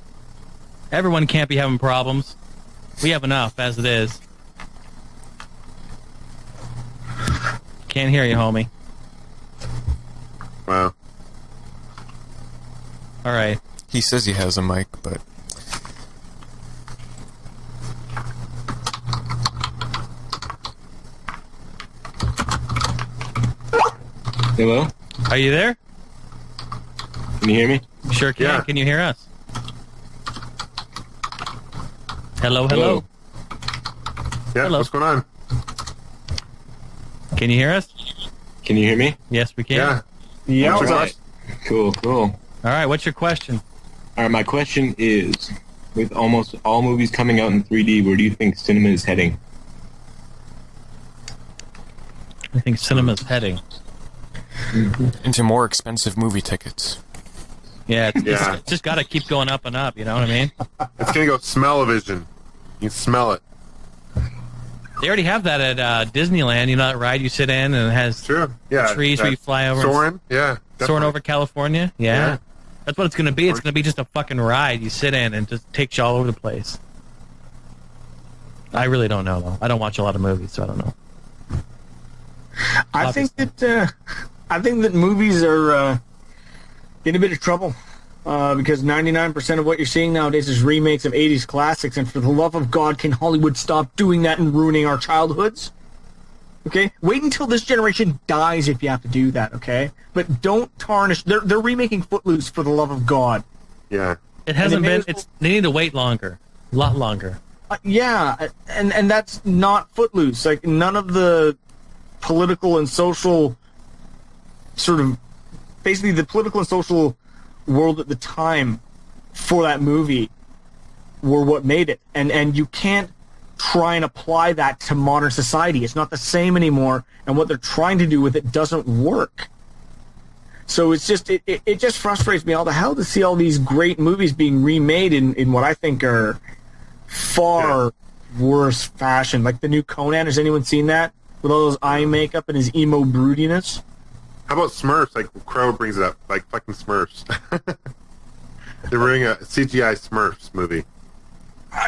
Everyone can't be having problems. We have enough as it is. Can't hear you, homie. Wow. All right. He says he has a mic, but... Hello? Are you there? Can you hear me? Sure can. Yeah. Can you hear us? Hello, hello. Yeah, Hello. what's going on? Can you hear us? Can you hear me? Yes, we can. Yeah. Yeah, All what's right. Cool. All right, what's your question? All right, my question is, with almost all movies coming out in 3D, where do you think cinema is heading? I think cinema's heading. into more expensive movie tickets. Yeah, it's just got to keep going up and up, you know what I mean? It's going to go smell-o-vision. You can smell it. They already have that at Disneyland, you know, that ride you sit in and it has trees where you fly over. Soarin', Soaring over California, yeah. That's what it's going to be. It's going to be just a fucking ride you sit in and just takes you all over the place. I really don't know, though. I don't watch a lot of movies, so I don't know. I think that movies are in a bit of trouble because 99% of what you're seeing nowadays is remakes of 80s classics, and for the love of God, can Hollywood stop doing that and ruining our childhoods? Okay? Wait until this generation dies if you have to do that, okay? But don't tarnish... They're remaking Footloose, for the love of God. Yeah. It hasn't been... They need to wait longer. A lot longer. Yeah, and that's not Footloose. Like, none of the political and social sort of... Basically, the political and social world at the time for that movie were what made it. And you can't try and apply that to modern society. It's not the same anymore, and what they're trying to do with it doesn't work. So it's just it just frustrates me all the hell to see all these great movies being remade in what I think are far worse fashion. Like the new Conan, has anyone seen that? With all those eye makeup and his emo broodiness? How about Smurfs? Like Crow brings it up, like fucking Smurfs. They're bringing a CGI Smurfs movie.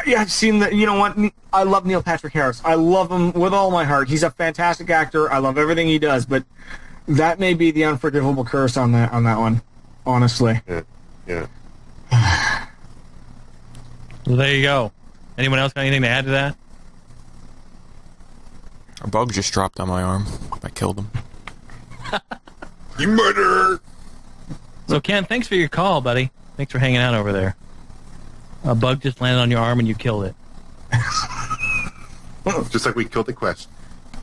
Yeah, I've seen that. You know what? I love Neil Patrick Harris. I love him with all my heart. He's a fantastic actor. I love everything he does, but that may be the unforgivable curse on that one. Honestly. Yeah. Well, there you go. Anyone else got anything to add to that? A bug just dropped on my arm. I killed him. You murderer! So, Ken, thanks for your call, buddy. Thanks for hanging out over there. A bug just landed on your arm and you killed it. Just like we killed the quest.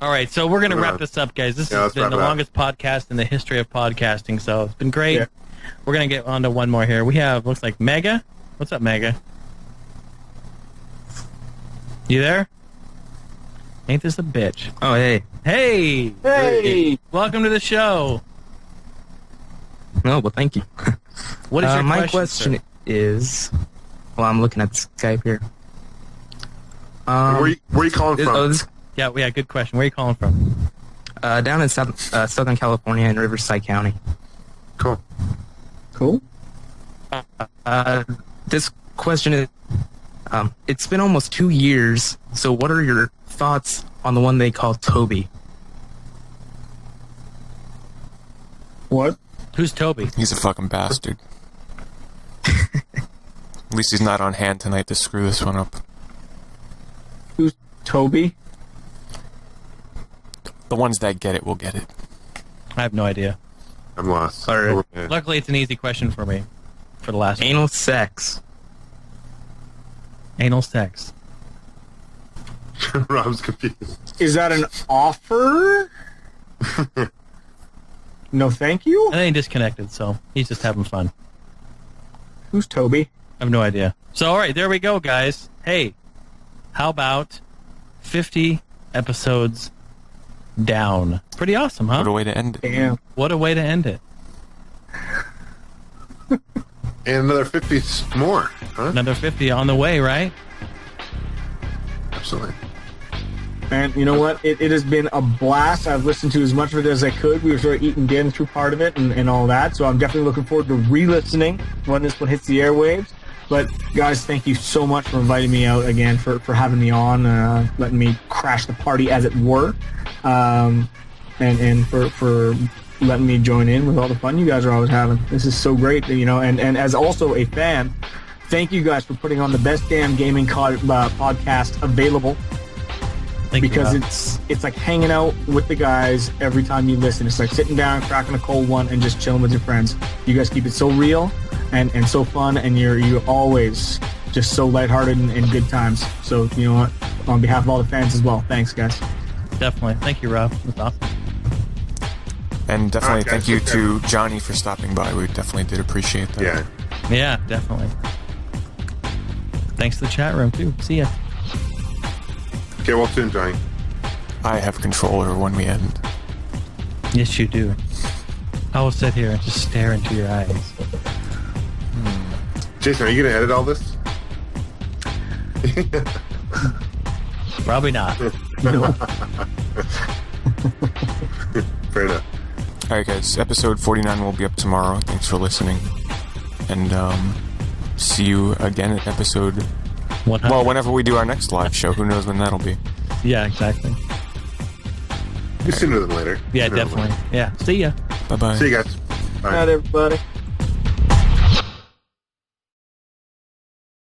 All right, so we're going to Yeah. wrap this up, guys. This Yeah, has let's been wrap the it up. longest podcast in the history of podcasting, so it's been great. Yeah. We're going to get on to one more here. We have, looks like Mega. What's up, Mega? You there? Ain't this a bitch? Oh, hey. Hey! Hey! Welcome to the show. Oh, well, thank you. What is your my question, sir? is... Well, I'm looking at Skype here. Where you calling from? Yeah, good question. Where are you calling from? Down in Southern California in Riverside County. Cool. Cool. This question is... it's been almost 2 years, so what are your thoughts on the one they call Toby? What? Who's Toby? He's a fucking bastard. At least he's not on hand tonight to screw this one up. Who's Toby? The ones that get it will get it. I have no idea. I'm lost. All right. Yeah. Luckily, it's an easy question for me. For the last Anal sex. Anal sex. Rob's confused. Is that an offer? No, thank you. I think he disconnected, so he's just having fun. Who's Toby? I have no idea. So, all right, there we go, guys. Hey, how about 50 episodes down? Pretty awesome, huh? What a way to end it. Damn. What a way to end it. And another 50 more, huh? Another 50 on the way, right? Absolutely. Man, you know what? It has been a blast. I've listened to as much of it as I could. We were sort of eating getting through part of it and all that. So I'm definitely looking forward to re-listening when this one hits the airwaves. But guys, thank you so much for inviting me out again, for having me on, letting me crash the party, as it were, and for letting me join in with all the fun you guys are always having. This is so great, you know. And as also a fan, thank you guys for putting on the best damn gaming podcast available. Because it's like hanging out with the guys every time you listen. It's like sitting down, cracking a cold one, and just chilling with your friends. You guys keep it so real and so fun, and you're always just so lighthearted and good times. So, you know what? On behalf of all the fans as well, thanks, guys. Definitely. Thank you, Rob. That's awesome. And definitely Alright, guys, thank you take care. to Johnny for stopping by. We definitely did appreciate that. Yeah. Yeah, definitely. Thanks to the chat room, too. See ya. Okay, well, soon, Johnny. I have control over when we end. Yes, you do. I will sit here and just stare into your eyes. Jason, are you going to edit all this? Probably not. Fair enough. Alright guys, episode 49 will be up tomorrow. Thanks for listening. And see you again at episode 100. Well, whenever we do our next live show. Who knows when that'll be. Yeah, exactly. Sooner than later. Yeah, Sooner than definitely. Yeah. See ya. Bye-bye. later. See you guys. Bye. Night, everybody.